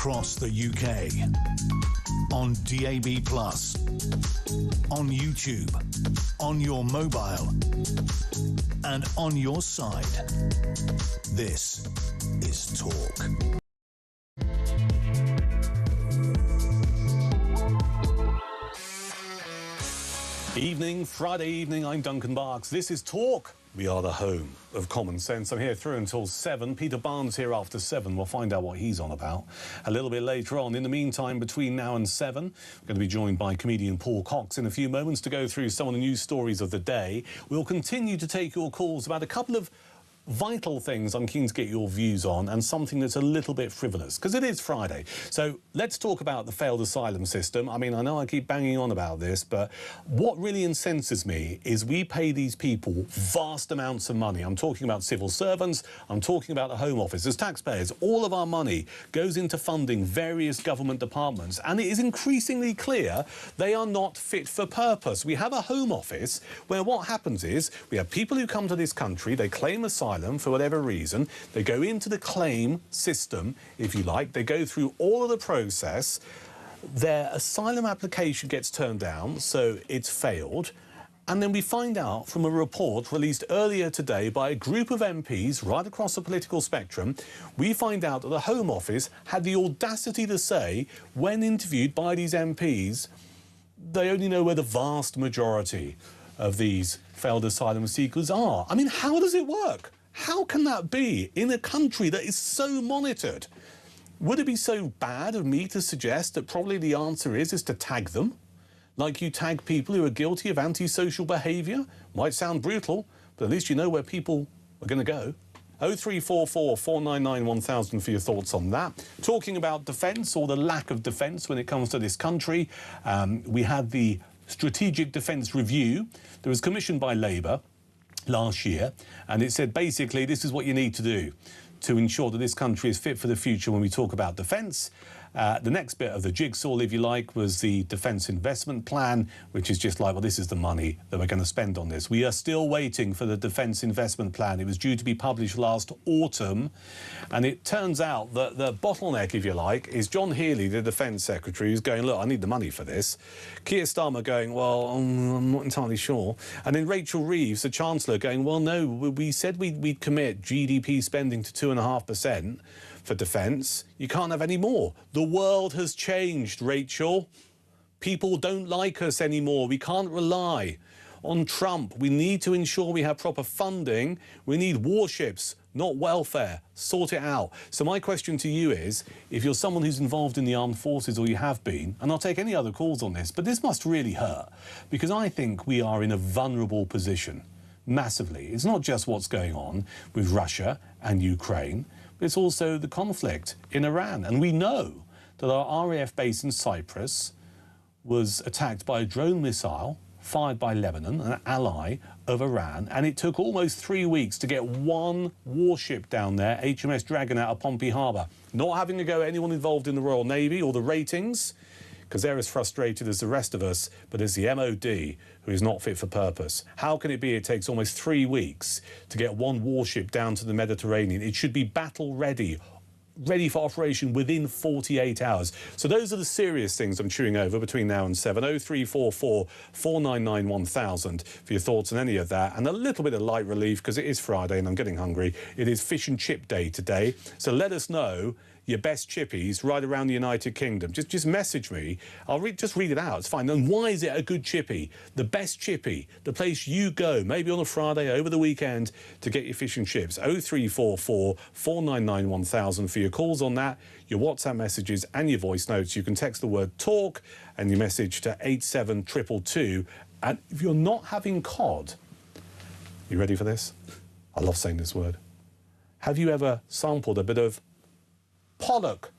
across the UK. On DAB+, on YouTube, on your mobile, and on your side. This is Talk. Evening, Friday evening, I'm Duncan Barks. This is Talk. We are the home of common sense. I'm here through until 7. Peter Barnes here after 7. We'll find out what he's on about a little bit later on. In the meantime, between now and 7, we're going to be joined by comedian Paul Cox in a few moments to go through some of the news stories of the day. We'll continue to take your calls about a couple of vital things I'm keen to get your views on, and something that's a little bit frivolous, because it is Friday. So let's talk about the failed asylum system. I mean, I know I keep banging on about this, but what really incenses me is we pay these people vast amounts of money. I'm talking about civil servants, I'm talking about the Home Office. As taxpayers, all of our money goes into funding various government departments, and it is increasingly clear they are not fit for purpose. We have a Home Office where what happens is we have people who come to this country, they claim asylum for whatever reason, they go into the claim system, if you like, they go through all of the process, their asylum application gets turned down, so it's failed, and then we find out from a report released earlier today by a group of MPs right across the political spectrum, we find out that the Home Office had the audacity to say, when interviewed by these MPs, they only know where the vast majority of these failed asylum seekers are. I mean, how does it work? How can that be in a country that is so monitored? Would it be so bad of me to suggest that probably the answer is to tag them? Like you tag people who are guilty of antisocial behaviour? Might sound brutal, but at least you know where people are going to go. 0344 499 1000 for your thoughts on that. Talking about defence, or the lack of defence when it comes to this country, we had the Strategic Defence Review that was commissioned by Labour last year, and it said basically this is what you need to do to ensure that this country is fit for the future when we talk about defence. The next bit of the jigsaw, if you like, was the Defence Investment Plan, which is just like, well, this is the money that we're going to spend on this. We are still waiting for the Defence Investment Plan. It was due to be published last autumn, and it turns out that the bottleneck, if you like, is John Healey, the Defence Secretary, who's going, look, I need the money for this. Keir Starmer going, well, I'm not entirely sure. And then Rachel Reeves, the Chancellor, going, well, no, we said we'd commit GDP spending to 2.5%. for defence. You can't have any more. The world has changed, Rachel. People don't like us anymore. We can't rely on Trump. We need to ensure we have proper funding. We need warships, not welfare. Sort it out. So my question to you is, if you're someone who's involved in the armed forces, or you have been, and I'll take any other calls on this, but this must really hurt, because I think we are in a vulnerable position, massively. It's not just what's going on with Russia and Ukraine, it's also the conflict in Iran. And we know that our RAF base in Cyprus was attacked by a drone missile fired by Lebanon, an ally of Iran, and it took almost 3 weeks to get one warship down there, HMS Dragon, out of Pompey Harbour. Not having to go anyone involved in the Royal Navy or the ratings, because they're as frustrated as the rest of us, but it's the MOD who is not fit for purpose. How can it be it takes almost 3 weeks to get one warship down to the Mediterranean? It should be battle ready, ready for operation within 48 hours. So those are the serious things I'm chewing over between now and 7. 0344 499 1000 for your thoughts on any of that. And a little bit of light relief, because it is Friday and I'm getting hungry. It is Fish and Chip Day today. So let us know your best chippies right around the United Kingdom. Just message me. I'll just read it out. It's fine. And why is it a good chippy? The best chippy, the place you go, maybe on a Friday over the weekend, to get your fish and chips. 0344 499 1000 for your calls on that, your WhatsApp messages and your voice notes. You can text the word TALK and your message to 87222. And if you're not having cod, you ready for this? I love saying this word. Have you ever sampled a bit of pollock?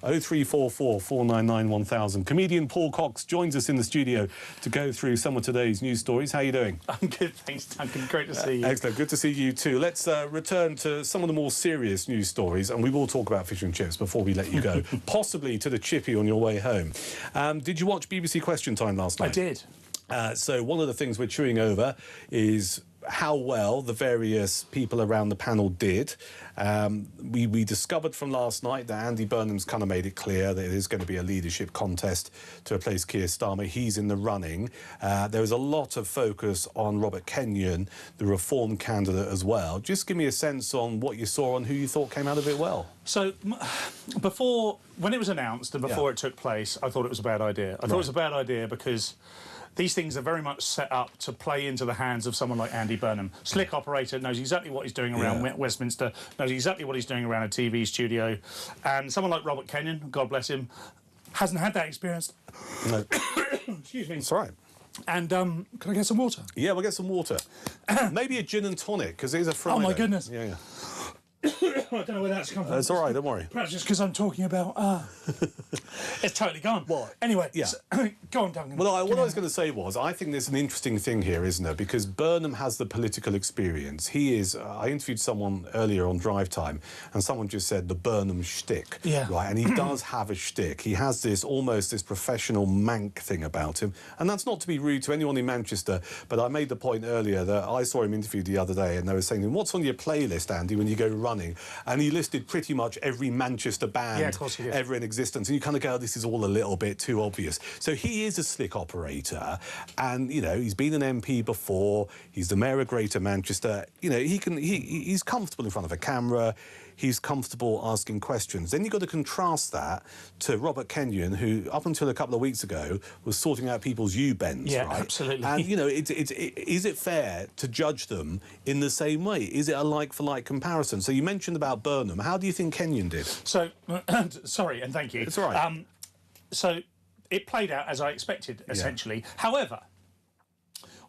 0344 499 1000. Comedian Paul Cox joins us in the studio to go through some of today's news stories. How are you doing? I'm good, thanks, Duncan. Great to see you. Excellent. Good to see you too. Let's return to some of the more serious news stories, and we will talk about fish and chips before we let you go. Possibly to the chippy on your way home. Did you watch BBC Question Time last night? I did. So one of the things we're chewing over is how well the various people around the panel did. We discovered from last night that Andy Burnham's kind of made it clear that it is going to be a leadership contest to replace Keir Starmer. He's in the running. There was a lot of focus on Robert Kenyon, the Reform candidate, as well. Just give me a sense on what you saw and who you thought came out of it well. So, when it was announced and before it took place, I thought it was a bad idea. I thought it was a bad idea because these things are very much set up to play into the hands of someone like Andy Burnham. Slick operator, knows exactly what he's doing around Westminster, knows exactly what he's doing around a TV studio. And someone like Robert Kenyon, God bless him, hasn't had that experience. No. Excuse me. It's all right. And can I get some water? Yeah, we'll get some water. Maybe a gin and tonic, because it is a Friday. Oh, my goodness. Yeah. I don't know where that's come from. It's all right, don't worry. Perhaps just because I'm talking about... it's totally gone. What? Anyway, yeah. Go on, Duncan. Well, what I was going to say was, I think there's an interesting thing here, isn't there? Because Burnham has the political experience. He is... I interviewed someone earlier on Drive Time, and someone just said the Burnham shtick. Yeah. Right, and he does have a shtick. He has this, almost this professional mank thing about him. And that's not to be rude to anyone in Manchester, but I made the point earlier that I saw him interviewed the other day, and they were saying, what's on your playlist, Andy, when you go running? And he listed pretty much every Manchester band ever in existence, and you kind of go, oh, this is all a little bit too obvious. So he is a slick operator, and you know, he's been an MP before, he's the mayor of Greater Manchester. You know, he's comfortable in front of a camera, he's comfortable asking questions. Then you've got to contrast that to Robert Kenyon, who up until a couple of weeks ago was sorting out people's U-bends, right? Absolutely. And you know, is it fair to judge them in the same way? Is it a like-for-like comparison? So you mentioned about Burnham. How do you think Kenyon did? So, sorry, and thank you. It's all right. So it played out as I expected, essentially. Yeah. However,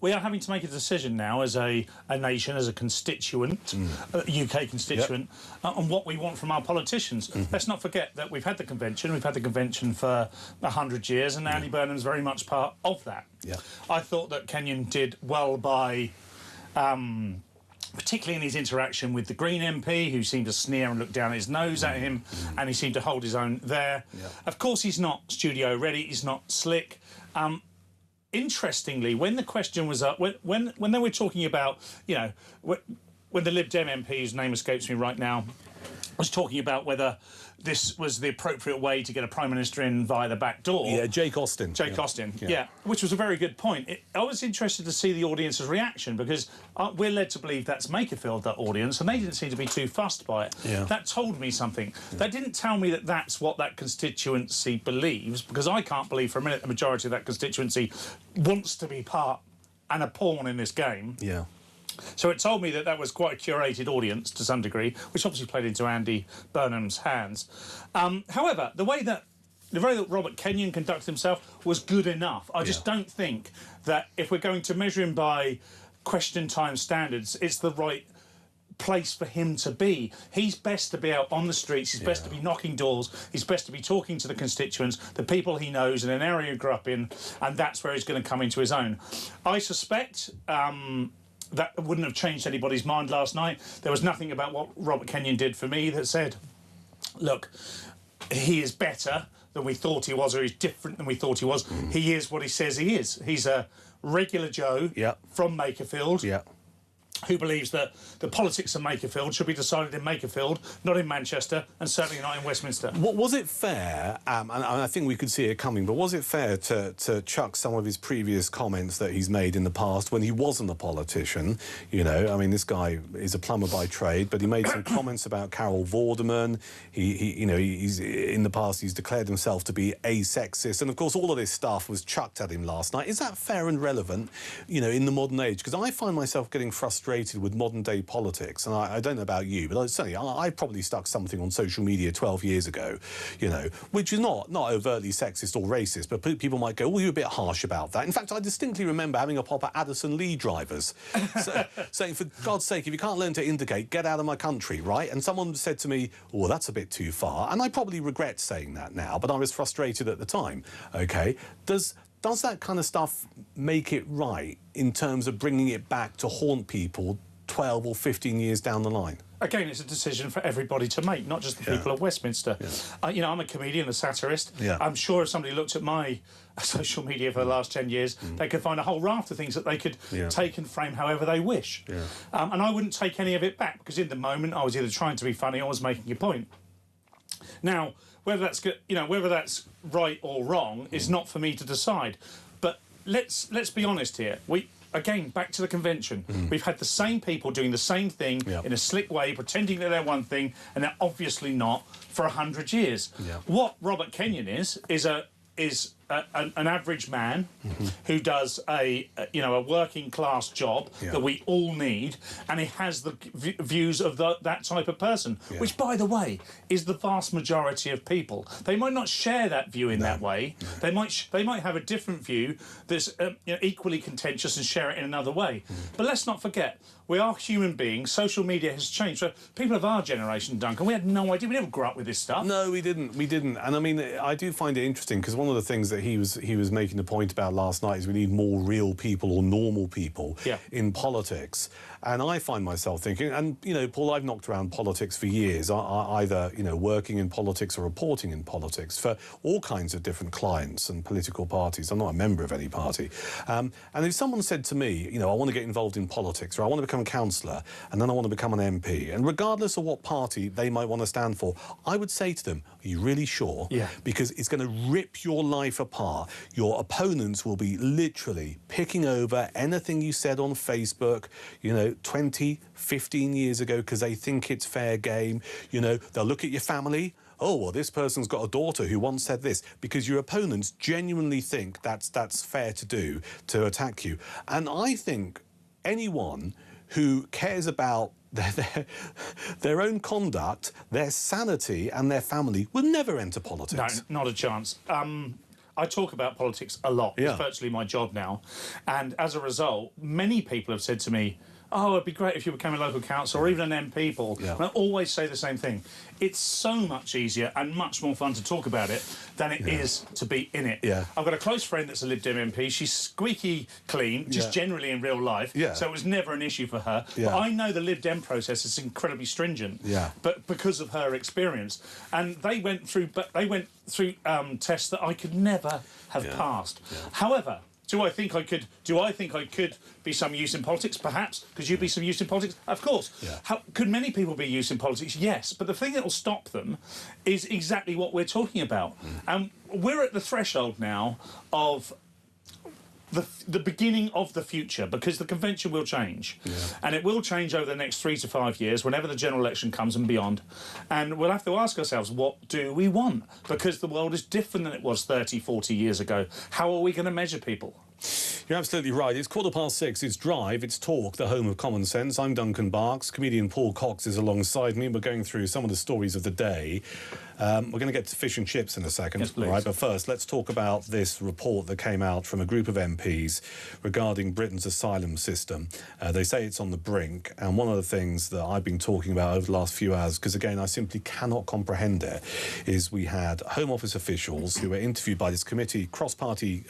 we are having to make a decision now as a nation, as a constituent, UK constituent, on what we want from our politicians. Let's not forget that we've had the convention. We've had the convention for 100 years, and Andy Burnham's very much part of that. Yeah. I thought that Kenyon did well by... particularly in his interaction with the Green MP, who seemed to sneer and look down his nose at him, and he seemed to hold his own there. Yeah. Of course, he's not studio ready, he's not slick. Interestingly, when the question was up, when they were talking about, you know, when the Lib Dem MP, whose name escapes me right now, was talking about whether this was the appropriate way to get a Prime Minister in via the back door. Yeah, Jake Austin. Jake Austin, yeah, which was a very good point. I was interested to see the audience's reaction, because we're led to believe that's Makerfield, that audience, and they didn't seem to be too fussed by it. Yeah. That told me something. That didn't tell me that that's what that constituency believes, because I can't believe for a minute the majority of that constituency wants to be part and a pawn in this game. Yeah. So it told me that that was quite a curated audience to some degree, which obviously played into Andy Burnham's hands. However, the way that Robert Kenyon conducted himself was good enough. I just don't think that if we're going to measure him by question time standards, it's the right place for him to be. He's best to be out on the streets, he's best to be knocking doors, he's best to be talking to the constituents, the people he knows in an area he grew up in, and that's where he's going to come into his own. I suspect... that wouldn't have changed anybody's mind last night. There was nothing about what Robert Kenyon did for me that said, look, he is better than we thought he was, or he's different than we thought he was. He is what he says he is. He's a regular Joe from Makerfield who believes that the politics of Makerfield should be decided in Makerfield, not in Manchester, and certainly not in Westminster. Was it fair, and I think we could see it coming, but was it fair to chuck some of his previous comments that he's made in the past when he wasn't a politician? You know, I mean, this guy is a plumber by trade, but he made some comments about Carol Vorderman. He's in the past, he's declared himself to be asexist, and of course all of this stuff was chucked at him last night. Is that fair and relevant, you know, in the modern age? Because I find myself getting frustrated with modern-day politics, and I don't know about you, but certainly I probably stuck something on social media 12 years ago, you know, which is not overtly sexist or racist, but people might go, well, you're a bit harsh about that. In fact, I distinctly remember having a pop at Addison Lee drivers, saying, for God's sake, if you can't learn to indicate, get out of my country, right? And someone said to me, oh, that's a bit too far, and I probably regret saying that now, but I was frustrated at the time, OK? Does that kind of stuff make it right in terms of bringing it back to haunt people 12 or 15 years down the line? Again, it's a decision for everybody to make, not just the people of Westminster. You know, I'm a comedian, a satirist. I'm sure if somebody looked at my social media for the last 10 years, they could find a whole raft of things that they could take and frame however they wish. And I wouldn't take any of it back, because in the moment I was either trying to be funny or I was making a point. Now, whether that's good, you know, whether that's right or wrong is not for me to decide. But let's be honest here. Again, back to the convention. We've had the same people doing the same thing in a slick way, pretending that they're one thing, and they're obviously not, for 100 years. What Robert Kenyon is an average man who does a working class job that we all need, and he has the views of that type of person, which, by the way, is the vast majority of people. They might not share that view in that way. They might have a different view that's equally contentious and share it in another way. But let's not forget, we are human beings. Social media has changed. For people of our generation, Duncan, we had no idea. We never grew up with this stuff. No, we didn't. And I mean, I do find it interesting, because one of the things that he was making the point about last night is we need more real people or normal people in politics. And I find myself thinking, and, you know, Paul, I've knocked around politics for years, either, you know, working in politics or reporting in politics for all kinds of different clients and political parties. I'm not a member of any party. And if someone said to me, you know, I want to get involved in politics, or I want to become a councillor, and then I want to become an MP, and regardless of what party they might want to stand for, I would say to them, are you really sure? Because it's going to rip your life apart. Your opponents will be literally picking over anything you said on Facebook, you know, 20, 15 years ago, because they think it's fair game. You know, they'll look at your family. Oh, well, this person's got a daughter who once said this, because your opponents genuinely think that's fair to do, to attack you. And I think anyone who cares about their own conduct, their sanity and their family would never enter politics. No, not a chance. I talk about politics a lot. It's virtually my job now. And as a result, many people have said to me, oh, it'd be great if you became a local council or even an MP, Paul. And I always say the same thing. It's so much easier and much more fun to talk about it than it is to be in it. I've got a close friend that's a Lib Dem MP. She's squeaky clean, just generally in real life, so it was never an issue for her. But I know the Lib Dem process is incredibly stringent, but because of her experience. And they went through tests that I could never have passed. However, do I think I could be some use in politics? Perhaps. Could you be some use in politics? Of course. Could many people be used in politics? Yes. But the thing that will stop them is exactly what we're talking about. And we're at the threshold now of the beginning of the future, because the convention will change. And it will change over the next 3 to 5 years, whenever the general election comes and beyond. And we'll have to ask ourselves, what do we want? Because the world is different than it was 30, 40 years ago. How are we going to measure people? You're absolutely right. It's 6:15. It's Drive. It's Talk, the home of common sense. I'm Duncan Barks. Comedian Paul Cox is alongside me. We're going through some of the stories of the day. We're going to get to fish and chips in a second. Yes, please. Right, but first, let's talk about this report that came out from a group of MPs regarding Britain's asylum system. They say it's on the brink, and one of the things that I've been talking about over the last few hours, because again, I simply cannot comprehend it, is we had Home Office officials who were interviewed by this committee, cross-party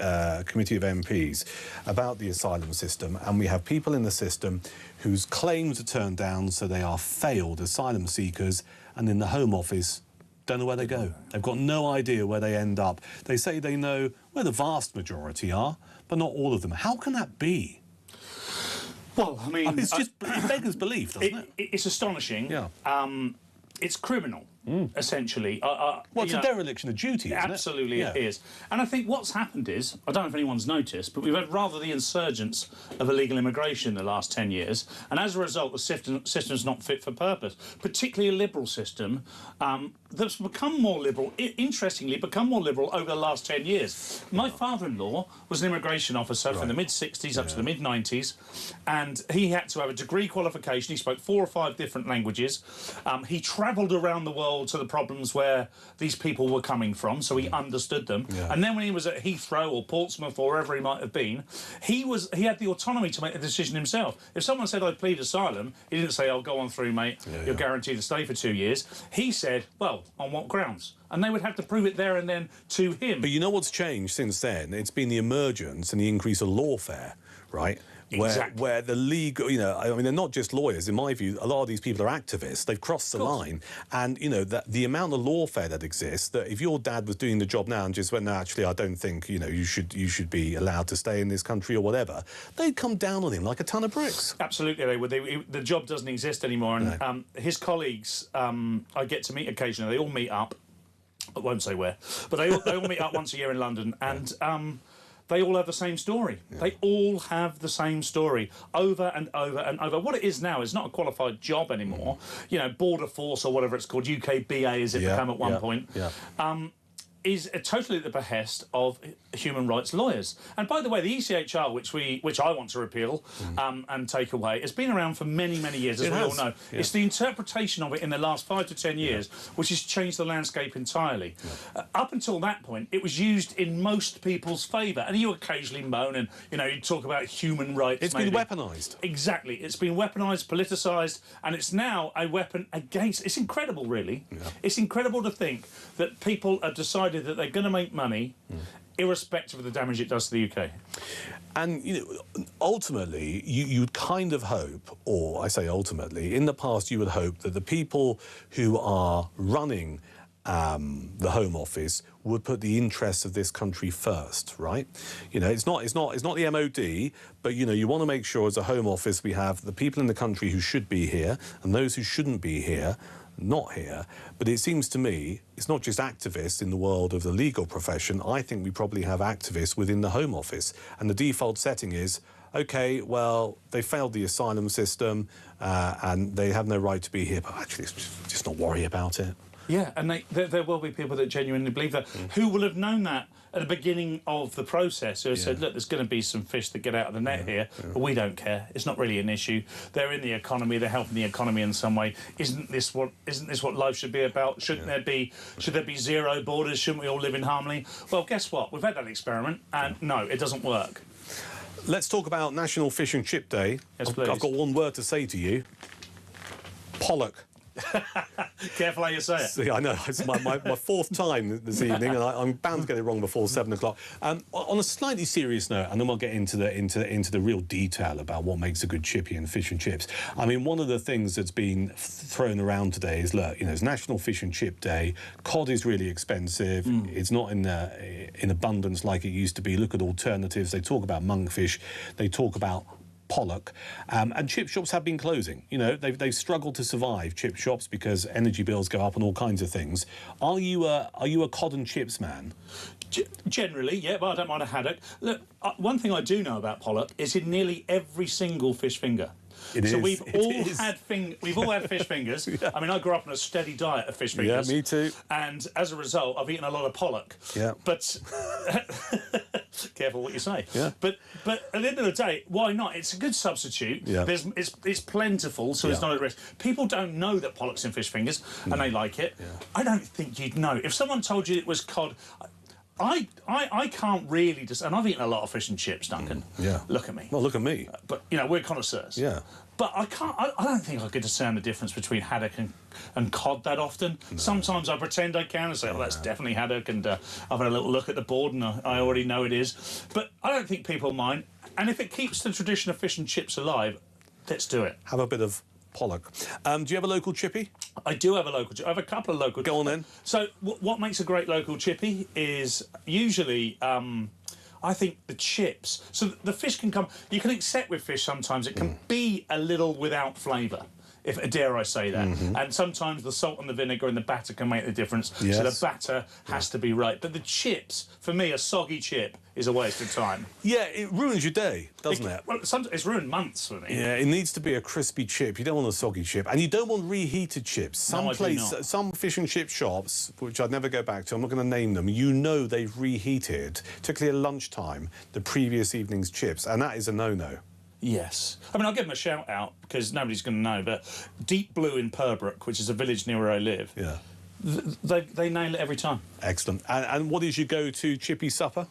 committee of MPs, about the asylum system, and we have people in the system whose claims are turned down, so they are failed asylum seekers, and in the Home Office don't know where they go. They've got no idea where they end up. They say they know where the vast majority are, but not all of them. How can that be? Well, I mean, it's just it beggars belief, doesn't it? It's astonishing. It's criminal, essentially. Well, it's a dereliction of duty, isn't it? Absolutely, it is. And I think what's happened is, I don't know if anyone's noticed, but we've had rather the insurgence of illegal immigration in the last 10 years, and as a result, the system's not fit for purpose, particularly a liberal system that's become more liberal, interestingly, become more liberal over the last 10 years. My father-in-law was an immigration officer from the mid-60s up to the mid-90s, and he had to have a degree qualification. He spoke 4 or 5 different languages. He travelled around the world to the problems where these people were coming from, so he understood them. And then when he was at Heathrow or Portsmouth or wherever he might have been, he had the autonomy to make the decision himself. If someone said, I'd plead asylum, he didn't say, oh, go on through, mate, you're guaranteed to stay for 2 years. He said, well, on what grounds? And they would have to prove it there and then to him. But you know what's changed since then? It's been the emergence and the increase of lawfare, right? where the legal, you know, I mean, they're not just lawyers. In my view, a lot of these people are activists. They've crossed the line, and you know that the amount of lawfare that exists. That if your dad was doing the job now and just went, no, actually, I don't think you know you should be allowed to stay in this country or whatever, they'd come down on him like a ton of bricks. Absolutely, they would. The job doesn't exist anymore, and his colleagues, I get to meet occasionally. They all meet up. I won't say where, but they all meet up once a year in London, and they all have the same story. Yeah. They all have the same story over and over and over. What it is now is not a qualified job anymore. You know, Border Force or whatever it's called, UKBA as it became at one point. Yeah. Is totally at the behest of human rights lawyers. And by the way, the ECHR, which I want to repeal and take away, has been around for many, many years, as we all know. Yeah. It's the interpretation of it in the last 5 to 10 years which has changed the landscape entirely. Yeah. Up until that point, it was used in most people's favour. And you occasionally moan and, you know, you talk about human rights. It's been weaponised. Exactly. It's been weaponised, politicised, and it's now a weapon against... It's incredible, really. Yeah. It's incredible to think that people have decided that they're going to make money irrespective of the damage it does to the UK. And, you know, ultimately, you'd kind of hope, or I say ultimately, in the past you would hope that the people who are running the Home Office would put the interests of this country first, right? You know, it's not the MOD, but, you know, you want to make sure as a Home Office we have the people in the country who should be here and those who shouldn't be here not here. But it seems to me it's not just activists in the world of the legal profession. I think we probably have activists within the Home Office, and the default setting is, OK, well, they failed the asylum system and they have no right to be here, but actually just not worry about it. Yeah, and there will be people that genuinely believe that. Who will have known that at the beginning of the process, who have said, look, there's going to be some fish that get out of the net here, but we don't care. It's not really an issue. They're in the economy, they're helping the economy in some way. Isn't this what life should be about? Should there be zero borders? Shouldn't we all live in harmony? Well, guess what? We've had that experiment, and no, it doesn't work. Let's talk about National Fish and Chip Day. Yes, please. I've got one word to say to you. Pollock. Careful how you say it. See, I know. It's my fourth time this evening, and I'm bound to get it wrong before 7 o'clock. On a slightly serious note, and then we'll get into the real detail about what makes a good chippy and fish and chips. I mean, one of the things that's been thrown around today is, look, you know, it's National Fish and Chip Day. Cod is really expensive. It's not in abundance like it used to be. Look at alternatives. They talk about monkfish. They talk about pollock, and chip shops have been closing. You know, they've struggled to survive, chip shops, because energy bills go up and all kinds of things. Are you a cod and chips man? Generally, yeah, but I don't mind a haddock. Look, one thing I do know about pollock is in nearly every single fish finger. We've all had fish fingers. Yeah. I mean, I grew up on a steady diet of fish fingers. Yeah, me too. And as a result, I've eaten a lot of pollock. Yeah. But careful what you say. Yeah. But at the end of the day, why not? It's a good substitute. Yeah. It's plentiful, so it's not at risk. People don't know that pollock's in fish fingers, and they like it. Yeah. I don't think you'd know. If someone told you it was cod... I can't really and I've eaten a lot of fish and chips, Duncan. Yeah. Look at me. Well, look at me. But, you know, we're connoisseurs. Yeah. But I don't think I could discern the difference between haddock and cod that often. No. Sometimes I pretend I can and say, oh, that's definitely haddock, and I've had a little look at the board and I already know it is. But I don't think people mind. And if it keeps the tradition of fish and chips alive, let's do it. Have a bit of pollock. Do you have a local chippy? I do have a local chippy. I have a couple of local... Go on then. So what makes a great local chippy is usually... I think the chips. So the fish can come... You can accept with fish sometimes it can be a little without flavour, if dare I say that. And sometimes the salt and the vinegar and the batter can make the difference. Yes. So the batter has to be right. But the chips, for me, a soggy chip is a waste of time. Yeah, it ruins your day, doesn't it? Well, it's ruined months for me. Yeah, it needs to be a crispy chip. You don't want a soggy chip. And you don't want reheated chips. Some fish and chip shops, which I'd never go back to, I'm not going to name them, you know they've reheated, particularly at lunchtime, the previous evening's chips. And that is a no-no. Yes. I mean, I'll give them a shout-out, because nobody's going to know, but Deep Blue in Purbrook, which is a village near where I live, yeah, they nail it every time. Excellent. And what is your go-to chippy supper?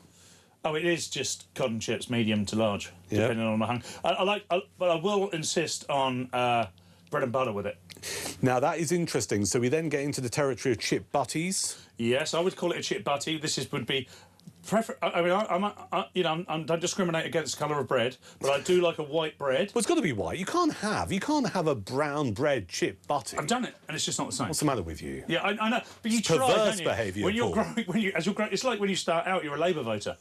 Oh, it is just cod and chips, medium to large, depending on my hunger. But I will insist on bread and butter with it. Now, that is interesting. So we then get into the territory of chip butties. Yes, I would call it a chip butty. Would be I mean, I don't discriminate against colour of bread, but I do like a white bread. Well, it's got to be white. You can't have a brown bread chip butty. I've done it, and it's just not the same. What's the matter with you? Yeah, I know, but you It's try, perverse don't you? behaviour, When you're Paul. growing, it's like when you start out, you're a Labour voter.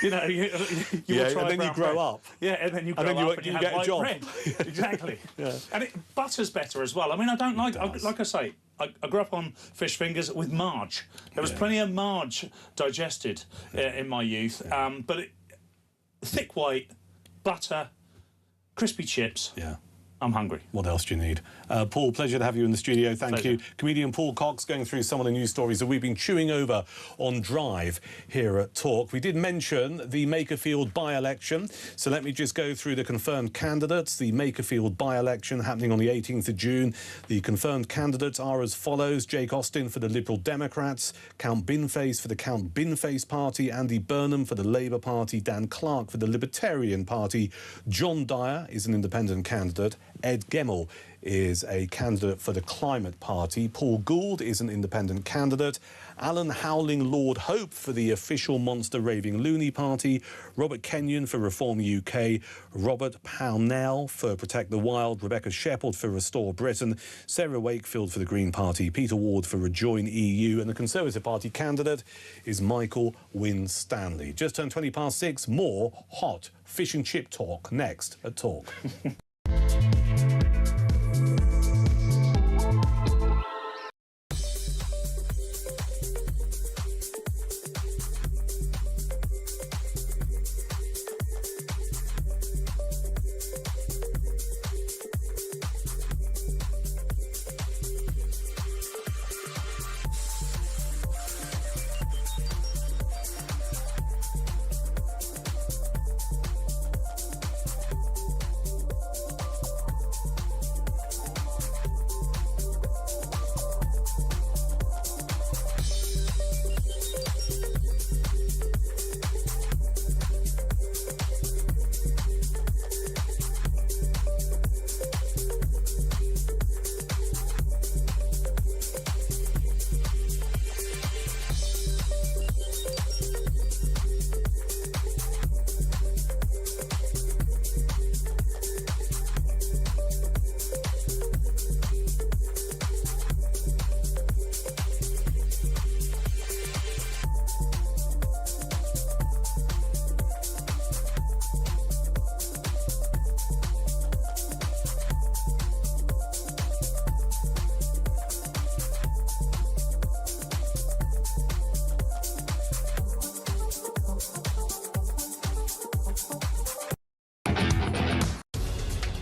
You know, you Yeah, will try and then you brown grow bread. up. Yeah, and then you grow And then up and you you have get a white job. bread. Exactly. Yeah. And butter's better as well. I mean, I don't like I say. I grew up on fish fingers with marge. There was plenty of marge digested in my youth, but thick white, butter, crispy chips. Yeah. I'm hungry. What else do you need? Paul, pleasure to have you in the studio. Thank Pleasure. you. Comedian Paul Cox going through some of the news stories that we've been chewing over on Drive here at Talk. We did mention the Makerfield by-election, so let me just go through the confirmed candidates. The Makerfield by-election happening on the 18th of June. The confirmed candidates are as follows: Jake Austin for the Liberal Democrats, Count Binface for the Count Binface Party, Andy Burnham for the Labour Party, Dan Clark for the Libertarian Party, John Dyer is an independent candidate, Ed Gemmell is a candidate for the Climate Party, Paul Gould is an independent candidate, Alan Howling Lord Hope for the official Monster Raving Loony Party, Robert Kenyon for Reform UK, Robert Pownell for Protect the Wild, Rebecca Shepherd for Restore Britain, Sarah Wakefield for the Green Party, Peter Ward for Rejoin EU, and the Conservative Party candidate is Michael Winstanley. Just turned 6:20. More hot fish and chip talk next at Talk.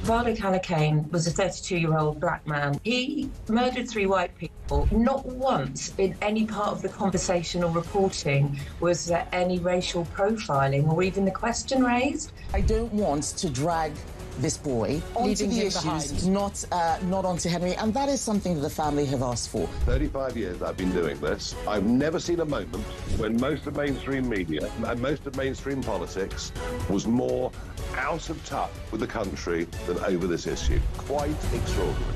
Varlic Halakane was a 32-year-old black man. He murdered 3 white people. Not once in any part of the conversation or reporting was there any racial profiling or even the question raised. I don't want to drag this boy onto Leaving the him issues, behind. not onto Henry, and that is something that the family have asked for. 35 years I've been doing this. I've never seen a moment when most of mainstream media and most of mainstream politics was more out of touch with the country than over this issue. Quite extraordinary.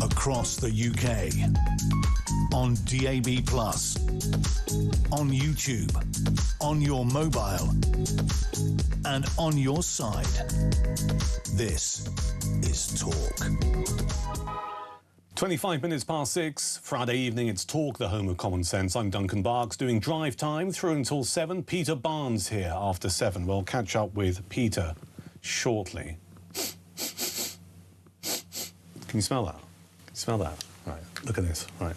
Across the UK, on DAB+, on YouTube, on your mobile, and on your side. This is Talk. 6:25, Friday evening, it's Talk, the home of common sense. I'm Duncan Barks, doing drive time through until 7. Peter Barnes here after 7. We'll catch up with Peter shortly. Can you smell that? Can you smell that? Right, look at this. Right,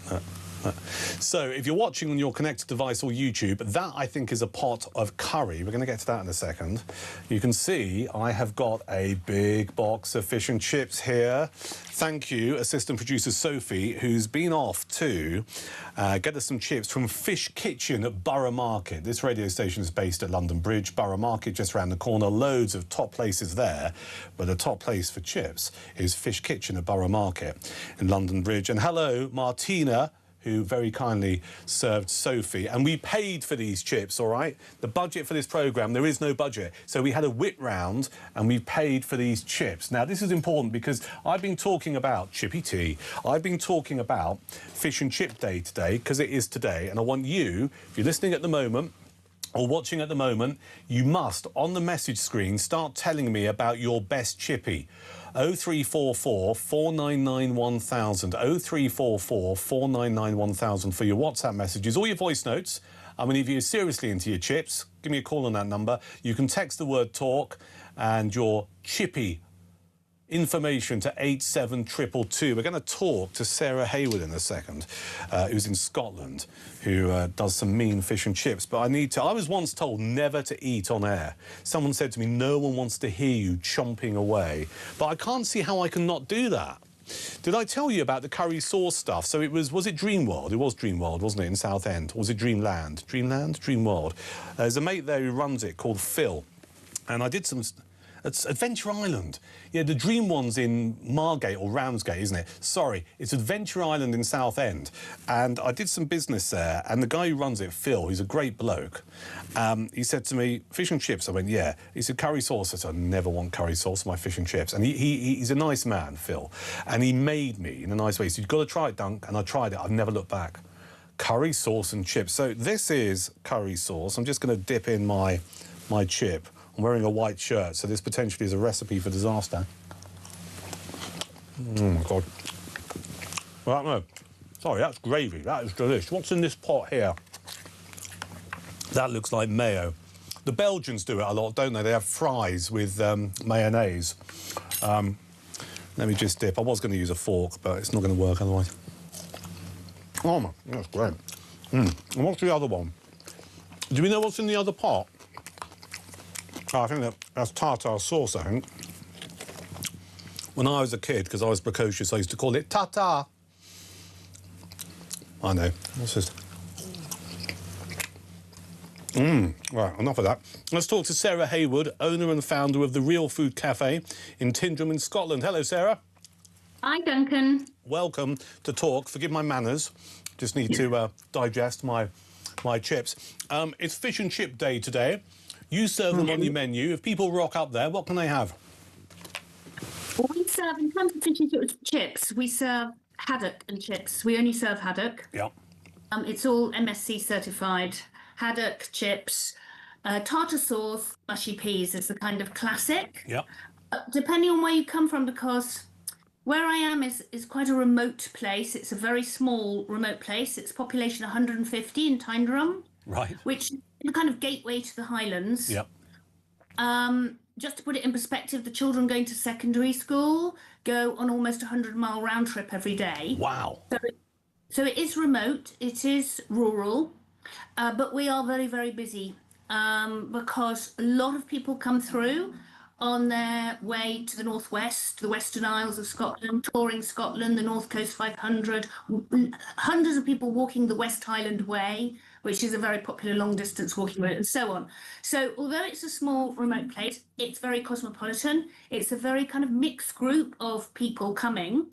So, if you're watching on your connected device or YouTube, that, I think, is a pot of curry. We're going to get to that in a second. You can see I have got a big box of fish and chips here. Thank you, assistant producer Sophie, who's been off to get us some chips from Fish Kitchen at Borough Market. This radio station is based at London Bridge. Borough Market just around the corner. Loads of top places there. But the top place for chips is Fish Kitchen at Borough Market in London Bridge. And hello, Martina, who very kindly served Sophie, and we paid for these chips, all right? The budget for this programme, there is no budget. So we had a wit round and we paid for these chips. Now, this is important because I've been talking about Chippy Tea. I've been talking about Fish and Chip Day today, because it is today, and I want you, if you're listening at the moment, or watching at the moment, you must, on the message screen, start telling me about your best chippy. 0344 499 1000. 0344 499 1000 for your WhatsApp messages or your voice notes. I mean, if you're seriously into your chips, give me a call on that number. You can text the word talk and your chippy information to 87222. We're going to talk to Sarah Haywood in a second, who's in Scotland, who does some mean fish and chips. But I was once told never to eat on air. Someone said to me, no one wants to hear you chomping away. But I can't see how I can not do that. Did I tell you about the curry sauce stuff? So was it Dreamworld? It was Dreamworld, wasn't it, in Southend? Or was it Dreamland? Dreamland? Dreamworld. There's a mate there who runs it called Phil. And I did some... It's Adventure Island. Yeah, the dream one's in Margate or Ramsgate, isn't it? Sorry, it's Adventure Island in Southend. And I did some business there, and the guy who runs it, Phil, he's a great bloke. He said to me, fish and chips? I went, yeah. He said, curry sauce? I said, I never want curry sauce on my fish and chips. And he's a nice man, Phil. And he made me in a nice way. He said, you've got to try it, Dunk. And I tried it. I've never looked back. Curry sauce and chips. So this is curry sauce. I'm just going to dip in my chip. I'm wearing a white shirt, so this potentially is a recipe for disaster. Oh, my God. Right, no. Sorry, that's gravy. That is delicious. What's in this pot here? That looks like mayo. The Belgians do it a lot, don't they? They have fries with mayonnaise. Let me just dip. I was going to use a fork, but it's not going to work otherwise. Oh, my, that's great. And what's the other one? Do we know what's in the other pot? I think that's tartar sauce, I think. When I was a kid, because I was precocious, I used to call it tartar. I know. What's this? Right, enough of that. Let's talk to Sarah Haywood, owner and founder of the Real Food Cafe in Tyndrum in Scotland. Hello, Sarah. Hi, Duncan. Welcome to Talk. Forgive my manners. Just need to digest my chips. It's Fish and Chip Day today. You serve them on your menu. If people rock up there, what can they have? Well, we serve, in terms of fish and chips, we serve haddock and chips. We only serve haddock. Yeah. It's all MSC certified. Haddock, chips, tartar sauce, mushy peas is the kind of classic. Yeah. Depending on where you come from, because where I am is quite a remote place. It's a very small, remote place. It's population 150 in Tyndrum. Right. Which is the kind of gateway to the Highlands. Yep. Just to put it in perspective, the children going to secondary school go on almost a 100-mile round trip every day. Wow. So it is remote, it is rural, but we are very, very busy because a lot of people come through on their way to the northwest, the Western Isles of Scotland, touring Scotland, the North Coast 500, hundreds of people walking the West Highland Way, which is a very popular long-distance walking route, and so on. So although it's a small, remote place, it's very cosmopolitan. It's a very kind of mixed group of people coming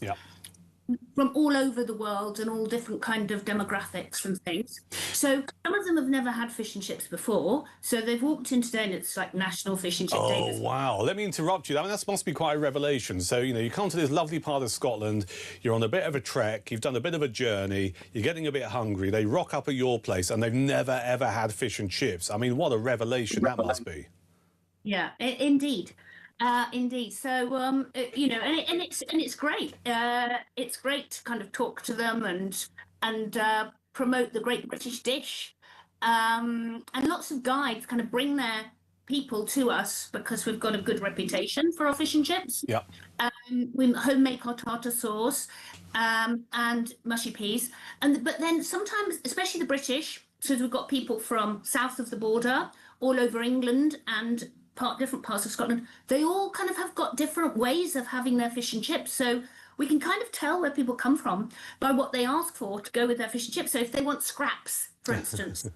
from all over the world and all different kind of demographics and things. So some of them have never had fish and chips before, so they've walked in today and it's like National Fish and Chip Day. Oh, wow. Let me interrupt you. I mean, that must be quite a revelation. So, you know, you come to this lovely part of Scotland, you're on a bit of a trek, you've done a bit of a journey, you're getting a bit hungry, they rock up at your place and they've never, ever had fish and chips. I mean, what a revelation that must be. Yeah, indeed. Indeed. So, you know, and it's great. It's great to kind of talk to them and promote the great British dish. And lots of guides kind of bring their people to us because we've got a good reputation for our fish and chips. Yeah. We home make our tartar sauce and mushy peas. But then sometimes, especially the British, so we've got people from south of the border, all over England and different parts of Scotland, they all kind of have got different ways of having their fish and chips. So we can kind of tell where people come from by what they ask for to go with their fish and chips. So if they want scraps, for instance,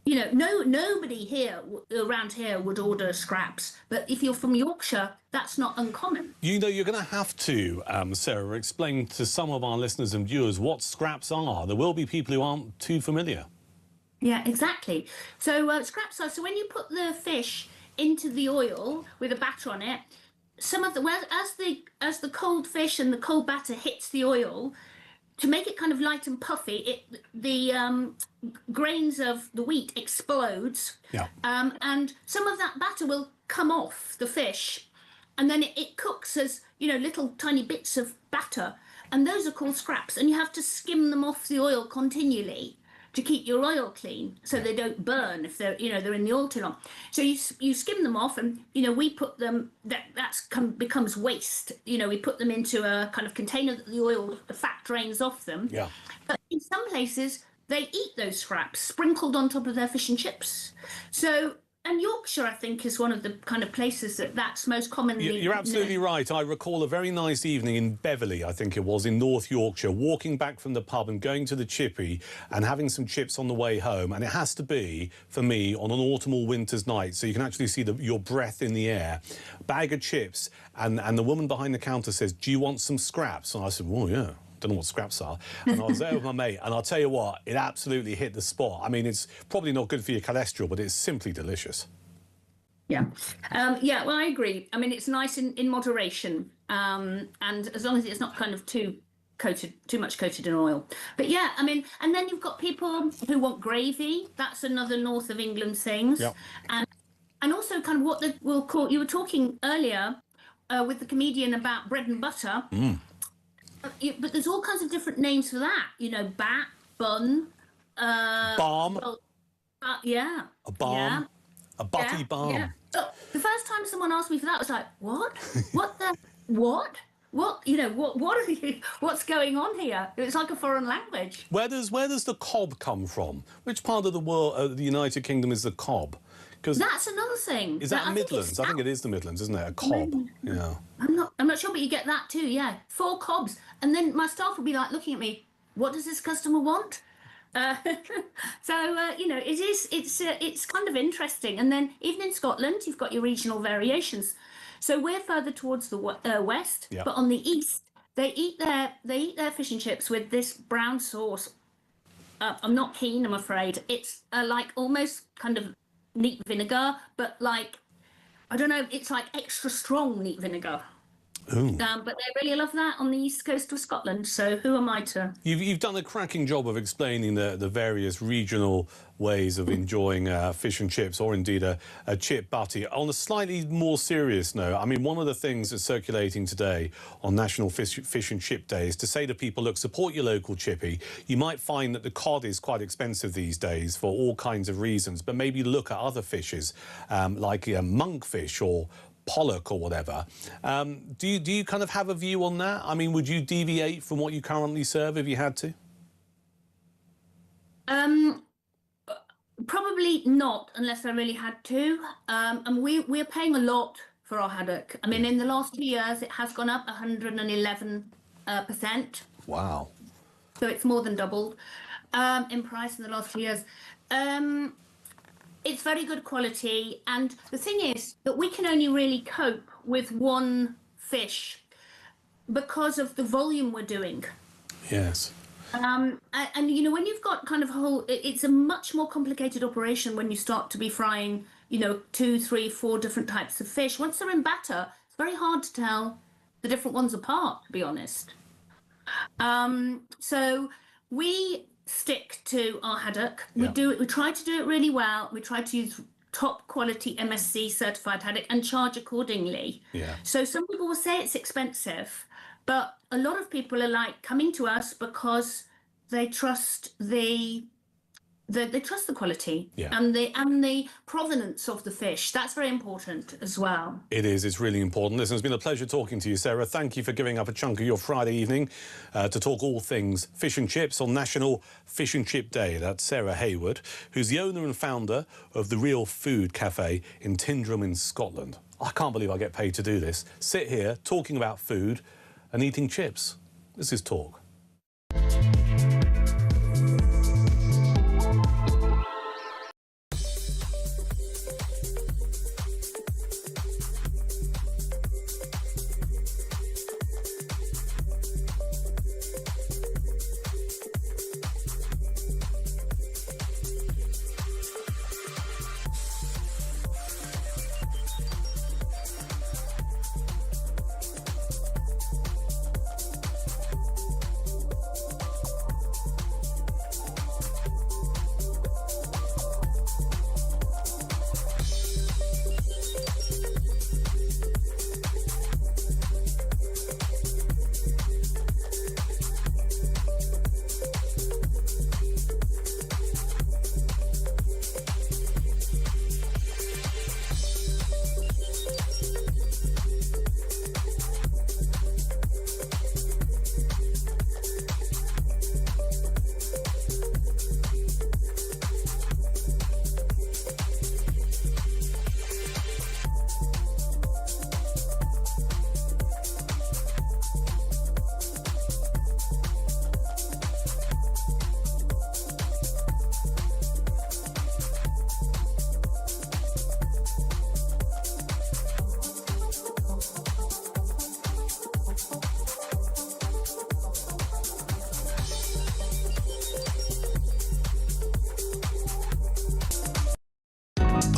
You know, nobody here around here would order scraps, but if you're from Yorkshire, that's not uncommon. You know, you're going to have to, Sarah, explain to some of our listeners and viewers what scraps are. There will be people who aren't too familiar. Yeah, exactly. So scraps are, so when you put the fish into the oil with a batter on it, some of the, as the cold fish and the cold batter hits the oil, to make it kind of light and puffy, the grains of the wheat explodes, and some of that batter will come off the fish, and then it cooks as, you know, little tiny bits of batter, and those are called scraps, and you have to skim them off the oil continually to keep your oil clean, so they don't burn if they're, you know, they're in the oil too long. So you skim them off, and, you know, we put them, becomes waste. You know, we put them into a kind of container that the fat drains off them. Yeah. But in some places, they eat those scraps sprinkled on top of their fish and chips. So, and Yorkshire, I think, is one of the kind of places that's most commonly... You're absolutely right. I recall a very nice evening in Beverley, I think it was, in North Yorkshire, walking back from the pub and going to the chippy and having some chips on the way home. And it has to be, for me, on an autumnal winter's night, so you can actually see your breath in the air. Bag of chips, and the woman behind the counter says, "Do you want some scraps?" And I said, "Well, yeah. Don't know what scraps are." And I was there with my mate, and I'll tell you what, it absolutely hit the spot. I mean, it's probably not good for your cholesterol, but it's simply delicious. Yeah. Yeah, well, I agree. I mean, it's nice in moderation, and as long as it's not kind of too much coated in oil. But yeah, I mean, and then you've got people who want gravy. That's another north of England things. Yep. And also kind of what we'll call, you were talking earlier with the comedian about bread and butter. But there's all kinds of different names for that. You know, bat, bun, balm. Yeah. A balm. Yeah. A butty balm. Yeah. Look, the first time someone asked me for that, I was like, what? What the? What? What? You know, what are you? What's going on here? It's like a foreign language. Where does the cob come from? Which part of the world, the United Kingdom, is the cob? Because that's another thing. Is that Midlands? I think it is the Midlands, isn't it? A cob. Yeah. I'm not sure, but you get that too. Yeah, 4 cobs, and then my staff will be like looking at me. What does this customer want? So you know, it's kind of interesting. And then even in Scotland, you've got your regional variations. So we're further towards the west, but on the east, they eat their fish and chips with this brown sauce. I'm not keen, I'm afraid. It's like almost kind of neat vinegar, but like, I don't know, it's like extra strong neat vinegar. But they really love that on the east coast of Scotland, so who am I to... You've done a cracking job of explaining the various regional ways of enjoying fish and chips, or indeed a chip butty. On a slightly more serious note, I mean, one of the things that's circulating today on National Fish and Chip Day is to say to people, look, support your local chippy. You might find that the cod is quite expensive these days for all kinds of reasons, but maybe look at other fishes like monkfish or pollock or whatever. Do you kind of have a view on that? I mean, would you deviate from what you currently serve if you had to? Probably not, unless I really had to. And we're paying a lot for our haddock. I mean, in the last 2 years, it has gone up 111%. Wow. So it's more than doubled in price in the last few years. It's very good quality, and the thing is that we can only really cope with one fish because of the volume we're doing. Yes. And you know, when you've got kind of it's a much more complicated operation when you start to be frying, you know, 2, 3, 4 different types of fish. Once they're in batter, it's very hard to tell the different ones apart, to be honest. So we stick to our haddock. We try to do it really well. We try to use top quality MSC certified haddock and charge accordingly. Yeah. So some people will say it's expensive, but a lot of people are like coming to us because they trust they trust the quality and the provenance of the fish. That's very important as well. It is. It's really important. Listen, it's been a pleasure talking to you, Sarah. Thank you for giving up a chunk of your Friday evening to talk all things fish and chips on National Fish and Chip Day. That's Sarah Hayward, who's the owner and founder of the Real Food Cafe in Tyndrum in Scotland. I can't believe I get paid to do this. Sit here talking about food and eating chips. This is Talk.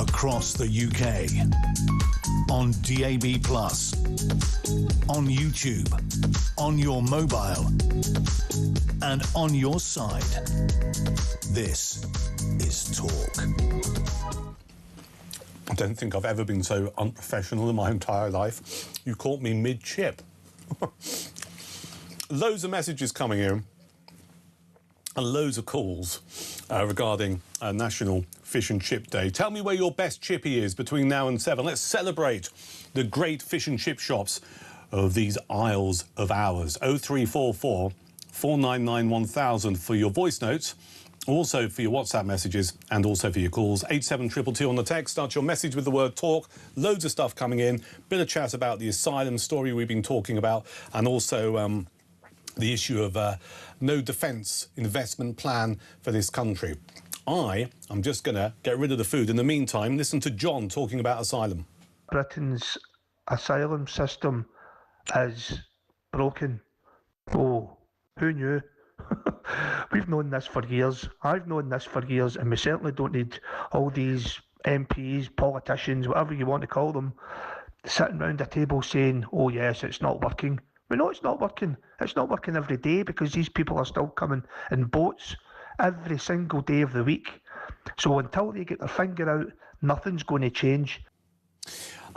across the UK, on DAB+, on YouTube, on your mobile, and on your side. This is Talk. I don't think I've ever been so unprofessional in my entire life. You caught me mid-chip. Loads of messages coming in and loads of calls regarding National Fish and Chip Day. Tell me where your best chippy is between now and 7. Let's celebrate the great fish and chip shops of these isles of ours. 0344 499 1000 for your voice notes, also for your WhatsApp messages, and also for your calls. 87222 on the text. Start your message with the word talk. Loads of stuff coming in. Bit of chat about the asylum story we've been talking about, and also the issue of no defence investment plan for this country. I'm just going to get rid of the food. In the meantime, listen to John talking about asylum. Britain's asylum system is broken. Oh, who knew? We've known this for years. I've known this for years, and we certainly don't need all these MPs, politicians, whatever you want to call them, sitting round a table saying, oh yes, it's not working. We know it's not working. It's not working every day because these people are still coming in boats every single day of the week. So until they get their finger out, nothing's going to change.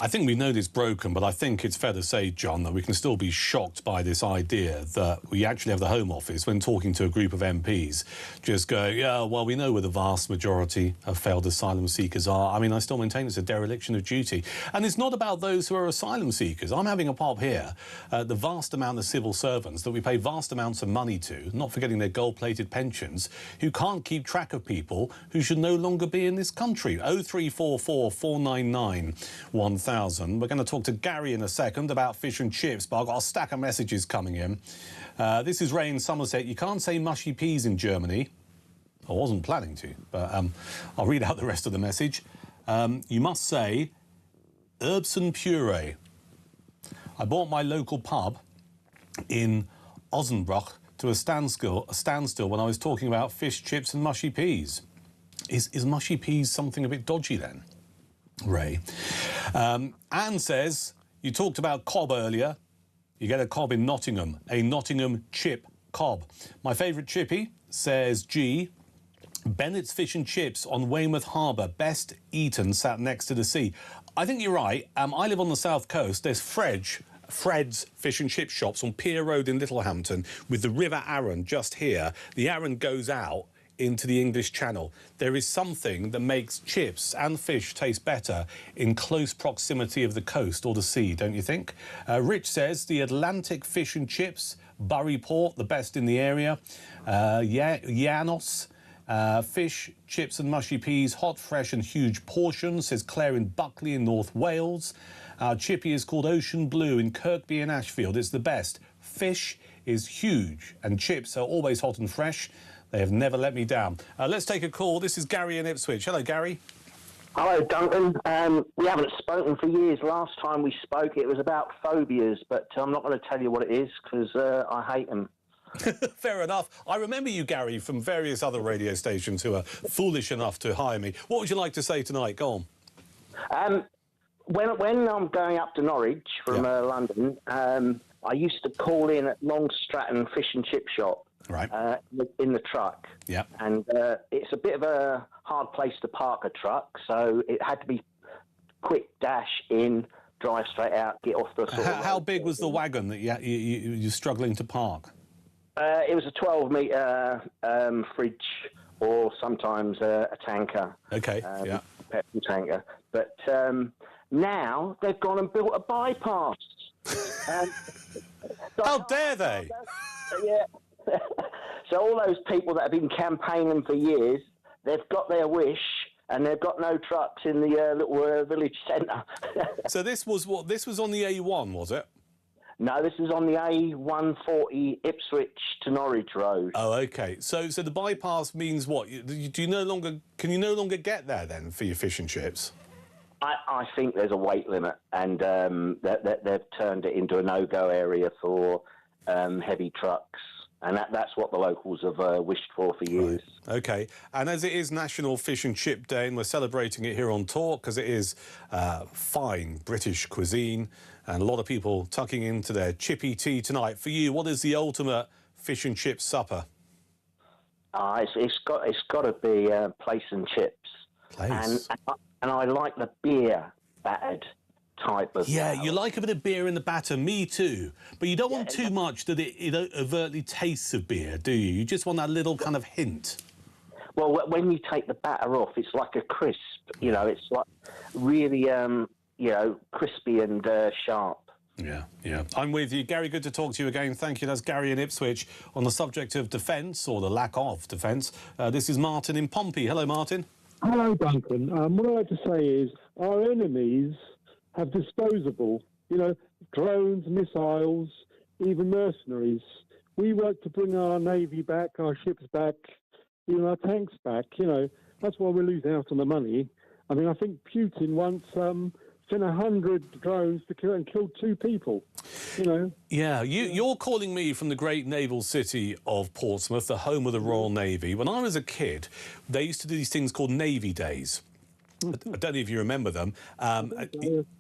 I think we know it's broken, but I think it's fair to say, John, that we can still be shocked by this idea that we actually have the Home Office, when talking to a group of MPs, just go, yeah, well, we know where the vast majority of failed asylum seekers are. I mean, I still maintain it's a dereliction of duty. And it's not about those who are asylum seekers. I'm having a pop here at the vast amount of civil servants that we pay vast amounts of money to, not forgetting their gold-plated pensions, who can't keep track of people who should no longer be in this country. 0344 499 1000. We're going to talk to Gary in a second about fish and chips, but I've got a stack of messages coming in. This is Ray in Somerset. You can't say mushy peas in Germany. I wasn't planning to, but I'll read out the rest of the message. You must say Erbsen puree. I bought my local pub in Ossenbruck to a standstill when I was talking about fish, chips and mushy peas. Is mushy peas something a bit dodgy then? Ray. Anne says, you talked about cob earlier. You get a cob in Nottingham, a Nottingham chip cob. My favourite chippy, says G, Bennett's Fish and Chips on Weymouth Harbour, best eaten, sat next to the sea. I think you're right. I live on the south coast. There's Fred's Fish and Chip shops on Pier Road in Littlehampton with the River Arun just here. The Arun goes out into the English Channel. There is something that makes chips and fish taste better in close proximity of the coast or the sea, don't you think? Rich says the Atlantic Fish and Chips, Bury Port, the best in the area. Janos, fish, chips and mushy peas, hot, fresh and huge portions, says Claire in Buckley in North Wales. Our chippy is called Ocean Blue in Kirkby and Ashfield. It's the best. Fish is huge and chips are always hot and fresh. They have never let me down. Let's take a call. This is Gary in Ipswich. Hello, Gary. Hello, Duncan. We haven't spoken for years. Last time we spoke, it was about phobias, but I'm not going to tell you what it is because I hate them. Fair enough. I remember you, Gary, from various other radio stations who are foolish enough to hire me. What would you like to say tonight? Go on. When I'm going up to Norwich from London, I used to call in at Long Stratton Fish and Chip Shop. Right. In the truck. Yeah. And it's a bit of a hard place to park a truck, so it had to be quick dash in, drive straight out, get off the sort of... How big was the wagon that you're struggling to park? It was a 12-metre fridge or sometimes a tanker. OK, yeah. Petrol tanker. But now they've gone and built a bypass. How dare they? Yeah. So all those people that have been campaigning for years, they've got their wish and they've got no trucks in the little village centre. So this was what? This was on the A1, was it? No, this is on the A140 Ipswich to Norwich Road. Oh, OK. So the bypass means what? Can you no longer get there then for your fish and chips? I think there's a weight limit, and they've turned it into a no-go area for heavy trucks. And that's what the locals have wished for years. Right. OK. And as it is National Fish and Chip Day, and we're celebrating it here on Talk, because it is fine British cuisine, and a lot of people tucking into their chippy tea tonight. For you, what is the ultimate fish and chip supper? It's got to be plaice and chips. Plaice. And I like the beer battered type of... Yeah, you like a bit of beer in the batter. Me too. But you don't want too much that it overtly tastes of beer, do you? You just want that little kind of hint. Well, when you take the batter off, it's like a crisp. You know, it's like really, crispy and sharp. Yeah, yeah. I'm with you. Gary, good to talk to you again. Thank you. That's Gary in Ipswich on the subject of defence, or the lack of defence. This is Martin in Pompey. Hello, Martin. Hello, Duncan. What I'd like to say is our enemies have disposable, drones, missiles, even mercenaries. We work to bring our navy back, our ships back, even our tanks back. That's why we're losing out on the money. I mean, I think Putin once sent 100 drones to kill and killed 2 people. Yeah, you're calling me from the great naval city of Portsmouth, the home of the Royal Navy. When I was a kid, they used to do these things called Navy Days. I don't know if you remember them.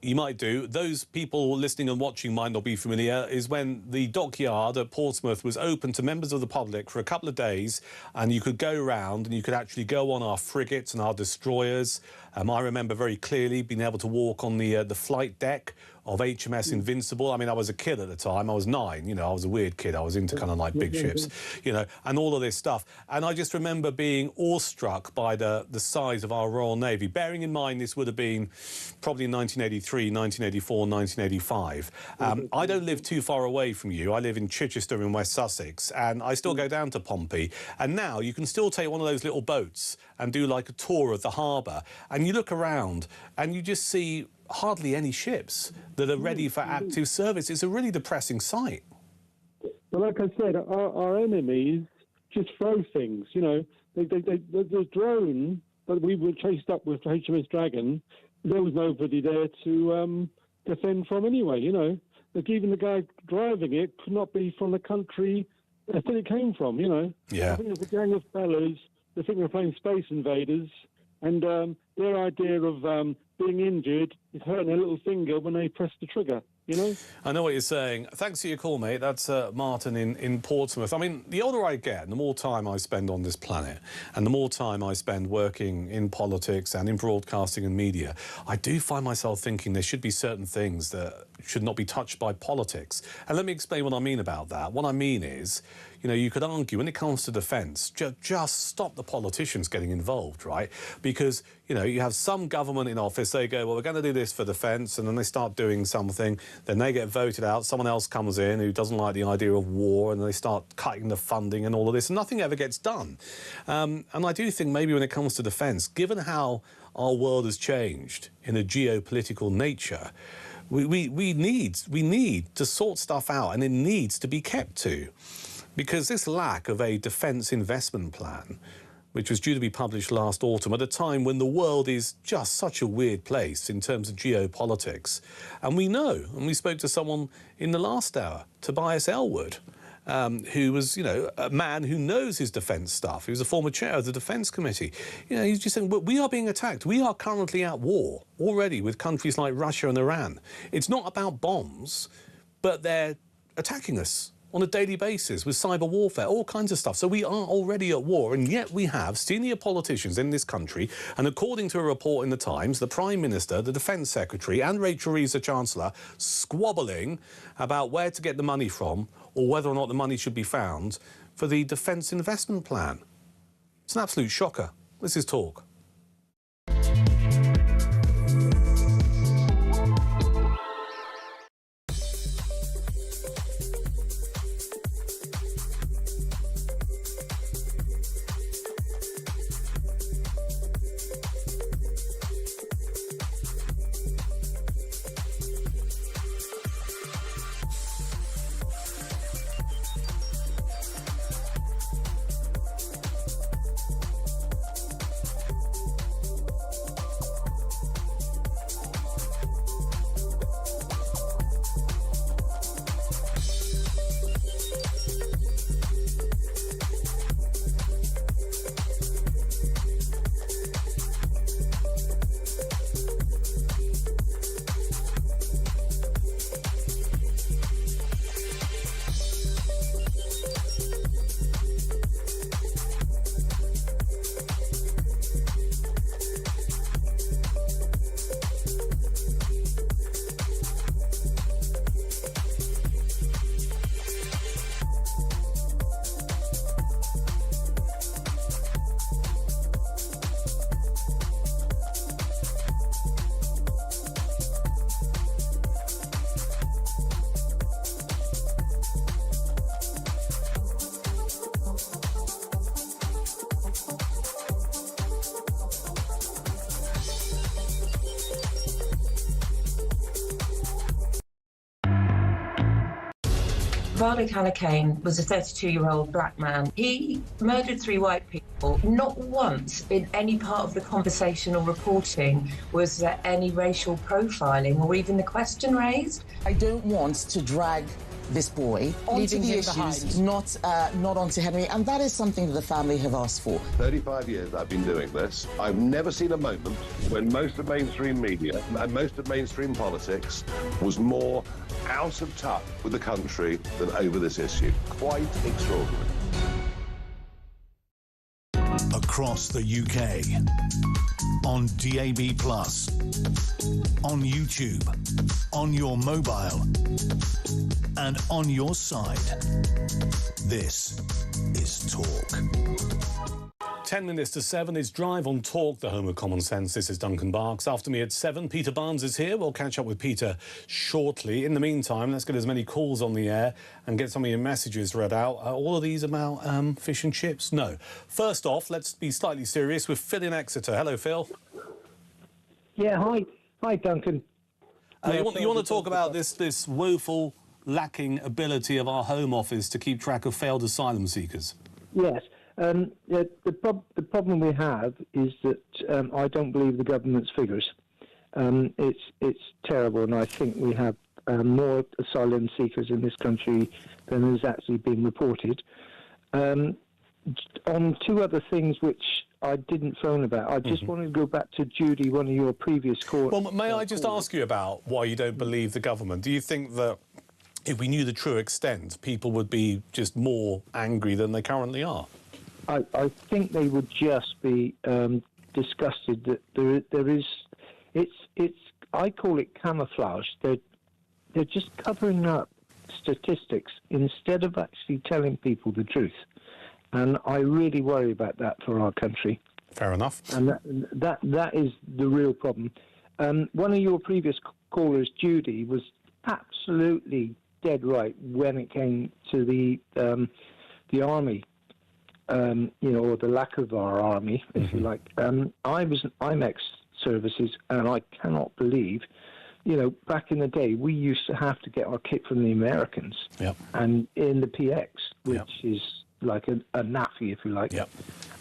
You might do. Those people listening and watching might not be familiar. Is when the dockyard at Portsmouth was open to members of the public for a couple of days, and you could go around and you could actually go on our frigates and our destroyers. I remember very clearly being able to walk on the flight deck of HMS Invincible. I mean, I was a kid at the time. I was 9. I was a weird kid. I was into kind of like big ships, and all of this stuff. And I just remember being awestruck by the size of our Royal Navy. Bearing in mind this would have been probably 1983, 1984, 1985. I don't live too far away from you. I live in Chichester in West Sussex, and I still go down to Pompey. And now you can still take one of those little boats and do like a tour of the harbour. And you look around and you just see hardly any ships that are ready for active service. It's a really depressing sight. But like I said, our enemies just throw things. The drone that we were chased up with HMS Dragon, there was nobody there to defend from anyway. Like even the guy driving it could not be from the country that it came from. Yeah. I think there's a gang of fellas that think they're playing Space Invaders, and their idea of being injured is hurting their little finger when they press the trigger, I know what you're saying. Thanks for your call, mate. That's Martin in Portsmouth. I mean, the older I get, the more time I spend on this planet, and the more time I spend working in politics and in broadcasting and media, I do find myself thinking there should be certain things that should not be touched by politics. And let me explain what I mean about that. What I mean is, you could argue when it comes to defence, just stop the politicians getting involved, right? Because, you have some government in office, they go, well, we're going to do this for defence, and then they start doing something, then they get voted out, someone else comes in who doesn't like the idea of war, and they start cutting the funding and all of this, and nothing ever gets done. And I do think maybe when it comes to defence, given how our world has changed in a geopolitical nature, we need to sort stuff out, and it needs to be kept to. Because this lack of a defence investment plan, which was due to be published last autumn, at a time when the world is just such a weird place in terms of geopolitics. And we know, and we spoke to someone in the last hour, Tobias Elwood, who was, a man who knows his defence stuff. He was a former chair of the Defence Committee. He's just saying, well, we are being attacked. We are currently at war already with countries like Russia and Iran. It's not about bombs, but they're attacking us on a daily basis with cyber warfare, all kinds of stuff. So we are already at war, and yet we have senior politicians in this country, and according to a report in the Times, the Prime Minister, the Defence Secretary and Rachel Reeves, the Chancellor, squabbling about where to get the money from or whether or not the money should be found for the Defence Investment Plan. It's an absolute shocker. This is Talk. Varda Kalakane was a 32-year-old black man. He murdered 3 white people. Not once in any part of the conversation or reporting was there any racial profiling or even the question raised. I don't want to drag this boy onto Leaving the him issues, behind. not onto Henry, and that is something that the family have asked for. 35 years I've been doing this. I've never seen a moment when most of mainstream media and most of mainstream politics was more out of touch with the country than over this issue. Quite extraordinary. Across the UK, on DAB+, on YouTube, on your mobile, and on your side. This is Talk. 10 minutes to 7 is Drive on Talk, the home of common sense. This is Duncan Barks. After me at 7, Peter Barnes is here. We'll catch up with Peter shortly. In the meantime, let's get as many calls on the air and get some of your messages read out. All of these about fish and chips? No. First off, let's be slightly serious with Phil in Exeter. Hello, Phil. Yeah, hi, Duncan. You want to talk about this woeful lacking ability of our Home Office to keep track of failed asylum seekers? Yes. The problem we have is that I don't believe the government's figures. It's terrible, and I think we have more asylum seekers in this country than has actually been reported. On 2 other things which I didn't phone about, I just wanted to go back to Judy, one of your previous calls. Well, may I just ask you about why you don't believe the government? Do you think that if we knew the true extent, people would be just more angry than they currently are? I think they would just be disgusted that there is. It's. I call it camouflage. They're just covering up statistics instead of actually telling people the truth, and I really worry about that for our country. Fair enough. And that is the real problem. One of your previous callers, Judy, was absolutely dead right when it came to the army. Or the lack of our army, if you like. I'm ex-services, and I cannot believe, back in the day, we used to have to get our kit from the Americans. Yep. And in the PX, which is like a naffy, if you like. Yep.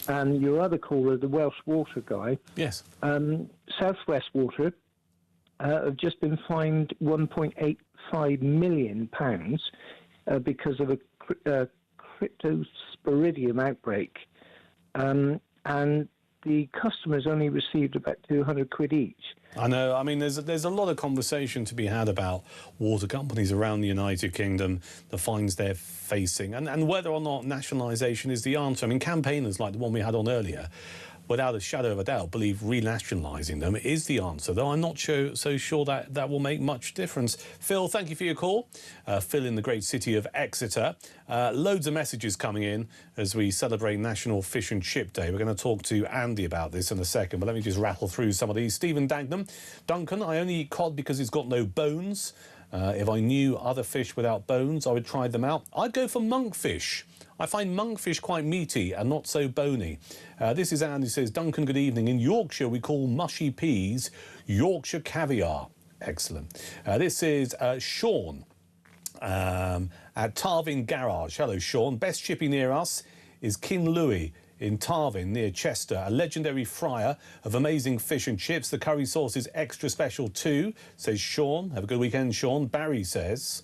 And your other caller, the Welsh Water guy. Yes. Southwest Water have just been fined £1.85 million because of a cryptosporidium outbreak, and the customers only received about 200 quid each. I know. I mean, there's a lot of conversation to be had about water companies around the United Kingdom, the fines they're facing, and whether or not nationalisation is the answer. I mean, campaigners like the one we had on earlier, without a shadow of a doubt, believe renationalising them is the answer, though I'm not so sure that will make much difference. Phil, thank you for your call. Phil in the great city of Exeter. Loads of messages coming in as we celebrate National Fish and Chip Day. We're going to talk to Andy about this in a second, but let me just rattle through some of these. Stephen Duncan, I only eat cod because it's got no bones. If I knew other fish without bones, I would try them out. I'd go for monkfish. I find monkfish quite meaty and not so bony. This is Andy, says, Duncan, good evening. In Yorkshire, we call mushy peas Yorkshire caviar. Excellent. This is Sean at Tarvin Garage. Hello, Sean. Best chippy near us is King Louis in Tarvin, near Chester, a legendary fryer of amazing fish and chips. The curry sauce is extra special too, says Sean. Have a good weekend, Sean. Barry says...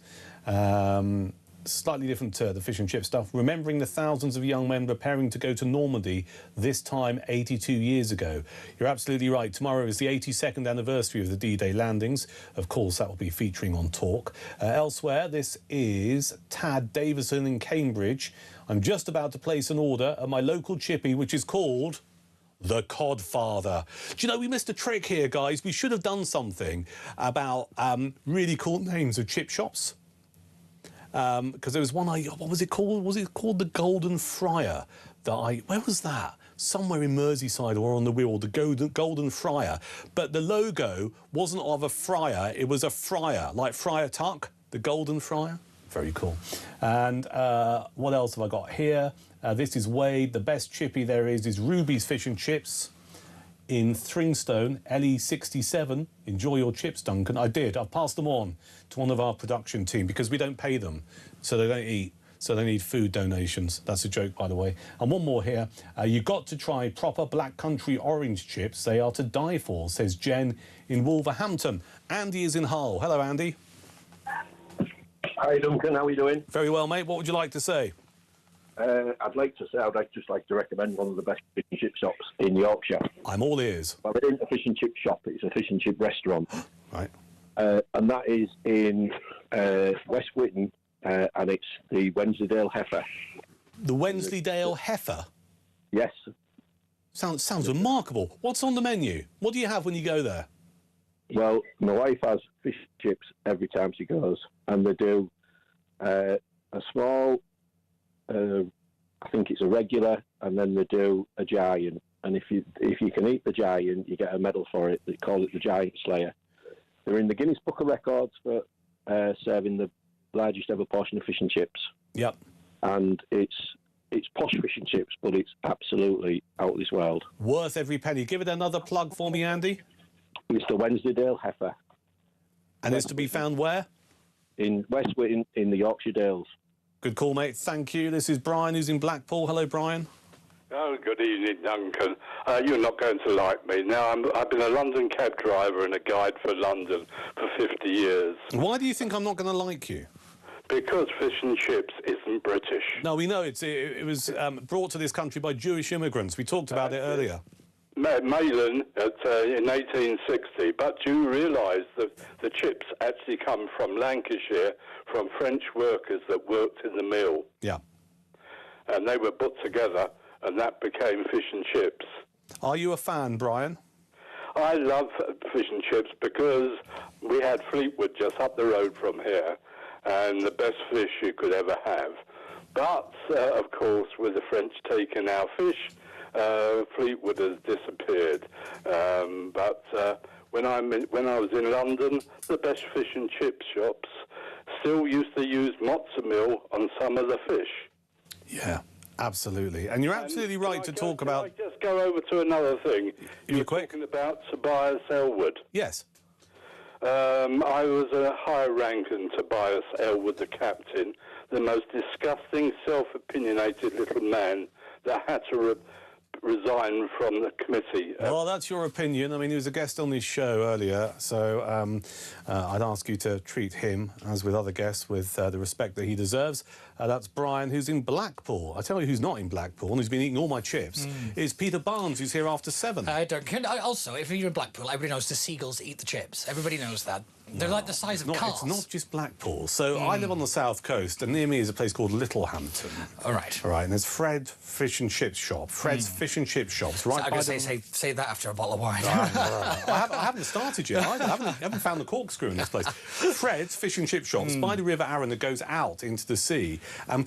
slightly different to the fish and chip stuff. Remembering the thousands of young men preparing to go to Normandy this time 82 years ago. You're absolutely right. Tomorrow is the 82nd anniversary of the D-Day landings. Of course, that will be featuring on Talk. Elsewhere, this is Tad Davison in Cambridge. I'm just about to place an order at my local chippy, which is called... the Codfather. Do you know, we missed a trick here, guys. We should have done something about really cool names of chip shops. Because there was one, what was it called? Was it called the Golden Friar? Where was that? Somewhere in Merseyside or on the Wirral, the Golden Friar. But the logo wasn't of a friar, it was a friar, like Friar Tuck, the Golden Friar. Very cool. And what else have I got here? This is Wade. The best chippy there is Ruby's Fish and Chips. in Thringstone, LE67. Enjoy your chips, Duncan. I did. I've passed them on to one of our production team because we don't pay them, so they don't eat. So they need food donations. That's a joke, by the way. And one more here. You've got to try proper Black Country orange chips. They are to die for, says Jen in Wolverhampton. Andy is in Hull. Hello, Andy. Hi, Duncan. How are you doing? Very well, mate. What would you like to say? I'd just like to recommend one of the best fish and chip shops in Yorkshire. I'm all ears. Well, it isn't a fish and chip shop, it's a fish and chip restaurant. Right. And that is in West Whitton, and it's the Wensleydale Heifer. The Wensleydale Heifer? Yes. Sounds remarkable. What's on the menu? What do you have when you go there? Well, my wife has fish and chips every time she goes, and they do a small... I think it's a regular, and then they do a giant. And if you can eat the giant, you get a medal for it. They call it the Giant Slayer. They're in the Guinness Book of Records for serving the largest ever portion of fish and chips. Yep. And it's posh fish and chips, but it's absolutely out of this world. Worth every penny. Give it another plug for me, Andy. It's the Wensleydale Heifer. And it's to be found where? In West Whitton, in the Yorkshire Dales. Good call, mate. Thank you. This is Brian, who's in Blackpool. Hello, Brian. Oh, good evening, Duncan. You're not going to like me. Now, I've been a London cab driver and a guide for London for 50 years. Why do you think I'm not going to like you? Because fish and chips isn't British. No, we know it was brought to this country by Jewish immigrants. We talked about it earlier. Malin in 1860, but do you realise that the chips actually come from Lancashire, from French workers that worked in the mill? Yeah. And they were put together, and that became fish and chips. Are you a fan, Brian? I love fish and chips because we had Fleetwood just up the road from here, and the best fish you could ever have. But, of course, with the French taking our fish, Fleetwood has disappeared. But when I was in London, the best fish and chip shops still used to use matzo meal on some of the fish. Yeah, absolutely. And you're absolutely right to talk about... Can I just go over to another thing? You were talking about Tobias Elwood. Yes. I was a high rank in Tobias Elwood, the captain, the most disgusting, self-opinionated little man that had to resign from the committee. Well, that's your opinion. I mean, he was a guest on this show earlier, so I'd ask you to treat him, as with other guests, with the respect that he deserves. That's Brian, who's in Blackpool. I tell you who's not in Blackpool, and who's been eating all my chips, is Peter Barnes, who's here after 7. Hi, Duncan. Also, if you're in Blackpool, everybody knows the seagulls eat the chips. Everybody knows that. They're like the size of cars. It's not just Blackpool. So I live on the south coast, and near me is a place called Littlehampton. All right. All right, and there's Fred Fish and Chip Shop. Fred's Fish and Chip Shops, right? So I'm going to say that after a bottle of wine. I haven't started yet. I haven't found the corkscrew in this place. Fred's Fish and Chip Shops by the River Arun that goes out into the sea, and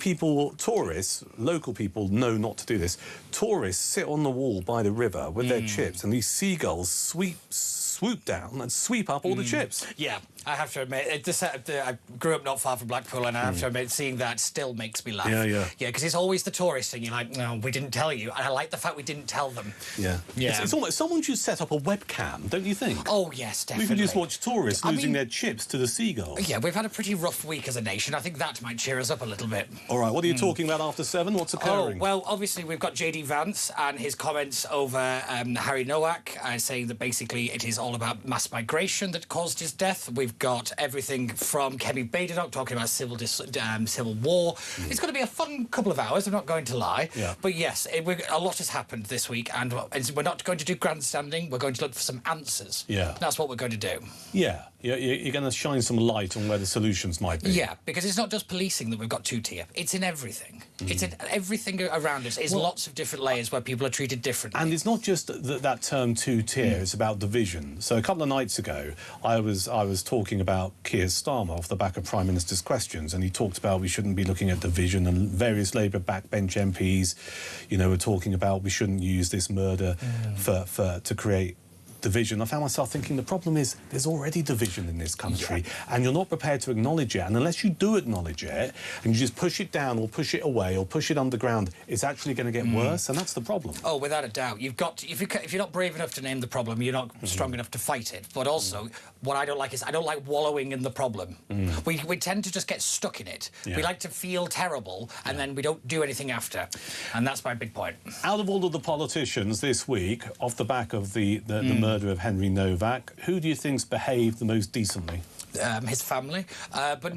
tourists, local people know not to do this. Tourists sit on the wall by the river with their chips, and these seagulls swoop down and sweep up all the chips. Yeah, I have to admit, I grew up not far from Blackpool, and I have to admit, seeing that still makes me laugh. Yeah, because it's always the tourist thing. You're like, no, we didn't tell you. And I like the fact we didn't tell them. Yeah. It's almost, someone should set up a webcam, don't you think? Oh, yes, definitely. We could just watch tourists losing their chips to the seagulls. Yeah, we've had a pretty rough week as a nation. I think that might cheer us up a little bit. All right, what are you talking about after 7? What's occurring? Oh, well, obviously, we've got J.D. Vance and his comments over Harry Nowak, saying that basically it is all about mass migration that caused his death. We've got everything from Kemi Badenoch talking about civil war. It's going to be a fun couple of hours, I'm not going to lie. Yeah. But yes, a lot has happened this week, and we're not going to do grandstanding. We're going to look for some answers. Yeah. That's what we're going to do. Yeah. You're going to shine some light on where the solutions might be. Yeah, because it's not just policing that we've got two-tier. It's in everything. It's in everything around us. It's lots of different layers where people are treated differently. And it's not just that term two-tier, it's about division. So a couple of nights ago, I was talking about Keir Starmer off the back of Prime Minister's questions, and he talked about we shouldn't be looking at division, and various Labour backbench MPs, were talking about we shouldn't use this murder to create division, I found myself thinking the problem is there's already division in this country, and you're not prepared to acknowledge it. And unless you do acknowledge it, and you just push it down or push it away or push it underground, it's actually going to get worse, and that's the problem. Oh, without a doubt. You've got to, if you're not brave enough to name the problem, you're not strong enough to fight it. But also, what I don't like is I don't like wallowing in the problem. We tend to just get stuck in it. We like to feel terrible, and then we don't do anything after. And that's my big point. Out of all of the politicians this week, off the back of the murder of Henry Novak, who do you think's behaved the most decently? His family, but